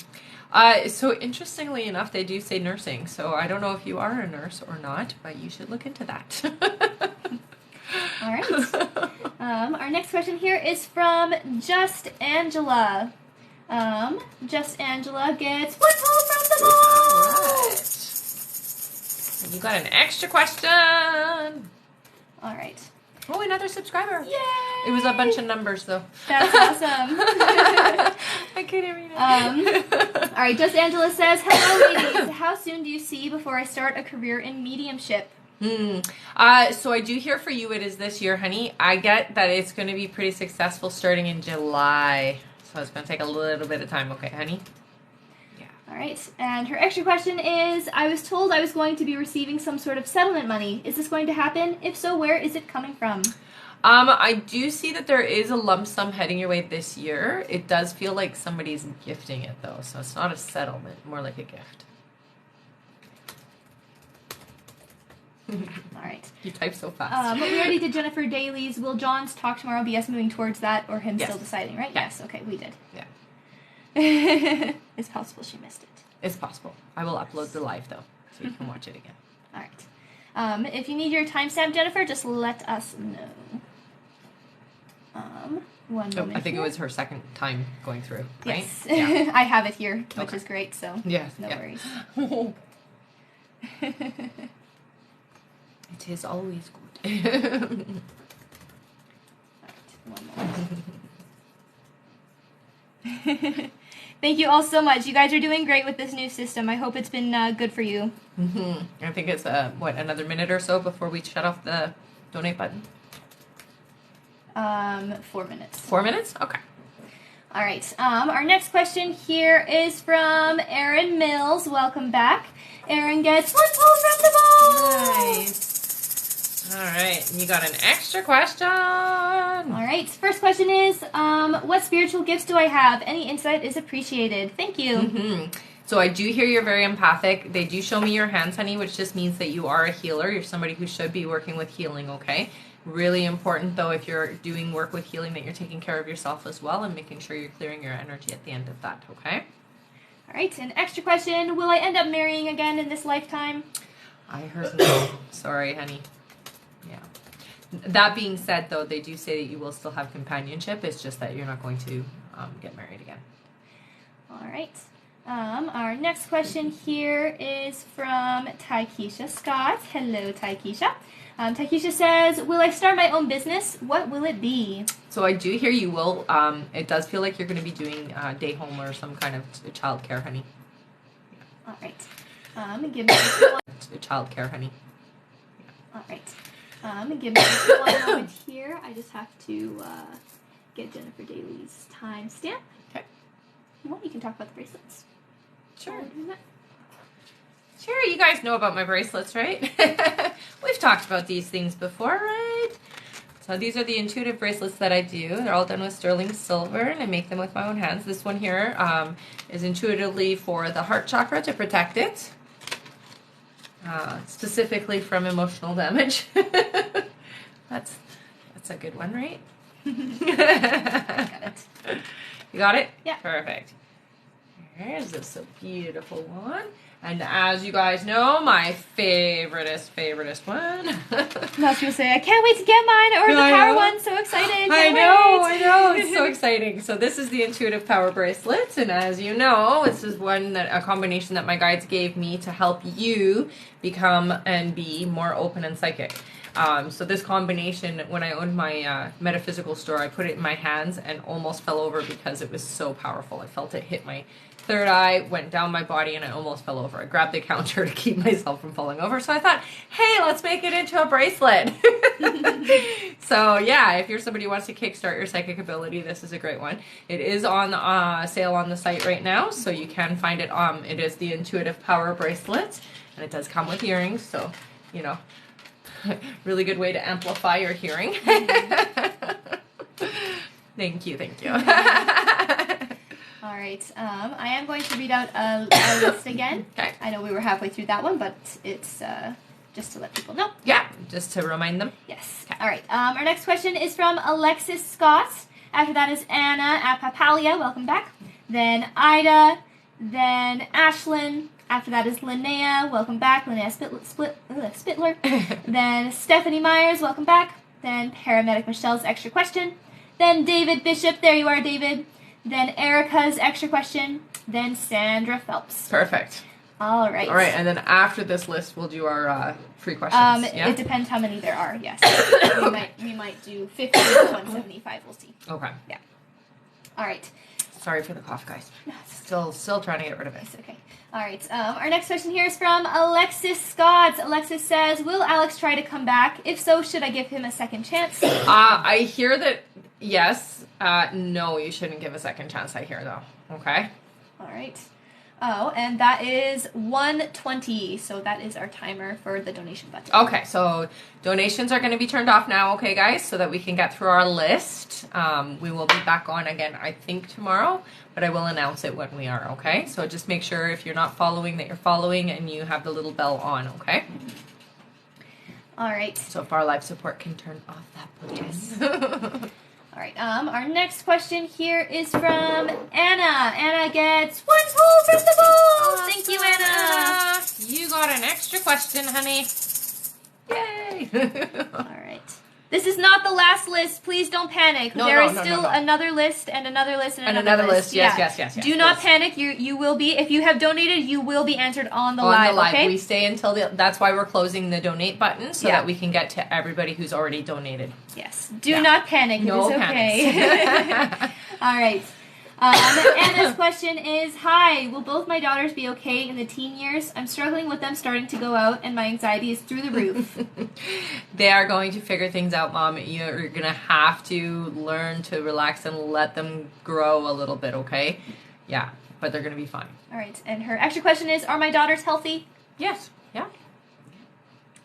So interestingly enough, they do say nursing. So I don't know if you are a nurse or not, but you should look into that. All right. Our next question here is from Just Angela. Just Angela gets 1 pull from the ball. Right. And you got an extra question. All right. Oh, another subscriber. Yay! It was a bunch of numbers, though. That's awesome. I couldn't read it. All right, Just Angela says, hello, ladies. How soon do you see before I start a career in mediumship? So I do hear for you it is this year, honey. I get that it's going to be pretty successful starting in July. So it's going to take a little bit of time. Okay, honey? All right, and her extra question is, I was told I was going to be receiving some sort of settlement money. Is this going to happen? If so, where is it coming from? I do see that there is a lump sum heading your way this year. It does feel like somebody's gifting it, though, so it's not a settlement, more like a gift. All right. You type so fast. We already did Jennifer Daly's. Will John's talk tomorrow be us moving towards that or him Yes. still deciding, right? Yeah. Yes, okay, we did. Yeah. It's possible she missed it. It's possible. I will upload the live, though, so you can watch it again. All right. If you need your timestamp, Jennifer, just let us know. One moment. I think here. it was her second time going through, right? Yes. Yeah. I have it here, which Okay. is great, so Yes. no yeah. worries. It is always good. One moment. Thank you all so much. You guys are doing great with this new system. I hope it's been good for you. I think it's, another minute or so before we shut off the donate button? 4 minutes. 4 minutes? Okay. All right. Our next question here is from Erin Mills. Welcome back. Erin gets 1 pull from the ball. Nice. All right. You got an extra question. All right. First question is, what spiritual gifts do I have? Any insight is appreciated. Thank you. So I do hear you're very empathic. They do show me your hands, honey, which just means that you are a healer. You're somebody who should be working with healing, okay? Really important, though, if you're doing work with healing, that you're taking care of yourself as well and making sure you're clearing your energy at the end of that, okay? All right. An extra question. Will I end up marrying again in this lifetime? I heard no. Sorry, honey. Yeah. That being said, though, they do say that you will still have companionship. It's just that you're not going to get married again. All right. Our next question here is from Taikisha Scott. Hello, Taikisha. Taikisha says, will I start my own business? What will it be? So I do hear you will. It does feel like you're going to be doing day home or some kind of child care, honey. All right. Give me one. Child care, honey. All right. Give me one moment here. I just have to get Jennifer Daly's timestamp. Okay. Well, you can talk about the bracelets. Sure. Sure, you guys know about my bracelets, right? We've talked about these things before, right? So these are the intuitive bracelets that I do. They're all done with sterling silver, and I make them with my own hands. This one here is intuitively for the heart chakra to protect it, specifically from emotional damage. That's a good one, right? Got it. You got it? Yeah. Perfect. Here's this beautiful one. And as you guys know, my favoriteest one. Now she'll say, I can't wait to get mine. Or the I power know. one. So excited. I Can't know. wait. It's so exciting. So this is the Intuitive Power Bracelets. And as you know, this is a combination that my guides gave me to help you become and be more open and psychic. So this combination, when I owned my metaphysical store, I put it in my hands and almost fell over because it was so powerful. I felt it hit my third eye, went down my body, and I almost fell over. I grabbed the counter to keep myself from falling over. So I thought, hey, let's make it into a bracelet. So yeah, if you're somebody who wants to kickstart your psychic ability, this is a great one. It is on sale on the site right now, so you can find it. It is the Intuitive Power Bracelet, and it does come with earrings, so you know, really good way to amplify your hearing. Thank you. All right. I am going to read out a list again. Okay. I know we were halfway through that one, but it's just to let people know. Yeah, just to remind them. Yes. Okay. All right. Our next question is from Alexis Scott. After that is Anna at Papalia. Welcome back. Then Ida. Then Ashlyn. After that is Linnea. Welcome back. Linnea Spitler. Then Stephanie Myers. Welcome back. Then Paramedic Michelle's extra question. Then David Bishop. There you are, David. Then Erica's extra question. Then Sandra Phelps. Perfect. All right. All right, and then after this list, we'll do our free questions. It depends how many there are. Yes. we might do 50 to 175. We'll see. Okay. Yeah. All right. Sorry for the cough, guys. Still trying to get rid of it. It's okay. All right. Our next question here is from Alexis Scott. Alexis says, "Will Alex try to come back? If so, should I give him a second chance?" I hear that. Yes. No, you shouldn't give a second chance. I hear though. Okay. All right. Oh, and that is 1:20. So that is our timer for the donation button. Okay, so donations are going to be turned off now, okay, guys, so that we can get through our list. We will be back on again, I think, tomorrow, but I will announce it when we are, okay? So just make sure if you're not following that you're following and you have the little bell on, okay? All right. So if our live support can turn off that button. Yes. All right. Our next question here is from Anna. Anna gets 1 pull from the bowl. Awesome. Thank you, Anna. You got an extra question, honey. Yay. All right. This is not the last list. Please don't panic. There is still another list and another list and another list. Yes. Do not panic. You will be, if you have donated, you will be entered on the live. Okay? We stay until that's why we're closing the donate button so that we can get to everybody who's already donated. Yes. Do not panic. No it is okay. All right. Anna's question is, "Hi, will both my daughters be okay in the teen years? I'm struggling with them starting to go out and my anxiety is through the roof." They are going to figure things out, Mom. You're going to have to learn to relax and let them grow a little bit, okay? Yeah, but they're going to be fine. All right. And her extra question is, "Are my daughters healthy?" Yes. Yeah.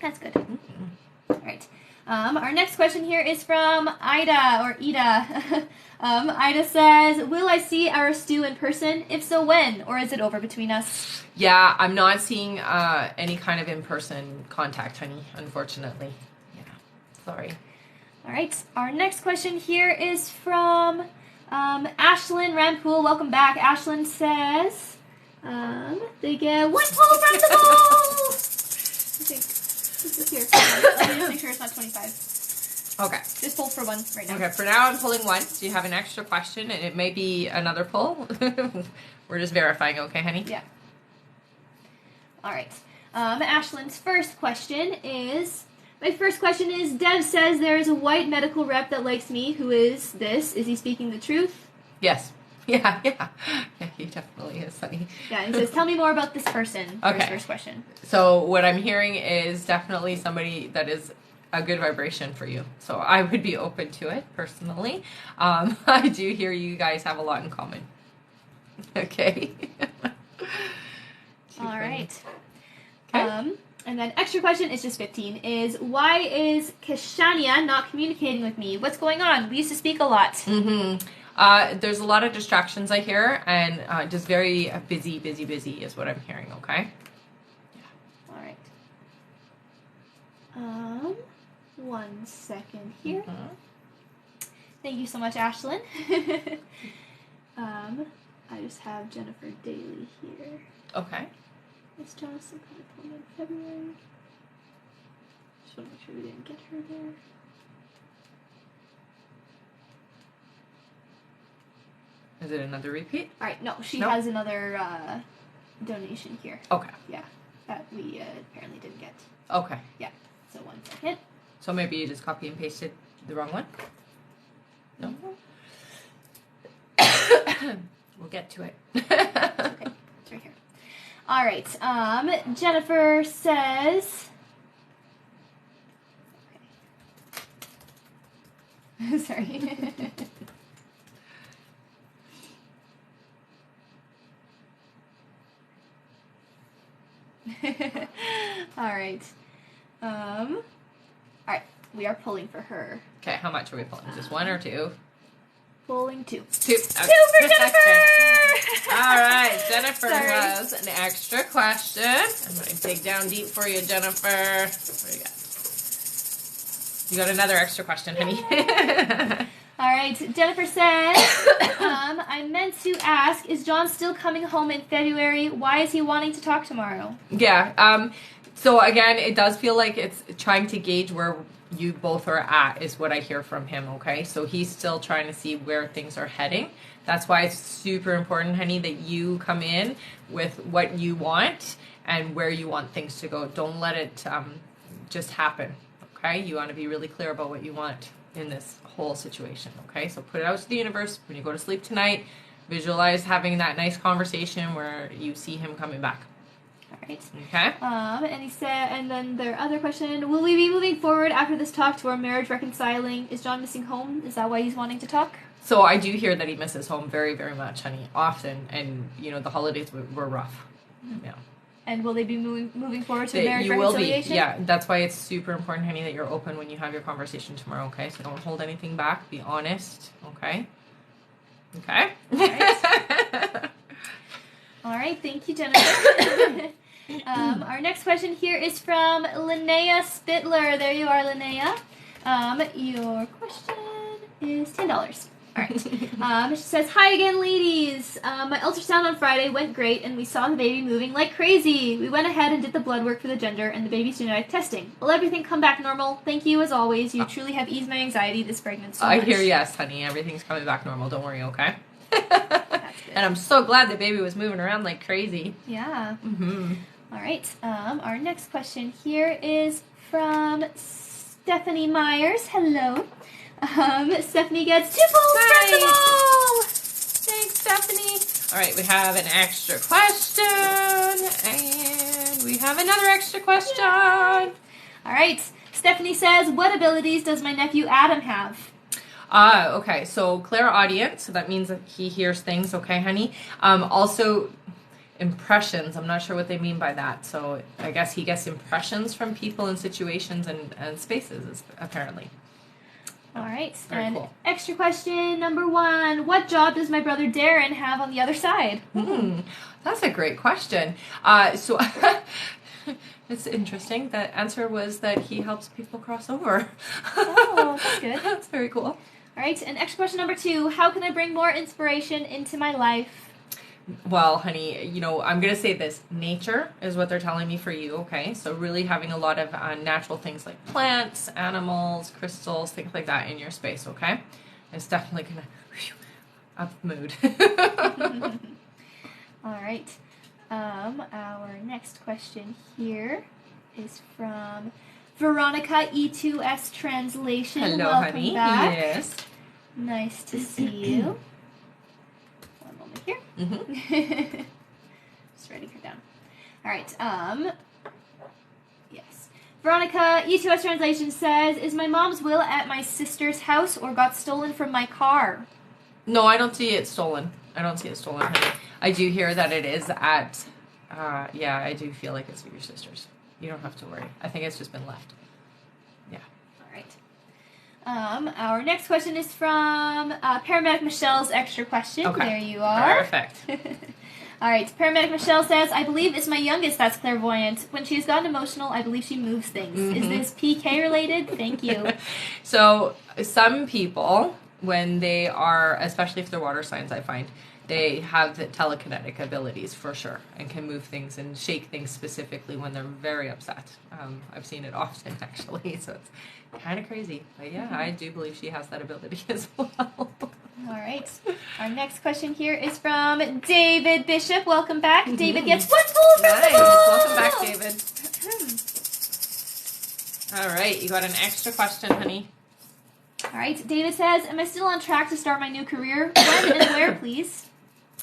That's good. All right. Our next question here is from Ida, or Ida. Ida says, "Will I see our Stu in person? If so, when? Or is it over between us?" Yeah, I'm not seeing any kind of in-person contact, honey, unfortunately. Yeah, sorry. All right. Our next question here is from Ashlyn Rampool. Welcome back. Ashlyn says, they get 1 pull from the bowl. I think this is here. Let me just make sure it's not 25. Okay. Just pull for 1 right now. Okay, for now I'm pulling 1. So you have an extra question, and it may be another pull. We're just verifying, okay, honey? Yeah. All right. Ashlyn's first question is, Dev says there is a white medical rep that likes me. Who is this? Is he speaking the truth? Yes. Yeah, he definitely is, honey. Yeah, and he says, "Tell me more about this person." For his first question. So what I'm hearing is definitely somebody that is a good vibration for you. So I would be open to it, personally. I do hear you guys have a lot in common. Okay. All right. Okay. And then extra question is just 15, is why is Kashania not communicating with me? What's going on? We used to speak a lot. Mm-hmm. There's a lot of distractions I hear, and just very busy is what I'm hearing, okay? Yeah. All right. 1 second here. Mm-hmm. Thank you so much, Ashlyn. I just have Jennifer Daly here. Okay. Miss Johnson coming in February. Just want to make sure we didn't get her there. Is it another repeat? All right, no, she has another donation here. Okay. Yeah, that we apparently didn't get. Okay. Yeah, so 1 second. So maybe you just copy and pasted the wrong one? No? We'll get to it. Okay, it's right here. All right, Jennifer says... Sorry. All right. All right. We are pulling for her. Okay, how much are we pulling? Just 1 or 2? Pulling 2. 2. Okay. 2 for Jennifer! All right, Jennifer Sorry. has an extra question. I'm going to dig down deep for you, Jennifer. What do you got? You got another extra question, honey. All right, Jennifer says, I meant to ask, is John still coming home in February? Why is he wanting to talk tomorrow? Yeah, so again, it does feel like it's trying to gauge where you both are at is what I hear from him, okay? So he's still trying to see where things are heading. That's why it's super important, honey, that you come in with what you want and where you want things to go. Don't let it just happen, okay? You want to be really clear about what you want in this whole situation, okay? So put it out to the universe. When you go to sleep tonight, visualize having that nice conversation where you see him coming back. All right. Okay. And he said, and then their other question, will we be moving forward after this talk to our marriage reconciling? Is John missing home? Is that why he's wanting to talk? So I do hear that he misses home very, very much, honey, often. And, you know, the holidays were rough. Yeah. And will they be moving forward to a marriage You reconciliation? will be. Yeah, that's why it's super important, honey, that you're open when you have your conversation tomorrow, okay? So don't hold anything back. Be honest, okay? Okay? All right. All right, thank you, Jennifer. Our next question here is from Linnea Spittler. There you are, Linnea. Your question is $10. All right. She says, hi again, ladies. My ultrasound on Friday went great, and we saw the baby moving like crazy. We went ahead and did the blood work for the gender and the baby's genetic testing. Will everything come back normal? Thank you, as always. You truly have eased my anxiety this pregnancy. I hear yes, honey. Everything's coming back normal. Don't worry, okay? And I'm so glad the baby was moving around like crazy. Yeah. Mm-hmm. All right. Our next question here is from Stephanie Myers. Hello. Stephanie gets 2 pulls first of all. Thanks, Stephanie. All right, we have an extra question, and we have another extra question. Yay. All right. Stephanie says, what abilities does my nephew Adam have? Okay, so clairaudience, so that means that he hears things, okay, honey? Also, impressions, I'm not sure what they mean by that, so I guess he gets impressions from people and situations and spaces, apparently. All right, Very and cool. Extra question number 1, what job does my brother Darren have on the other side? That's a great question. So it's interesting. The answer was that he helps people cross over. Oh, that's good. That's very cool. All right, and extra question number 2, how can I bring more inspiration into my life? Well, honey, you know, I'm going to say this. Nature is what they're telling me for you, okay? So really having a lot of natural things like plants, animals, crystals, things like that in your space, okay? It's definitely going to up the mood. All right. Our next question here is from Veronica E2S Translation. Hello, Welcome honey. back. Yes. Nice to see you. One moment here. Mm-hmm. Just writing her down. All right. Yes. Veronica E2S Translation says, is my mom's will at my sister's house or got stolen from my car? No, I don't see it stolen. I don't see it stolen, honey. I do hear that it is at, yeah, I do feel like it's with your sister's. You don't have to worry. I think it's just been left. Yeah. All right. Our next question is from Paramedic Michelle's extra question. Okay. There you are. Perfect. All right. Paramedic Michelle says, I believe it's my youngest that's clairvoyant. When she's gotten emotional, I believe she moves things. Is this PK related? Thank you. So some people, when they are, especially if they're water signs, I find, they have the telekinetic abilities for sure and can move things and shake things specifically when they're very upset. I've seen it often, actually, so it's kind of crazy. But yeah, I do believe she has that ability as well. All right. Our next question here is from David Bishop. Welcome back. David gets 1 pull. Nice. Welcome back, David. All right, you got an extra question, honey. All right. David says, am I still on track to start my new career? When and where, please?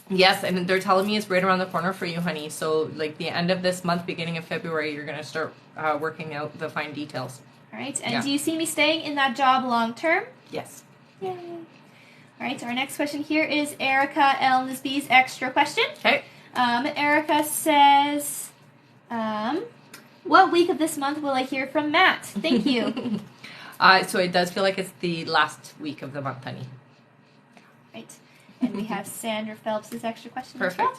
Yes, and they're telling me it's right around the corner for you, honey. So, like, the end of this month, beginning of February, you're going to start working out the fine details. All right. And Yeah. do you see me staying in that job long term? Yes. Yay. All right, so our next question here is Erica L. Nisby's extra question. Okay. Erica says, what week of this month will I hear from Matt? Thank you. So it does feel like it's the last week of the month, honey. Right. And we have Sandra Phelps' extra question. Perfect.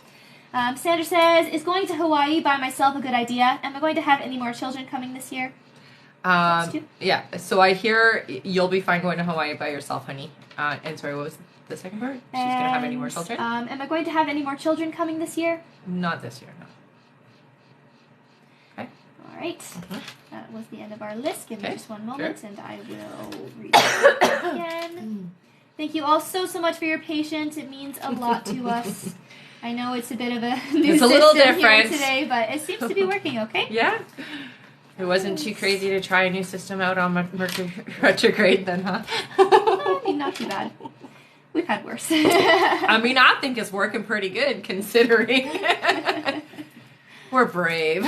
As well. Sandra says, is going to Hawaii by myself a good idea? Am I going to have any more children coming this year? Yeah, so I hear you'll be fine going to Hawaii by yourself, honey. And sorry, what was the second part? She's going to have any more children? Am I going to have any more children coming this year? Not this year, no. Okay. All right. Mm-hmm. That was the end of our list. Give me just one moment, and I will read it again. Thank you all so much for your patience. It means a lot to us. I know it's a bit of a new system here today, but it seems to be working okay. Yeah. It wasn't too crazy to try a new system out on Mercury retrograde then, huh? I mean, not too bad. We've had worse. I mean, I think it's working pretty good considering. We're brave.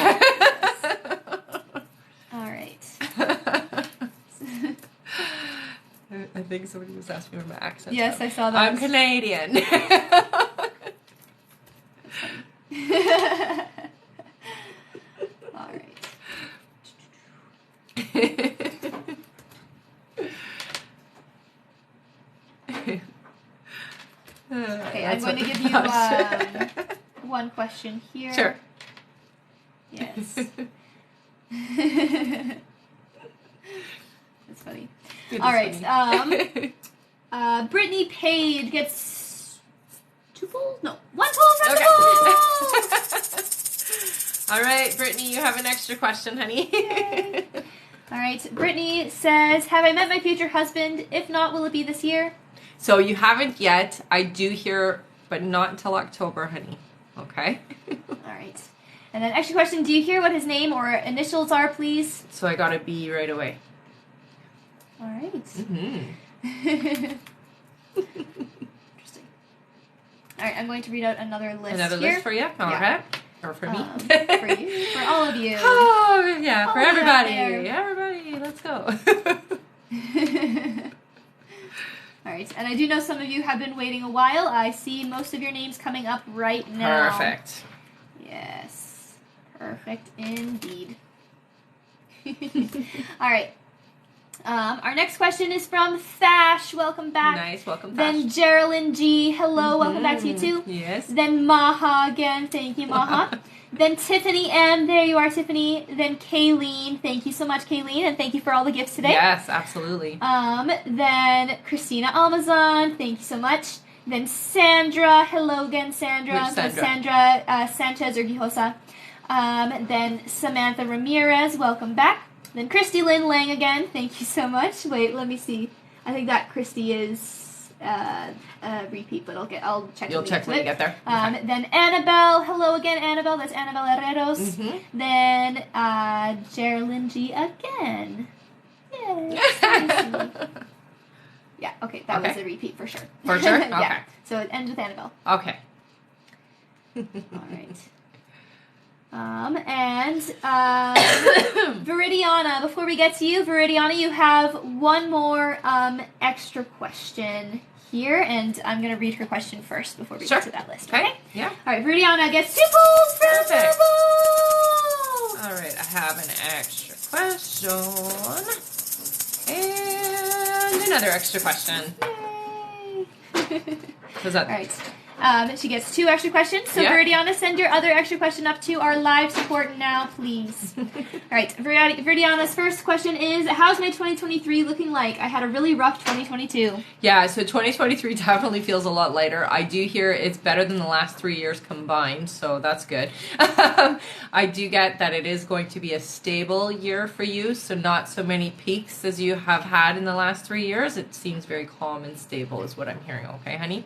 All right. I think somebody was asking me my accent. Yes, I saw that. I'm Canadian. All right. Okay, I'm going to give you one question here. Sure. Yes. That's funny. All right. Brittany Page gets 2 pulls? No, 1 pull from the All right, Brittany, you have an extra question, honey. Yay. All right. Brittany says, have I met my future husband? If not, will it be this year? So you haven't yet. I do hear, but not until October, honey. Okay? All right. And then extra question, do you hear what his name or initials are, please? So I got a B right away. All right. Mm-hmm. Interesting. All right, I'm going to read out another list Another here. list for you? All right. Or for me? For you. For all of you. Oh, yeah, for everybody. There. Everybody, let's go. All right, and I do know some of you have been waiting a while. I see most of your names coming up right now. Perfect. Yes. Perfect indeed. All right. Our next question is from Thash. Welcome back. Nice. Welcome, Thash. Then Geraldine G. Hello. Welcome back to you too. Yes. Then Maha again. Thank you, Maha. Then Tiffany M. There you are, Tiffany. Then Kayleen. Thank you so much, Kayleen, and thank you for all the gifts today. Yes, absolutely. Then Christina Almazan. Thank you so much. Then Sandra. Hello again, Sandra. Which Sandra? So Sandra Sanchez Urquijosa. Then Samantha Ramirez. Welcome back. Then Christy Lynn Lang again. Thank you so much. Wait, let me see. I think that Christy is a repeat, but I'll check. You'll check when you get there. Okay. Then Annabelle. Hello again, Annabelle. That's Annabelle Herreros. Mm-hmm. Then Geraldine G again. Yay. Yeah. Okay, that was a repeat for sure. For sure. Okay. Yeah. So it ends with Annabelle. Okay. All right. Viridiana, before we get to you, Viridiana, you have one more extra question here, and I'm going to read her question first before we get to that list. Okay? Yeah. All right, Viridiana gets 2 pulls from Perfect. Bubble! All right, I have an extra question. And another extra question. Yay! Was that... All right. She gets 2 extra questions. So, Yeah. Viridiana, send your other extra question up to our live support now, please. All right. Viridiana's first question is, how's my 2023 looking like? I had a really rough 2022. Yeah, so 2023 definitely feels a lot lighter. I do hear it's better than the last 3 years combined, so that's good. I do get that it is going to be a stable year for you, so not so many peaks as you have had in the last 3 years. It seems very calm and stable is what I'm hearing, okay, honey?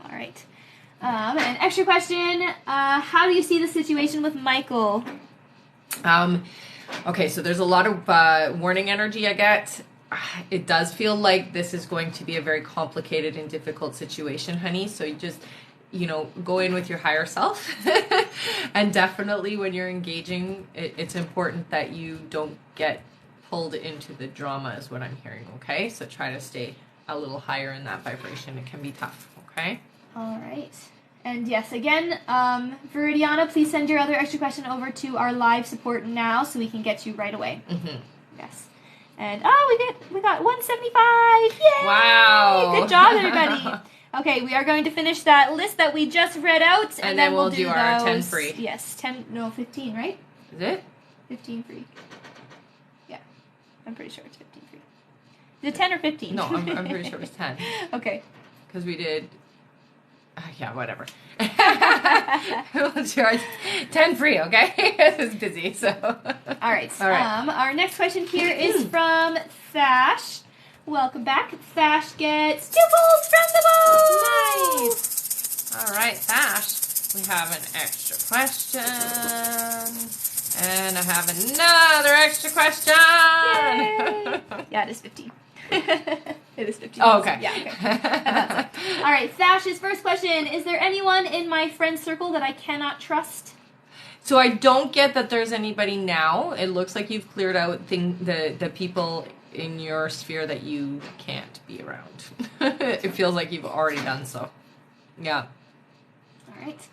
All right. An extra question, how do you see the situation with Michael? Okay, so there's a lot of warning energy I get. It does feel like this is going to be a very complicated and difficult situation, honey. So you just, go in with your higher self. And definitely when you're engaging, it's important that you don't get pulled into the drama is what I'm hearing, okay? So try to stay a little higher in that vibration. It can be tough, okay? All right. And yes, again, Viridiana, please send your other extra question over to our live support now so we can get you right away. Mm-hmm. Yes. And we got 175. Yay! Wow. Good job, everybody. Okay, we are going to finish that list that we just read out, and then we'll do our those. 10 free. Yes, 15, right? Is it? 15 free. Yeah, I'm pretty sure it's 15 free. Is it 10 or 15? No, I'm pretty sure it was 10. Okay. Because we did... yeah, whatever. We'll charge 10 free, okay? It's busy, so... All right. Our next question here is from Thash. Welcome back. Thash gets 2 golds from the bowl! Nice! All right, Thash, we have an extra question. And I have another extra question! Yay! Yeah, it is 15. It is 15. Oh, okay. Yeah, okay. All right, Thash's first question. Is there anyone in my friend circle that I cannot trust? So I don't get that there's anybody now. It looks like you've cleared out the people in your sphere that you can't be around. It feels like you've already done so. Yeah. All right.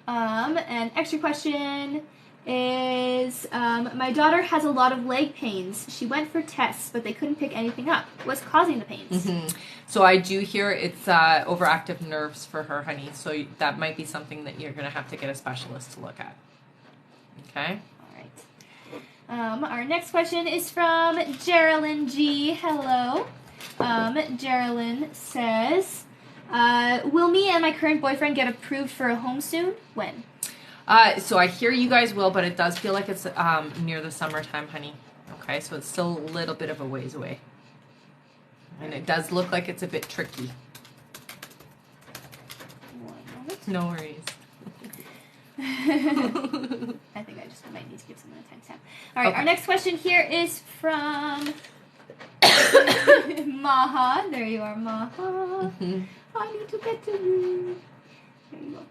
And extra question is, my daughter has a lot of leg pains. She went for tests, but they couldn't pick anything up. What's causing the pains? Mm-hmm. So I do hear it's overactive nerves for her, honey. So that might be something that you're going to have to get a specialist to look at. Okay? All right. Our next question is from Geraldine G. Hello. Geraldine says, will me and my current boyfriend get approved for a home soon? When? So I hear you guys will, but it does feel like it's near the summertime, honey. Okay, so it's still a little bit of a ways away. And it does look like it's a bit tricky. 1 moment. No worries. I think I just might need to give someone a timestamp. All right, okay. Our next question here is from Maha. There you are, Maha. Mm-hmm. I need to get to you. There you go.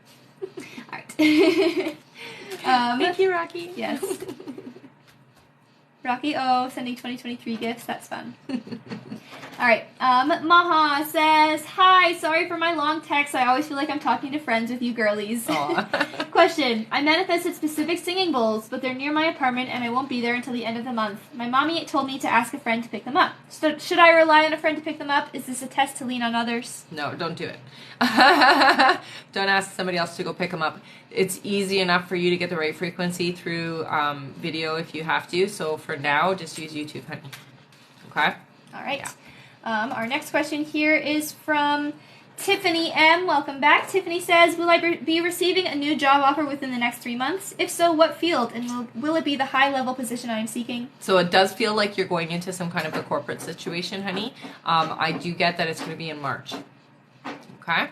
All right. Thank you, Rocky. Yes. Rocky sending 2023 gifts. That's fun. All right. Maha says, hi, sorry for my long text. I always feel like I'm talking to friends with you girlies. Question. I manifested specific singing bowls, but they're near my apartment and I won't be there until the end of the month. My mommy told me to ask a friend to pick them up. So should I rely on a friend to pick them up? Is this a test to lean on others? No, don't do it. Don't ask somebody else to go pick them up. It's easy enough for you to get the right frequency through video if you have to. So for now, just use YouTube, honey. Okay? All right. Yeah. Our next question here is from Tiffany M. Welcome back. Tiffany says, will I be receiving a new job offer within the next 3 months? If so, what field? And will it be the high-level position I'm seeking? So it does feel like you're going into some kind of a corporate situation, honey. I do get that it's going to be in March. Okay?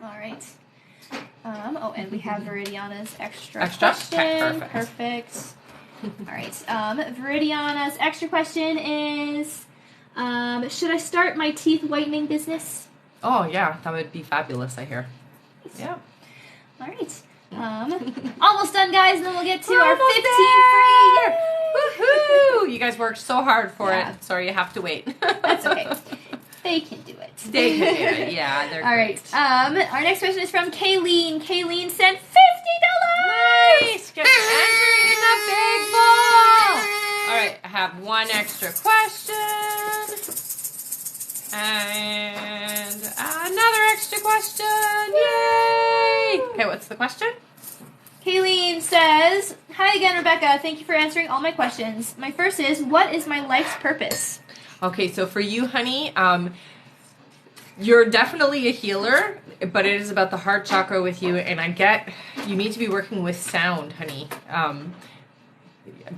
All right. And we have Viridiana's extra question. Okay, perfect. All right. Viridiana's extra question is, should I start my teeth whitening business? Oh, yeah. That would be fabulous, I hear. Yeah. All right. Almost done, guys, and then we'll get to our 15 free. Woohoo! You guys worked so hard for it. Sorry you have to wait. That's okay. They can do it. They can do it. Yeah, they're great. All right. Our next question is from Kayleen. Kayleen sent $50. Nice. Get entering in the big ball. All right. I have one extra question. And another extra question. Yay! Okay, what's the question? Kayleen says, hi again, Rebecca. Thank you for answering all my questions. My first is, what is my life's purpose? Okay, so for you, honey, you're definitely a healer, but it is about the heart chakra with you, and I get you need to be working with sound, honey.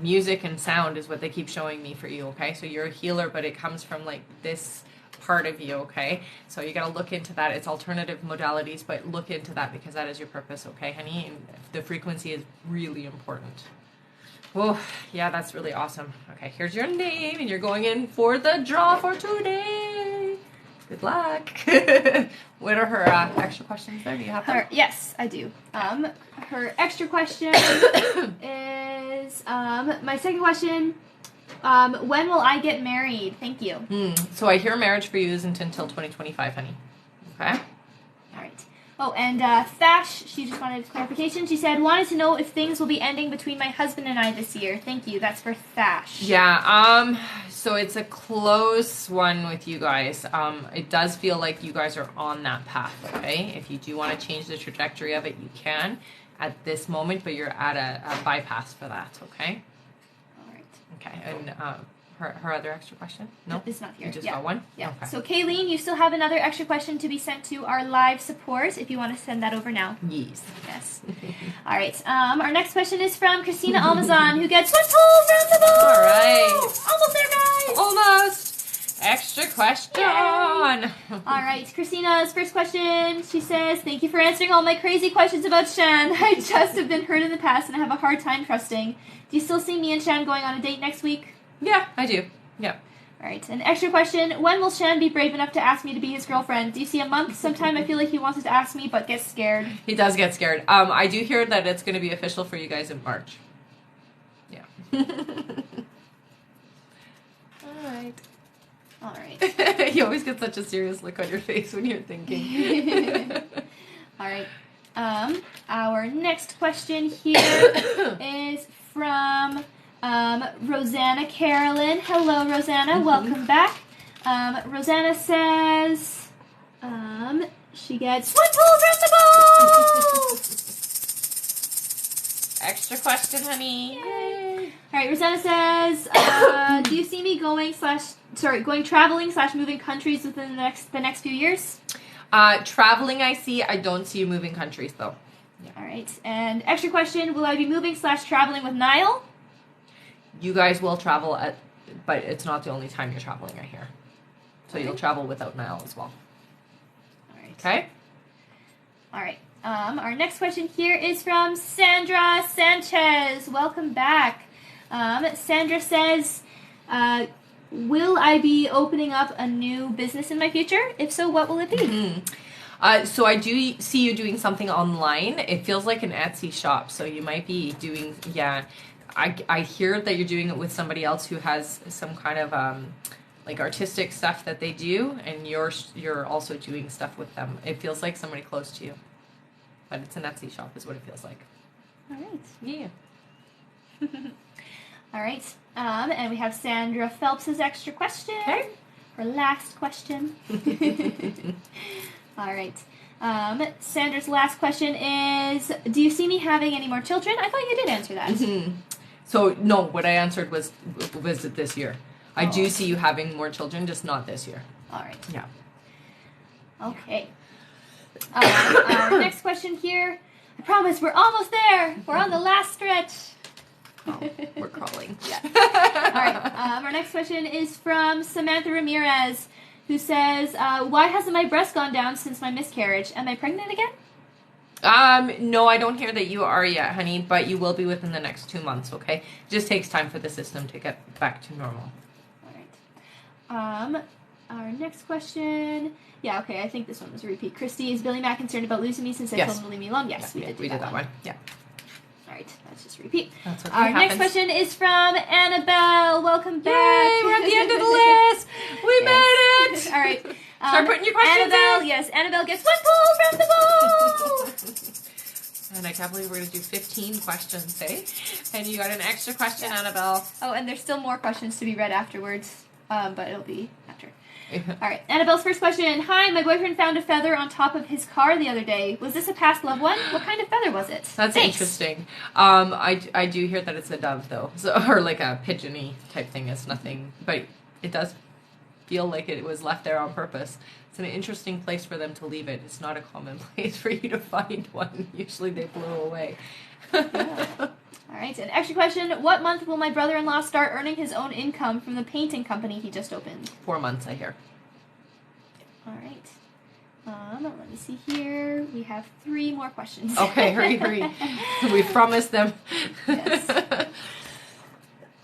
Music and sound is what they keep showing me for you, okay? So you're a healer, but it comes from, like, this part of you, okay? So you got to look into that. It's alternative modalities, but look into that because that is your purpose, okay, honey? And the frequency is really important. Oh, yeah, that's really awesome. Okay, here's your name, and you're going in for the draw for today. Good luck. What are her extra questions there? Do you have them? Yes, I do. Her extra question is, my second question, When will I get married? Thank you. So I hear marriage for you isn't until 2025, honey. Okay? All right. Oh, and Thash, she just wanted clarification. She said, wanted to know if things will be ending between my husband and I this year. Thank you. That's for Thash. Yeah, so it's a close one with you guys. It does feel like you guys are on that path, okay? If you do want to change the trajectory of it, you can at this moment, but you're at a bypass for that, okay? All right. Okay, and her other extra question? No? It's not here. You just got one? Yeah. Okay. So, Kayleen, you still have another extra question to be sent to our live support if you want to send that over now. Yes. Yes. All right. Our next question is from Christina Almazan, who gets 1 full round the ball. All right. Almost there, guys. Almost. Extra question. Yay. All right. Christina's first question, she says, thank you for answering all my crazy questions about Shan. I just have been hurt in the past and I have a hard time trusting. Do you still see me and Shan going on a date next week? Yeah, I do. Yeah. All right. An extra question. When will Shan be brave enough to ask me to be his girlfriend? Do you see a month? Sometime I feel like he wants to ask me but gets scared. He does get scared. I do hear that it's going to be official for you guys in March. Yeah. All right. You always get such a serious look on your face when you're thinking. All right. Our next question here is from Rosanna Carolyn. Hello, Rosanna. Welcome back. Rosanna says she gets 1 pull from the ball. Extra question, honey. Yay. All right. Rosanna says, do you see me going traveling / moving countries within the next few years? Traveling, I see. I don't see you moving countries, though. Yeah. All right. And extra question, will I be moving / traveling with Niall? You guys will travel but it's not the only time you're traveling, I hear. So you'll travel without Niall as well. All right. Okay? All right. Our next question here is from Sandra Sanchez. Welcome back. Sandra says, will I be opening up a new business in my future? If so, what will it be? So I do see you doing something online. It feels like an Etsy shop, so you might be doing, I hear that you're doing it with somebody else who has some kind of like artistic stuff that they do, and you're also doing stuff with them. It feels like somebody close to you, but it's an Etsy shop is what it feels like. All right. Yeah. All right. And we have Sandra Phelps's extra question. Okay. Her last question. All right. Sandra's last question is, do you see me having any more children? I thought you did answer that. Mm-hmm. So, no, what I answered was it this year. I do see you having more children, just not this year. All right. Yeah. Okay. Our next question here. I promise we're almost there. We're on the last stretch. Oh, we're crawling. Yeah. All right. Our next question is from Samantha Ramirez, who says, why hasn't my breast gone down since my miscarriage? Am I pregnant again? No, I don't hear that you are yet, honey, but you will be within the next 2 months, okay? It just takes time for the system to get back to normal. All right. Our next question. Yeah, okay, I think this one was a repeat. Christy, is Billy Mack concerned about losing me since I told him to leave me alone? Yes, yeah, we did that one. Yeah. All right, let's just repeat. That's okay. Our next question is from Annabelle. Welcome back. Yay, we're at the end of the list. We made it. All right. Start putting your questions Annabelle, in. yes, Annabelle gets 1 pull from the ball. And I can't believe we're going to do 15 questions, eh? And you got an extra question, Annabelle. Oh, and there's still more questions to be read afterwards, but it'll be after. All right, Annabelle's first question. Hi, my boyfriend found a feather on top of his car the other day. Was this a past loved one? What kind of feather was it? That's Thanks. interesting. I do hear that it's a dove, though, so, or like a pigeony type thing. It's nothing, but it does feel like it was left there on purpose. It's an interesting place for them to leave it. It's not a common place for you to find one. Usually they blow away. Yeah. All right, an extra question. What month will my brother-in-law start earning his own income from the painting company he just opened? 4 months, I hear. All right. Let me see here. We have 3 more questions. Okay, hurry. We promised them. Yes.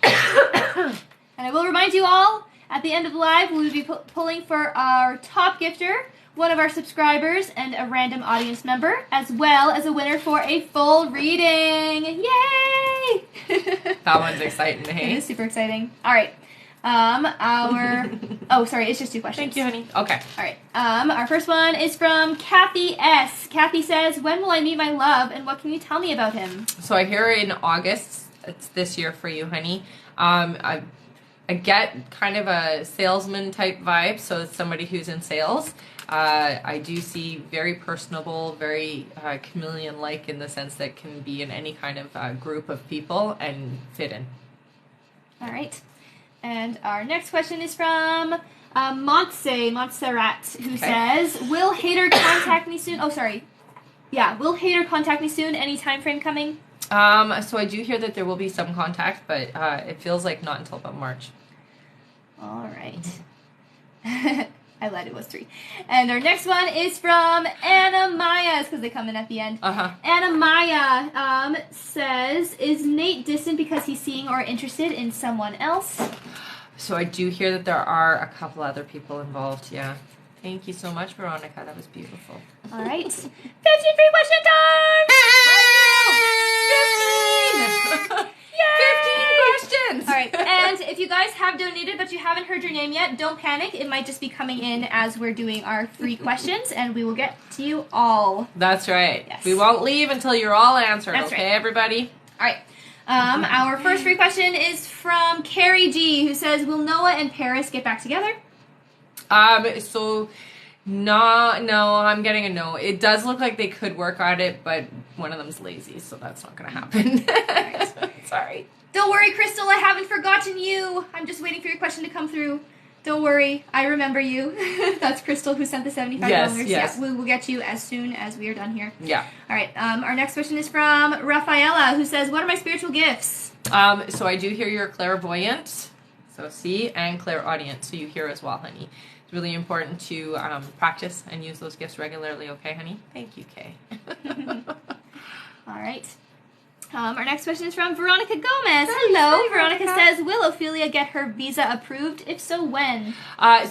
And I will remind you all, At the end of the live, we will be pulling for our top gifter, one of our subscribers, and a random audience member, as well as a winner for a full reading. Yay! That one's exciting, hey? It is super exciting. All right. Oh, sorry, it's just 2 questions. Thank you, honey. Okay. All right. Our first one is from Kathy S. Kathy says, when will I meet my love, and what can you tell me about him? So I hear in August, it's this year for you, honey. I get kind of a salesman type vibe, so it's somebody who's in sales. I do see very personable, very chameleon-like in the sense that can be in any kind of group of people and fit in. All right. And our next question is from Montserrat, who says, will Hater contact me soon? Oh, sorry. Yeah, will Hater contact me soon? Any time frame coming? So I do hear that there will be some contact, but it feels like not until about March. All right. I lied, it was 3. And our next one is from Anna Maya, because they come in at the end. Anna Maya says, is Nate distant because he's seeing or interested in someone else? So I do hear that there are a couple other people involved, yeah. Thank you so much, Veronica. That was beautiful. All right. 15 free question time! 15! Yay! 15 questions! All right. And if you guys have donated but you haven't heard your name yet, don't panic. It might just be coming in as we're doing our free questions, and we will get to you all. That's right. Yes. We won't leave until you're all answered, That's okay, right. everybody? All right. Our first free question is from Carrie G, who says, will Noah and Paris get back together? So, no, I'm getting a no. It does look like they could work on it, but one of them's lazy, so that's not going to happen. Right. Sorry. Don't worry, Crystal, I haven't forgotten you. I'm just waiting for your question to come through. Don't worry, I remember you. That's Crystal who sent the $75. Yes. Yeah, we will get you as soon as we are done here. Yeah. All right, our next question is from Rafaela, who says, what are my spiritual gifts? So I do hear you're clairvoyant, so see, and clairaudient, so you hear as well, honey. It's really important to practice and use those gifts regularly, okay, honey? Thank you, Kay. All right. Our next question is from Veronica Gomez. Thanks, Hello. hi, Veronica Veronica. says, will Ophelia get her visa approved? If so, when?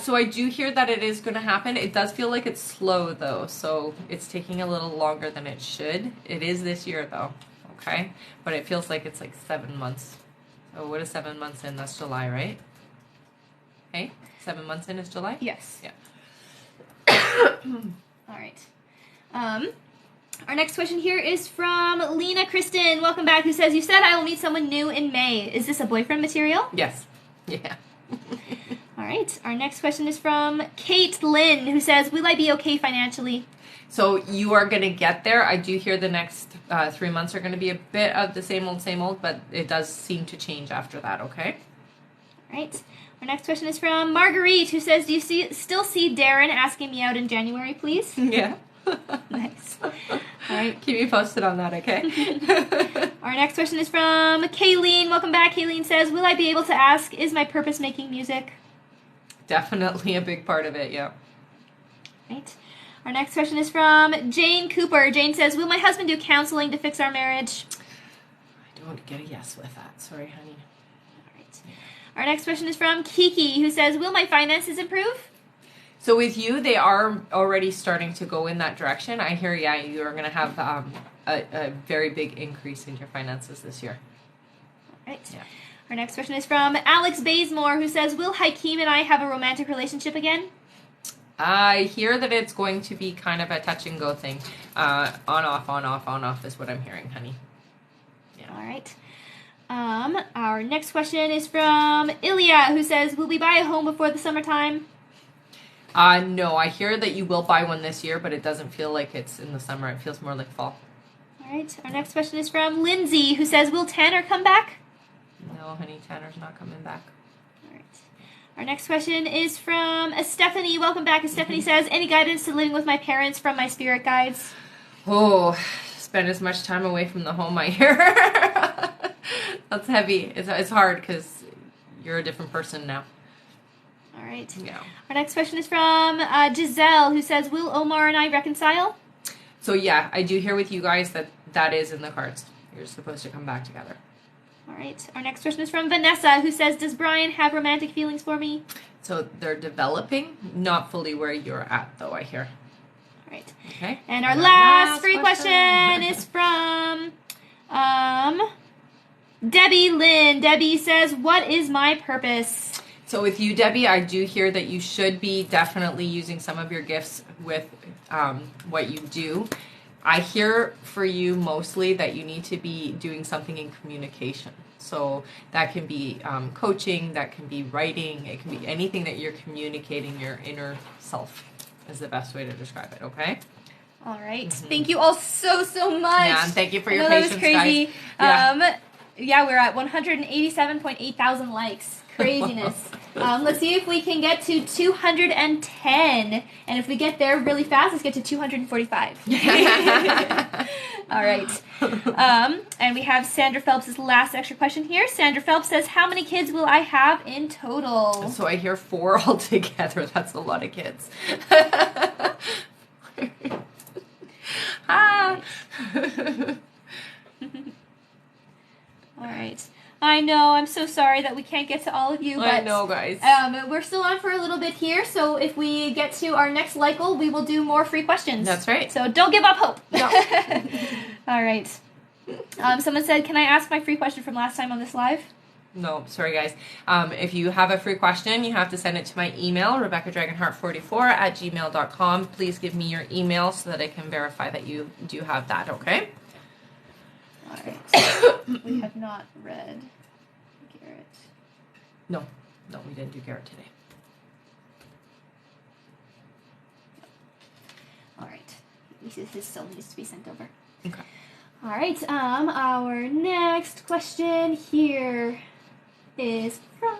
So I do hear that it is going to happen. It does feel like it's slow, though, so it's taking a little longer than it should. It is this year, though, okay? But it feels like it's like 7 months. So what is 7 months in? That's July, right? Hey? 7 months in is July? Yes. Yeah. All right. Our next question here is from Lena Kristen. Welcome back. Who says, you said I will meet someone new in May. Is this a boyfriend material? Yes. Yeah. All right. Our next question is from Kate Lynn, who says, will I be okay financially? So you are going to get there. I do hear the next 3 months are going to be a bit of the same old, but it does seem to change after that, okay? All right. Our next question is from Marguerite, who says, do you still see Darren asking me out in January, please? Yeah. Nice. All right. Keep me posted on that, okay? Our next question is from Kayleen. Welcome back. Kayleen says, will I be able to ask, is my purpose making music? Definitely a big part of it, yeah. Right. Our next question is from Jane Cooper. Jane says, will my husband do counseling to fix our marriage? I don't get a yes with that. Sorry, honey. All right. Our next question is from Kiki, who says, will my finances improve? So with you, they are already starting to go in that direction. I hear, yeah, you are going to have a very big increase in your finances this year. All right. Yeah. Our next question is from Alex Bazemore, who says, will Hakeem and I have a romantic relationship again? I hear that it's going to be kind of a touch and go thing. On, off is what I'm hearing, honey. Yeah. All right. Our next question is from Ilya, who says, will we buy a home before the summertime? No, I hear that you will buy one this year, but it doesn't feel like it's in the summer. It feels more like fall. All right. Our next question is from Lindsay, who says, will Tanner come back? No, honey, Tanner's not coming back. All right. Our next question is from Stephanie. Welcome back. Stephanie says, any guidance to living with my parents from my spirit guides? Oh, spend as much time away from the home, I hear. That's heavy. It's hard because you're a different person now. All right. Yeah. Our next question is from Giselle, who says, will Omar and I reconcile? So yeah, I do hear with you guys that is in the cards. You're supposed to come back together. All right. Our next question is from Vanessa, who says, "Does Brian have romantic feelings for me?" So they're developing, not fully where you're at, though, I hear. All right. Okay. And our last free question is from Debbie Lynn. Debbie says, "What is my purpose?" So with you, Debbie, I do hear that you should be definitely using some of your gifts with what you do. I hear for you mostly that you need to be doing something in communication. So that can be coaching, that can be writing, it can be anything that you're communicating your inner self is the best way to describe it, okay? All right. Thank you all so much. Yeah, and thank you for your that patience, was crazy. guys. Yeah, we're at 187.8 thousand likes. Craziness. Let's see if we can get to 210. And if we get there really fast, let's get to 245. All right. And we have Sandra Phelps' last extra question here. Sandra Phelps says, "How many kids will I have in total?" So I hear 4 altogether. That's a lot of kids. All right. I know. I'm so sorry that we can't get to all of you. But, I know, guys. We're still on for a little bit here, so if we get to our next cycle, we will do more free questions. That's right. So don't give up hope. No. All right. Someone said, "Can I ask my free question from last time on this live?" No, sorry, guys. If you have a free question, you have to send it to my email, RebeccaDragonheart44@gmail.com. Please give me your email so that I can verify that you do have that, okay? All right. We have not read Garrett. No, we didn't do Garrett today. All right. His still needs to be sent over. Okay. All right. Our next question here is from.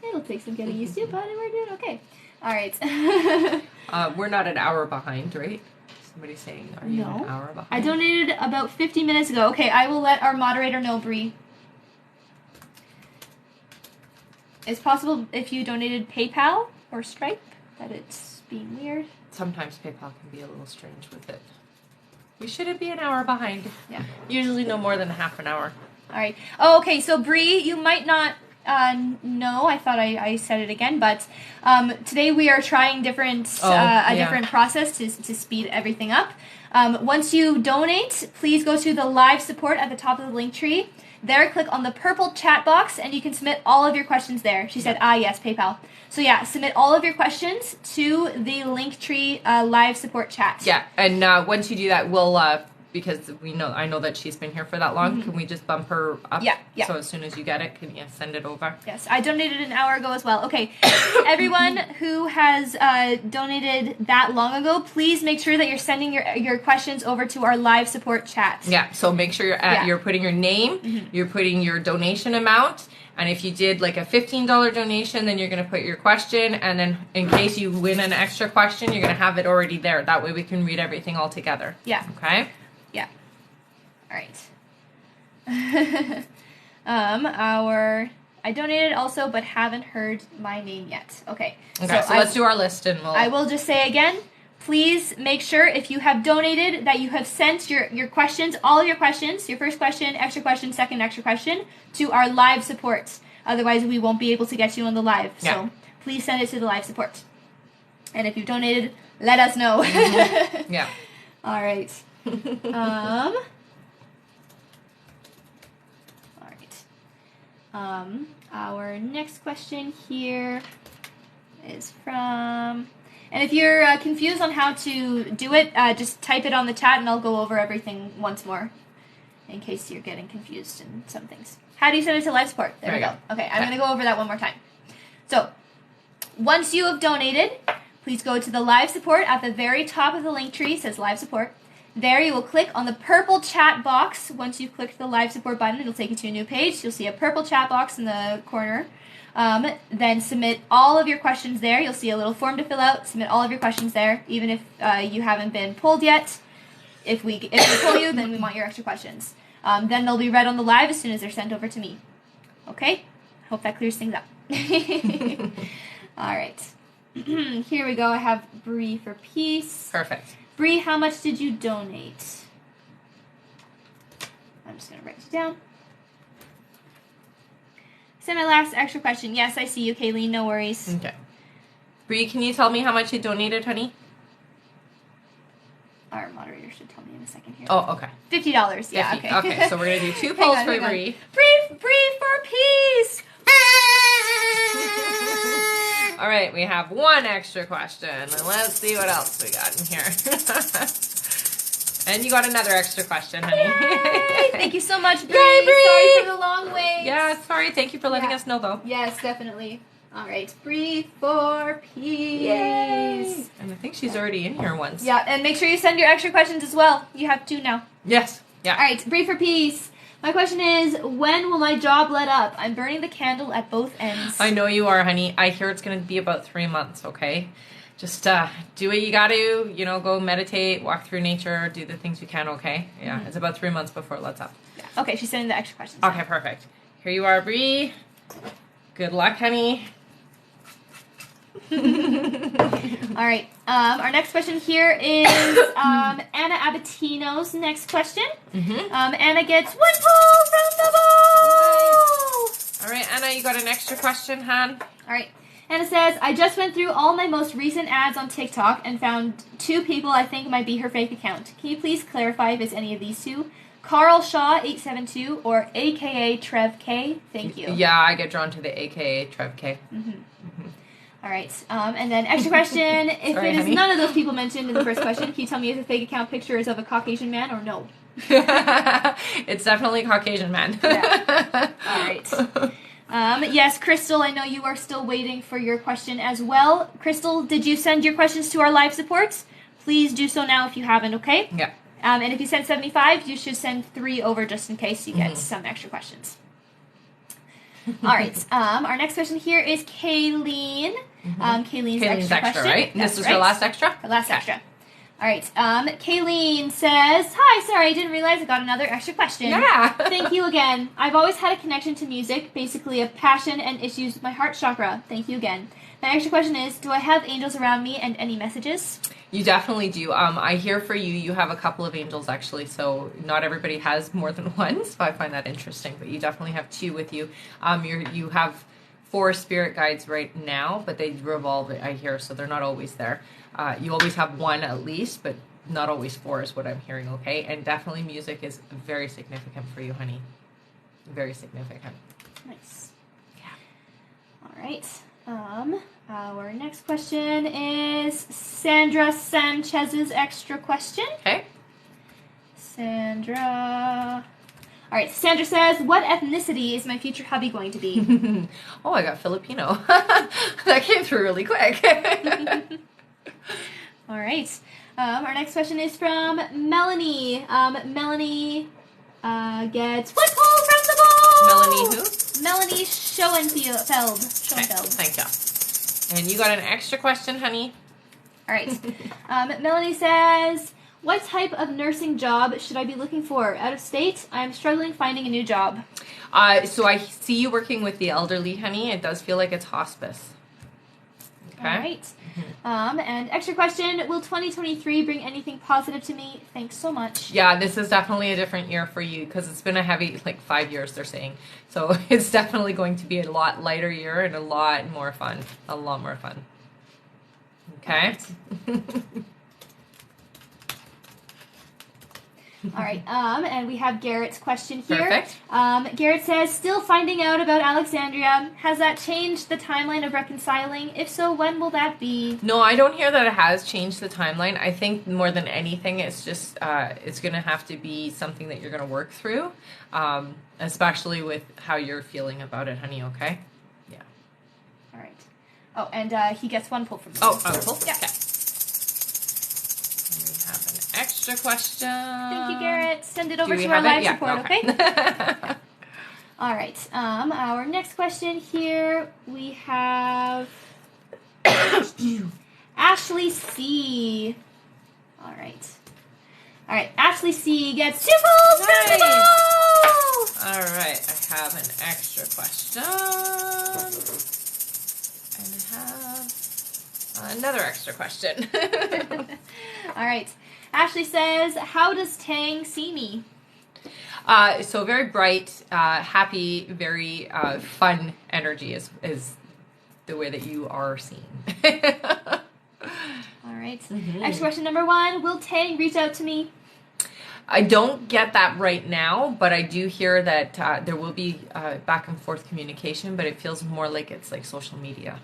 It'll take some getting used to, but we're doing okay. All right. We're not an hour behind, right? Somebody's saying, are you an hour behind? I donated about 50 minutes ago. Okay, I will let our moderator know, Bree. It's possible if you donated PayPal or Stripe that it's being weird. Sometimes PayPal can be a little strange with it. We shouldn't be an hour behind. Yeah. Usually no more than half an hour. All right. Oh, okay. So Bree, you might not know. I thought I said it again, but today we are trying different different process to speed everything up. Once you donate, please go to the live support at the top of the link tree. There, click on the purple chat box, and you can submit all of your questions there. She said, yes, PayPal. So yeah, submit all of your questions to the Linktree live support chat. Yeah, and once you do that, we'll because I know that she's been here for that long. Mm-hmm. Can we just bump her up? Yeah. So as soon as you get it, can you send it over? Yes, I donated an hour ago as well. Okay, everyone who has donated that long ago, please make sure that you're sending your questions over to our live support chat. Yeah. So make sure you're putting your name, you're putting your donation amount. And if you did like a $15 donation, then you're going to put your question. And then in case you win an extra question, you're going to have it already there. That way we can read everything all together. Yeah. Okay? Yeah. All right. I donated also, but haven't heard my name yet. Okay. Okay, so let's do our list and I will just say again, please make sure if you have donated that you have sent your questions, all of your questions, your first question, extra question, second extra question, to our live support. Otherwise, we won't be able to get you on the live. Yeah. So please send it to the live support. And if you've donated, let us know. Mm-hmm. Yeah. All right. All right. Our next question here is from... And if you're confused on how to do it, just type it on the chat and I'll go over everything once more in case you're getting confused in some things. How do you send it to live support? There we go. Okay, I'm going to go over that one more time. So, once you have donated, please go to the live support at the very top of the link tree. It says live support. There you will click on the purple chat box. Once you've clicked the live support button, it'll take you to a new page. You'll see a purple chat box in the corner. Then submit all of your questions there. You'll see a little form to fill out. Submit all of your questions there, even if you haven't been pulled yet. If we pull you, then we want your extra questions. Then they'll be read on the live as soon as they're sent over to me. Okay? Hope that clears things up. All right. Here we go. I have Bree for peace. Perfect. Bree, how much did you donate? I'm just going to write it down. Send my last extra question. Yes, I see you, Kayleen. No worries. Okay. Bree, can you tell me how much you donated, honey? Our moderator should tell me in a second here. Oh, okay. $50. Yeah, 50. okay. Okay, so we're going to do 2 polls for Bree. Bree for peace! All right, we have 1 extra question. And let's see what else we got in here. And you got another extra question, honey. Yay! Thank you so much, Bree. Yay, Bree! Sorry for the long wait. Yeah, sorry. Thank you for letting us know, though. Yes, definitely. All right, Bree for peace. Yay! And I think she's already in here once. Yeah, and make sure you send your extra questions as well. You have 2 now. Yes. Yeah. All right, Bree for peace. My question is, when will my job let up? I'm burning the candle at both ends. I know you are, honey. I hear it's going to be about 3 months, okay? Just do what you got to, you know, go meditate, walk through nature, do the things you can, okay? Yeah, It's about 3 months before it lets up. Yeah. Okay, she's sending the extra questions. Okay, perfect. Here you are, Bree. Good luck, honey. All right. Our next question here is Anna Abatino's next question. Anna gets 1 pull from the bowl. All right, Anna, you got an extra question, hon? All right. Anna says, I just went through all my most recent ads on TikTok and found 2 people I think might be her fake account. Can you please clarify if it's any of these 2? Carl Shaw 872 or AKA Trev K? Thank you. Yeah, I get drawn to the AKA Trev K. All right. And then extra question. If Sorry, it is honey. none of those people mentioned in the first question, can you tell me if the fake account picture is of a Caucasian man or no? It's definitely a Caucasian man. Yeah. All right. Yes, Crystal, I know you are still waiting for your question as well. Crystal, did you send your questions to our live supports? Please do so now if you haven't, okay? Yeah. And if you sent 75, you should send 3 over just in case you get some extra questions. All right. Our next question here is Kayleen. Kayleen's extra question. Right? That's This is her last extra? Her last extra. All right. Kayleen says, hi, sorry, I didn't realize I got another extra question. Yeah. Thank you again. I've always had a connection to music, basically a passion and issues with my heart chakra. Thank you again. My extra question is, do I have angels around me and any messages? You definitely do. I hear for you, you have a couple of angels actually, so not everybody has more than 1, so I find that interesting, but you definitely have 2 with you. You have 4 spirit guides right now, but they revolve, I hear, so they're not always there. You always have 1 at least, but not always 4 is what I'm hearing, okay? And definitely music is very significant for you, honey. Very significant. Nice. Yeah. All right. Our next question is Sandra Sanchez's extra question. Okay. Sandra. All right. Sandra says, what ethnicity is my future hubby going to be? Oh, I got Filipino. That came through really quick. All right. Our next question is from Melanie. Melanie gets 1 pull from the ball. Melanie who? Melanie Schoenfeld. Okay, thank you. And you got an extra question, honey? All right. Melanie says, what type of nursing job should I be looking for? Out of state? I'm struggling finding a new job. So I see you working with the elderly, honey. It does feel like it's hospice. Okay. All right. And extra question, will 2023 bring anything positive to me? Thanks so much. Yeah, this is definitely a different year for you because it's been a heavy, 5 years, they're saying. So it's definitely going to be a lot lighter year and a lot more fun. A lot more fun. Okay? All right, and we have Garrett's question here. Perfect. Garrett says, still finding out about Alexandria. Has that changed the timeline of reconciling? If so, when will that be? No, I don't hear that it has changed the timeline. I think more than anything, it's just, it's going to have to be something that you're going to work through, especially with how you're feeling about it, honey, okay? Yeah. All right. Oh, and he gets 1 pull from me. Oh, a pull? Yeah. Okay. Extra question. Thank you, Garrett. Send it over to our have it? live Yeah, support, okay? All right. Our next question here, we have Ashley C. All right. Ashley C gets 2 pulls from the ball. All right. I have an extra question. And I have another extra question. All right. Ashley says, how does Tang see me? So very bright, happy, very fun energy is the way that you are seen. All right. Next question number 1. Will Tang reach out to me? I don't get that right now, but I do hear that there will be back and forth communication, but it feels more like it's like social media.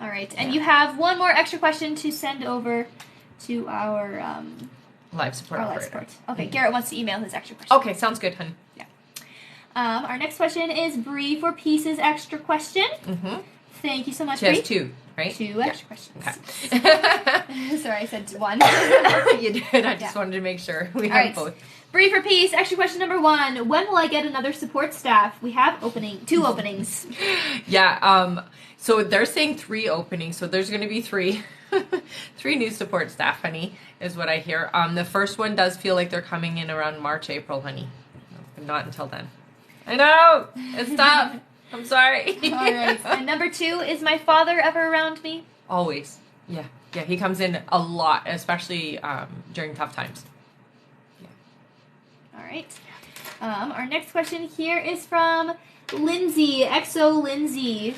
All right. And you have one more extra question to send over to our live support operator. Live support. Okay, Garrett wants to email his extra question. Okay, sounds good, honey. Yeah. Our next question is Bree for Peace's extra question. Thank you so much, She Bree. has 2, right? 2 extra questions. Okay. Sorry, I said 1. You did. I just wanted to make sure we have both. Bree for Peace, extra question number 1. When will I get another support staff? We have 2 openings. Yeah, so they're saying 3 openings, so there's going to be 3. 3 new support staff, honey, is what I hear. The first one does feel like they're coming in around March, April, honey. But not until then. I know! It's tough. I'm sorry. All right. And number 2, is my father ever around me? Always. Yeah. Yeah, he comes in a lot, especially during tough times. Yeah. All right. Our next question here is from Lindsay, XO Lindsay,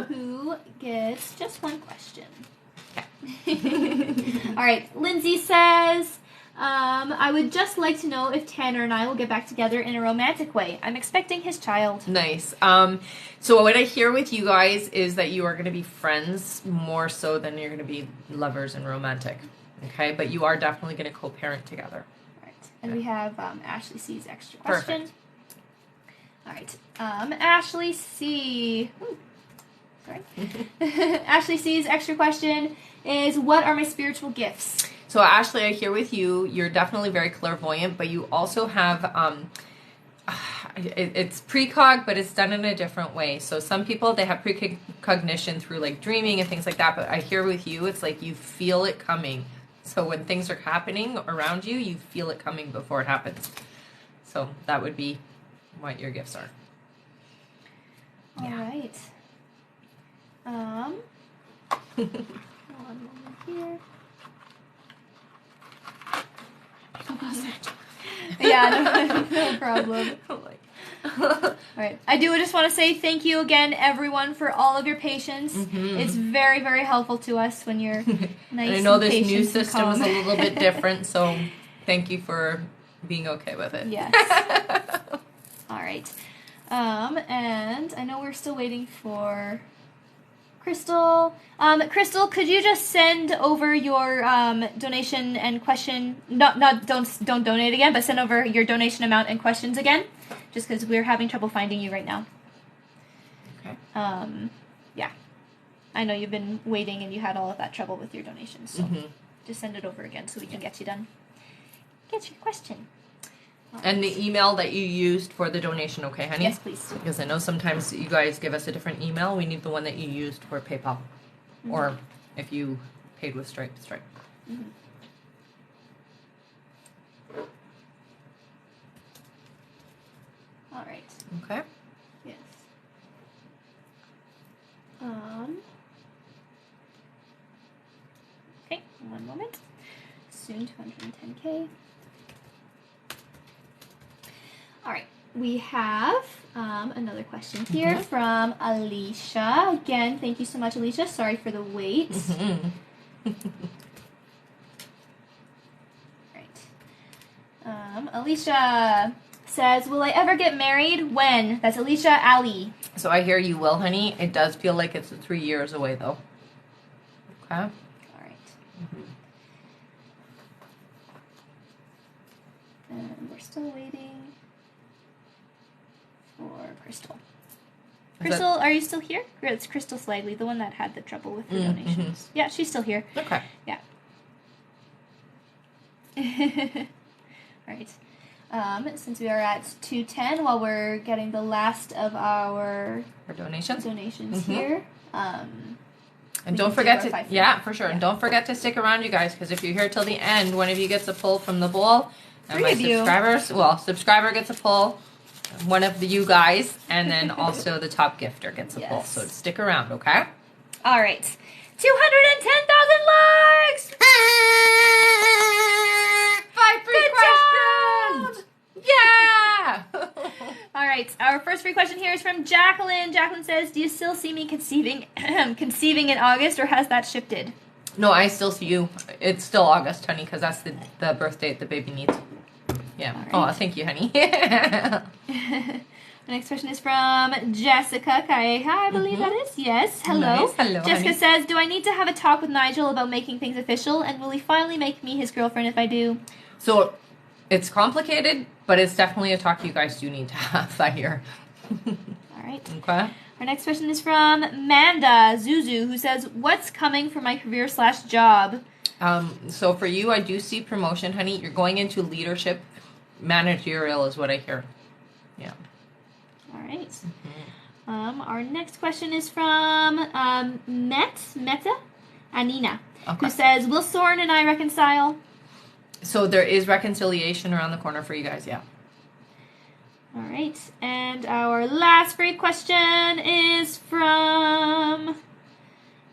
who gets just 1 question. All right. Lindsay says, I would just like to know if Tanner and I will get back together in a romantic way. I'm expecting his child. Nice. So what I hear with you guys is that you are going to be friends more so than you're going to be lovers and romantic. Okay? But you are definitely going to co-parent together. All right. And we have Ashley C's extra question. Perfect. All right. Ashley C. Ooh, sorry. Ashley C's extra question is, what are my spiritual gifts? So Ashley, I hear with you, you're definitely very clairvoyant, but you also have, it's precog, but it's done in a different way. So some people, they have precognition through like dreaming and things like that, but I hear with you, it's like you feel it coming. So when things are happening around you, you feel it coming before it happens. So that would be what your gifts are. All right. One moment here. Yeah, no problem. All right. I do just want to say thank you again, everyone, for all of your patience. It's very, very helpful to us when you're nice and I know this patient new system and is calm. a little bit different, so thank you for being okay with it. Yes. All right. And I know we're still waiting for Crystal. Crystal, could you just send over your donation and question? Don't donate again, but send over your donation amount and questions again, just because we're having trouble finding you right now. Okay. Yeah. I know you've been waiting and you had all of that trouble with your donations, so just send it over again so we can get you done. Get your question. And the email that you used for the donation, okay, honey? Yes, please. Because I know sometimes you guys give us a different email. We need the one that you used for PayPal. Or if you paid with Stripe. All right. Okay. Yes. Okay, one moment. Soon 210K. All right, we have another question here from Alicia. Again, thank you so much, Alicia. Sorry for the wait. Right. Alicia says, will I ever get married? When? That's Alicia Ali. So I hear you will, honey. It does feel like it's 3 years away, though. Okay? All right. And we're still waiting for Crystal. Crystal, are you still here? It's Crystal Slagley, the one that had the trouble with the donations. Yeah, she's still here. Okay. Yeah. All right. Since we are at 210, while we're getting the last of our donations here. And don't forget to, yeah, for sure. And don't forget to stick around, you guys, because if you're here till the end, one of you gets a pull from the bowl. And my subscriber gets a pull. One of you guys, and then also the top gifter gets a pull. So stick around, okay? All right. 210,000 likes! 5 free questions! Yeah! All right. Our first free question here is from Jacqueline. Jacqueline says, "Do you still see me conceiving in August, or has that shifted?" No, I still see you. It's still August, honey, because that's the birth date the baby needs. Yeah. Right. Oh, thank you, honey. The next question is from Jessica Kaeha, I believe that is. Yes. Hello. Nice. Hello, Jessica honey. says, "Do I need to have a talk with Nigel about making things official, and will he finally make me his girlfriend if I do?" So, it's complicated, but it's definitely a talk you guys do need to have that year. All right. Okay. Our next question is from Manda Zuzu, who says, "What's coming for my career/job?" So for you, I do see promotion, honey. You're going into leadership. Managerial is what I hear. Yeah. All right. Our next question is from Meta Anina, Okay. who says, "Will Soren and I reconcile?" So there is reconciliation around the corner for you guys, yeah. All right. And our last free question is from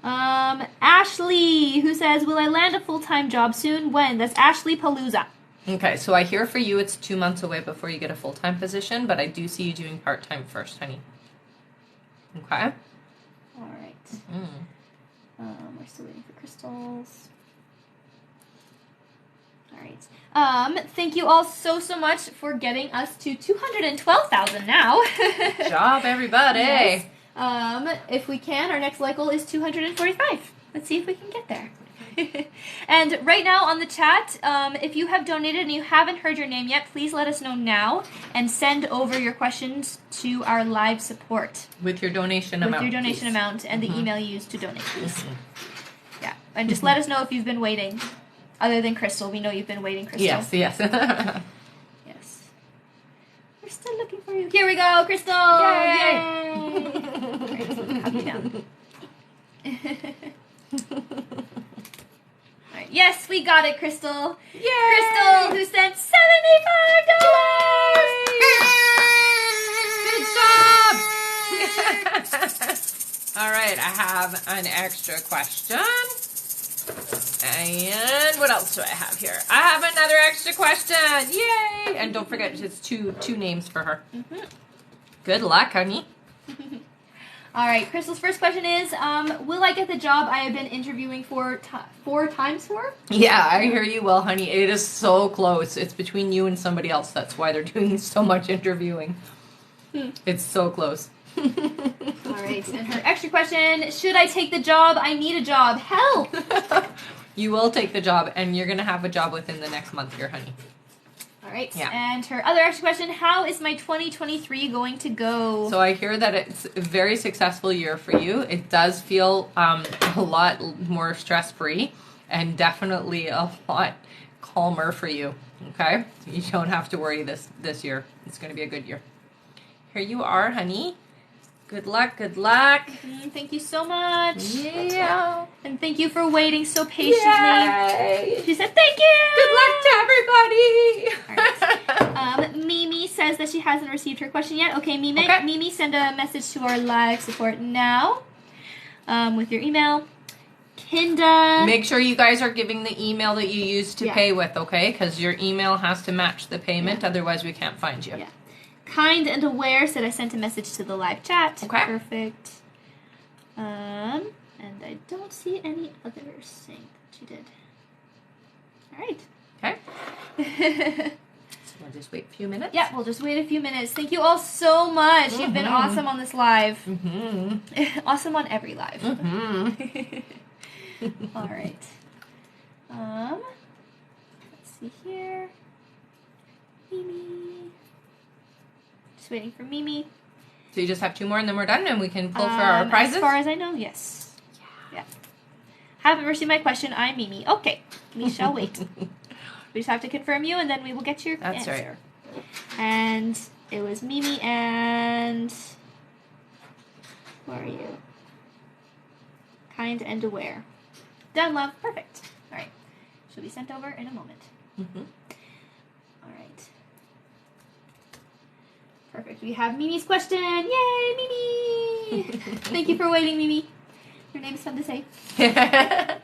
Ashley, who says, "Will I land a full-time job soon? When?" That's Ashley Palooza. Okay, so I hear for you it's 2 months away before you get a full-time position, but I do see you doing part-time first, honey. Okay? All right. We're still waiting for crystals. All right. Thank you all so much for getting us to 212,000 now. Good job, everybody. Yes. If we can, our next like goal is 245. Let's see if we can get there. And right now on the chat, if you have donated and you haven't heard your name yet, please let us know now and send over your questions to our live support. With your donation amount. With your donation please. amount and the email you used to donate, please. Yeah, and just let us know if you've been waiting. Other than Crystal, we know you've been waiting, Crystal. Yes. Yes. We're still looking for you. Here we go, Crystal! Yay! Alright, so we'll have you down. Alright, yes, we got it, Crystal. Yay! Crystal, who sent $75! Good job! All right, I have an extra question. And what else do I have here? I have another extra question. Yay! And don't forget, it's two names for her. Good luck, honey. All right, Crystal's first question is, will I get the job I have been interviewing for 4 times for? Yeah, I hear you well, honey. It is so close. It's between you and somebody else. That's why they're doing so much interviewing. It's so close. All right, and her extra question, should I take the job? I need a job. Help! You will take the job, and you're going to have a job within the next month here, honey. All right, Yeah. and her other extra question, how is my 2023 going to go? So I hear that it's a very successful year for you. It does feel a lot more stress-free and definitely a lot calmer for you, okay? You don't have to worry this year. It's going to be a good year. Here you are, honey. Good luck, good luck. Thank you so much. Yeah. And thank you for waiting so patiently. Yay. She said thank you. Good luck to everybody. All right. Mimi says that she hasn't received her question yet. Okay, Mimi. Okay. Mimi, send a message to our live support now with your email. Kinda. Make sure you guys are giving the email that you used to pay with, okay? Because your email has to match the payment. Otherwise, we can't find you. Yeah. Kind and Aware said I sent a message to the live chat. Okay. Perfect. And I don't see any others saying that she did. All right. Okay. So we'll just wait a few minutes. Yeah, we'll just wait a few minutes. Thank you all so much. You've been awesome on this live. Awesome on every live. All right. Let's see here. Mimi. Just waiting for Mimi. So you just have 2 more and then we're done and we can pull for our prizes? As far as I know, yes. Yeah. Haven't received my question. I'm Mimi. Okay. We shall wait. We just have to confirm you and then we will get your answer. Right. And it was Mimi and... Where are you? Kind and Aware. Done, love. Perfect. All right. She'll be sent over in a moment. All right. Perfect. We have Mimi's question. Yay, Mimi! Thank you for waiting, Mimi. Your name is fun to say. It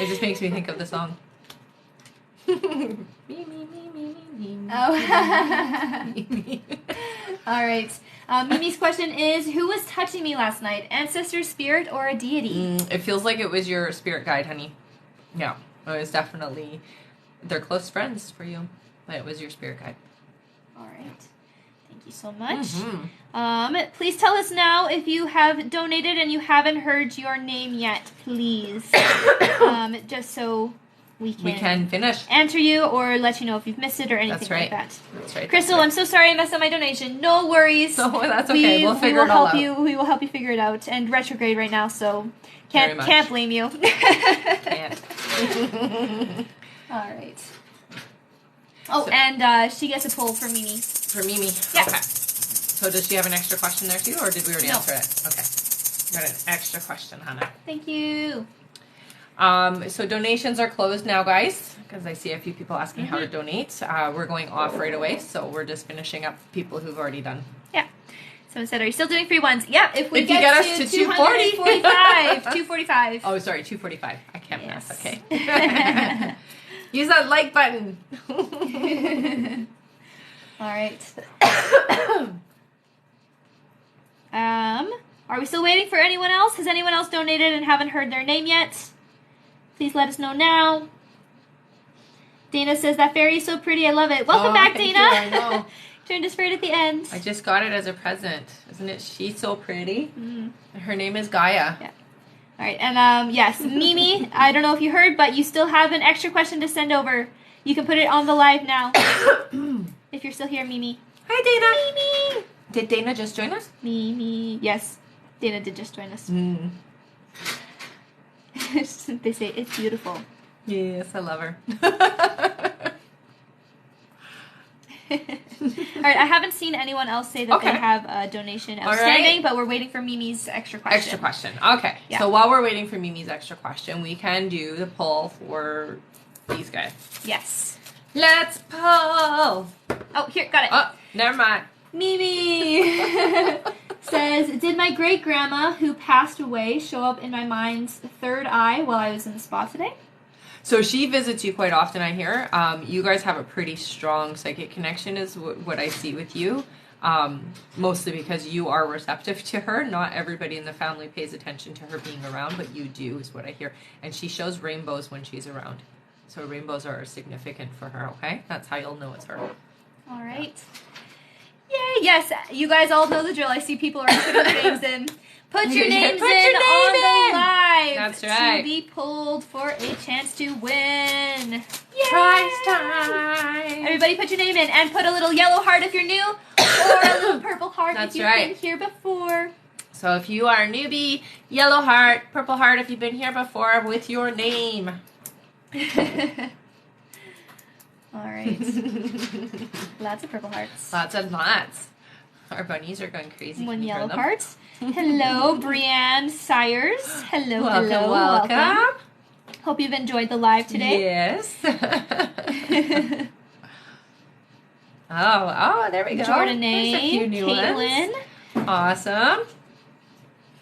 just makes me think of the song. Oh. All right. Mimi's question is, who was touching me last night? Ancestor, spirit, or a deity? It feels like it was your spirit guide, honey. Yeah, it was definitely, they're close friends for you, but it was your spirit guide. All right. Thank you so much. Please tell us now if you have donated and you haven't heard your name yet, please. Just so we can finish. Answer you or let you know if you've missed it or anything That's right. like that. That's right. Crystal, I'm so sorry I messed up my donation. No worries. No, that's okay. We'll figure it all out. We will help you figure it out. And retrograde right now, so can't blame you. Can't. All right. Oh, and she gets a poll for Mimi. For Mimi? Yeah. Okay. So does she have an extra question there too, or did we already No. answer it? Okay. Got an extra question, Hannah. Thank you. So donations are closed now, guys, because I see a few people asking how to donate. We're going off right away, so we're just finishing up people who've already done. Yeah. Someone said, are you still doing free ones? Yeah, if you get us to 240. 245. Oh, sorry, 245. I can't math. Okay. Use that like button. All right. Are we still waiting for anyone else? Has anyone else donated and haven't heard their name yet? Please let us know now. Dana says, that fairy is so pretty. I love it. Welcome back, thank Dana. you, I know. Turned us right at the end. I just got it as a present. Isn't it? She's so pretty. Her name is Gaia. Yeah. All right. And yes, Mimi, I don't know if you heard, but you still have an extra question to send over. You can put it on the live now. If you're still here, Mimi. Hi, Dana. Mimi. Did Dana just join us? Mimi. Yes, Dana did just join us. They say it's beautiful. Yes, I love her. All right, I haven't seen anyone else say that they have a donation outstanding, but we're waiting for Mimi's extra question. Extra question. Okay. Yeah. So while we're waiting for Mimi's extra question, we can do the poll for these guys. Yes. Let's poll. Oh, here, got it. Oh, never mind. Mimi says, did my great-grandma who passed away show up in my mind's third eye while I was in the spa today? So she visits you quite often, I hear. You guys have a pretty strong psychic connection is what I see with you. Mostly because you are receptive to her. Not everybody in the family pays attention to her being around, but you do is what I hear. And she shows rainbows when she's around. So rainbows are significant for her, okay? That's how you'll know it's her. All right. Yay, yes, you guys all know the drill. I see people are putting their names in. Put your names on the live. That's right. To be pulled for a chance to win. Yay! Prize time. Everybody put your name in and put a little yellow heart if you're new or a little purple heart if you've been here before. So if you are a newbie, yellow heart, purple heart if you've been here before with your name. All right. Lots of purple hearts. Lots and lots. Our bunnies are going crazy. One yellow heart. Hello, Brianne Sires. Hello, welcome. Hope you've enjoyed the live today. Yes. oh, there we go. Jordanae, There's a few new Caitlin. Ones. Awesome.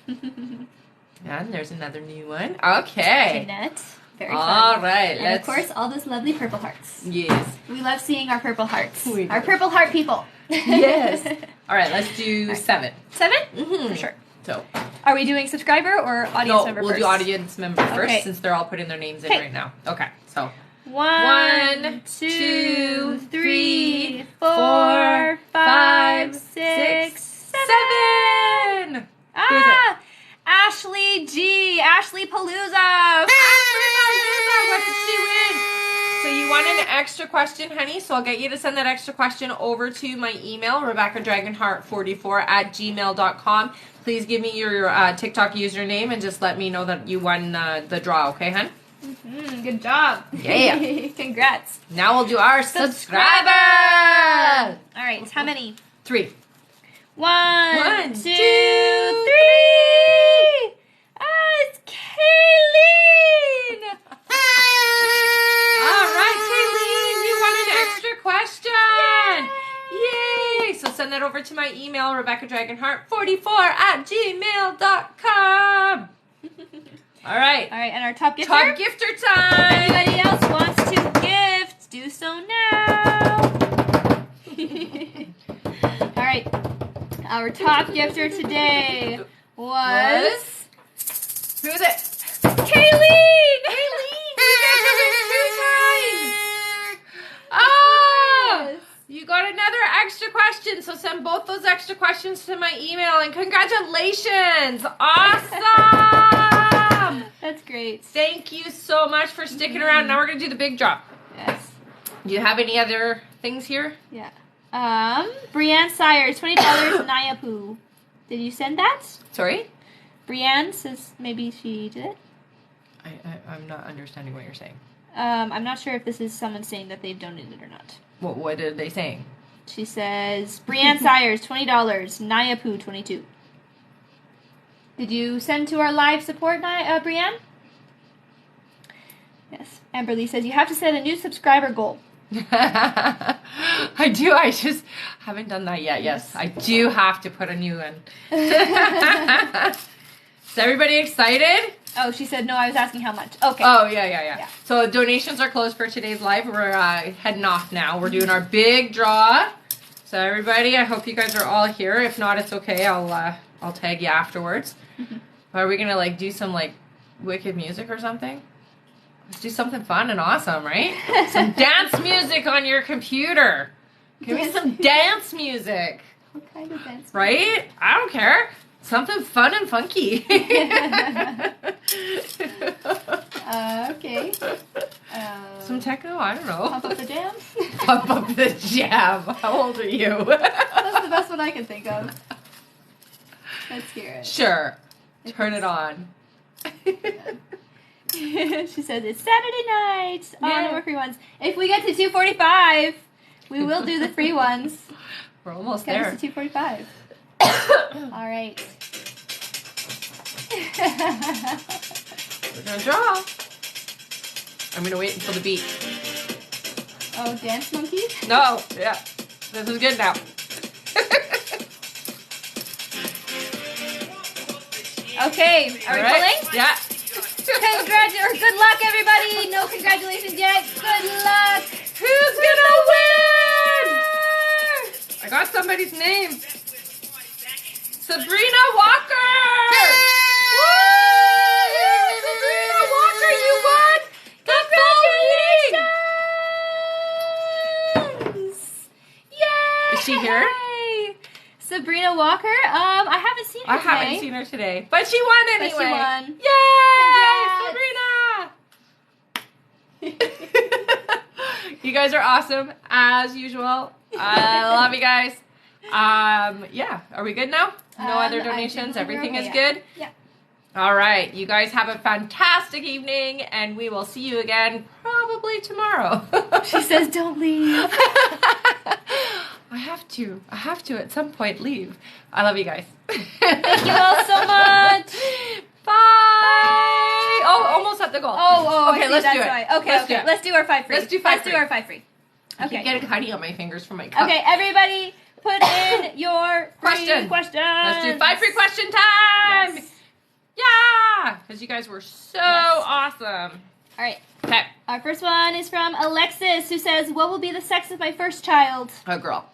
And there's another new one. Okay. Jeanette. Very fun. All right. And of course, all those lovely purple hearts. Yes. We love seeing our purple hearts. We do. Our purple heart people. Yes. All right, let's do 7. 7? Mm-hmm. For sure. So, are we doing subscriber or audience member first? We'll do audience member first since they're all putting their names in right now. Okay, so 1, 2, 3, 4, 5, 6, 7. Ashley G. Ashley Palooza. What did she win? So you want an extra question, honey? So I'll get you to send that extra question over to my email, RebeccaDragonheart44@gmail.com. Please give me your TikTok username and just let me know that you won the draw, okay, hon? Good job. Yeah. Congrats. Now we'll do our subscriber. All right, how many? 3. 1, 2, 3. It's Kayleen. All right, Kayleen, you won an extra question. Yay! So send that over to my email, RebeccaDragonheart44@gmail.com. All right. All right, and our top gifter? Top gifter time. Anybody else wants to gift do so now. All right. Our top gifter today was... Who's it? Kayleen! You guys have been 2 times! Oh! Yes. You got another extra question, so send both those extra questions to my email, and congratulations! Awesome! That's great. Thank you so much for sticking around. Now we're going to do the big drop. Yes. Do you have any other things here? Yeah. Brianne Sires, $20 Nayapu. Did you send that? Sorry? Brianne says maybe she did it. I'm not understanding what you're saying. I'm not sure if this is someone saying that they've donated or not. What are they saying? She says, Brianne Sires, $20, Nayapu, 22. Did you send to our live support, Brianne? Yes. Amberly says, you have to set a new subscriber goal. I do. I just haven't done that yet. Yes, I do have to put a new one. Is everybody excited? Oh, she said, no, I was asking how much. Okay. Oh, yeah. So donations are closed for today's live. We're heading off now. We're doing our big draw. So everybody, I hope you guys are all here. If not, it's okay. I'll tag you afterwards. Are we gonna like do some like wicked music or something? Let's do something fun and awesome, right? Some dance music on your computer. Give me some dance music. What kind of dance? Right? I don't care. Something fun and funky. Okay. Some techno? I don't know. Pump up the jam? Pump up the jam. How old are you? That's the best one I can think of. Let's hear it. Sure. Turn it on. She says, it's Saturday night. Oh, Yeah. no more free ones. If we get to 2:45, we will do the free ones. We're almost Get there. us to 2:45. All right. We're gonna draw. I'm gonna wait until the beat. Oh, dance monkey? No, yeah. This is good now. Okay, are we pulling? Yeah. Good luck, everybody. No congratulations yet. Good luck. Who's gonna win? I got somebody's name. Sabrina Walker! Woo! Sabrina Walker, you won! Congratulations! Yay! Is she here? Sabrina Walker? I haven't seen her I today. haven't seen her today, but she won But anyway. she won. Yay, Sabrina! You guys are awesome as usual. I love you guys. Yeah, are we good now? No other donations. Everything is good. Yeah. All right, you guys have a fantastic evening, and we will see you again probably tomorrow. She says, "Don't leave." I have to at some point leave. I love you guys. Thank you all so much. Bye. Oh, almost at the goal. Oh, okay, let's do it. Right. Okay, let's do our 5 free. Let's do 5 free. our 5 free. I Okay. keep getting honey on my fingers from my cup. Okay, everybody, put in your Question. questions. Let's do 5 free question time. Yes. Yeah, because you guys were so awesome. All right. Okay, Our first one is from Alexis, who says, "What will be the sex of my first child?" a girl.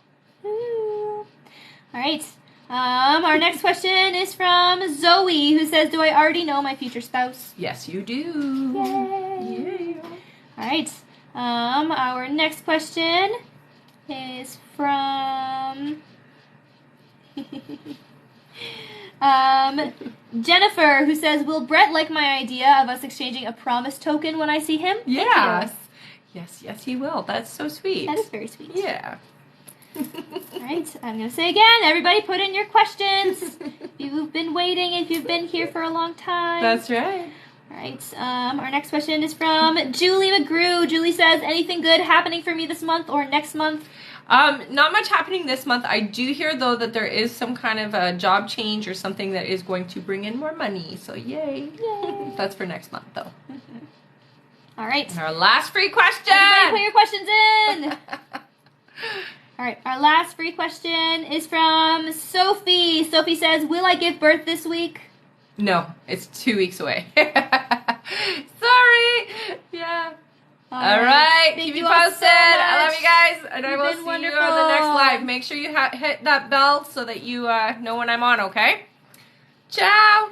Ooh. All right. Our next question is from Zoe, who says, "Do I already know my future spouse?" Yes, you do. Yay. Yeah. All right. Our next question is from Jennifer, who says, "Will Brett like my idea of us exchanging a promise token when I see him?" Yes. Yes, he will. That's so sweet. That is very sweet. Yeah. All right. I'm going to say again, everybody put in your questions. If you've been waiting, if you've been here for a long time. That's right. All right. Our next question is from Julie McGrew. Julie says, "Anything good happening for me this month or next month?" Not much happening this month. I do hear, though, that there is some kind of a job change or something that is going to bring in more money. So, yay. Yay. That's for next month, though. All right. And our last free question. Everybody put your questions in. All right. Our last free question is from Sophie. Sophie says, "Will I give birth this week?" No, it's 2 weeks away. Sorry. Yeah. All right. Thank Keep me you all posted. so I love much. you guys. And I You've will been see wonderful. you on the next live. Make sure you hit that bell so that you know when I'm on, okay? Ciao.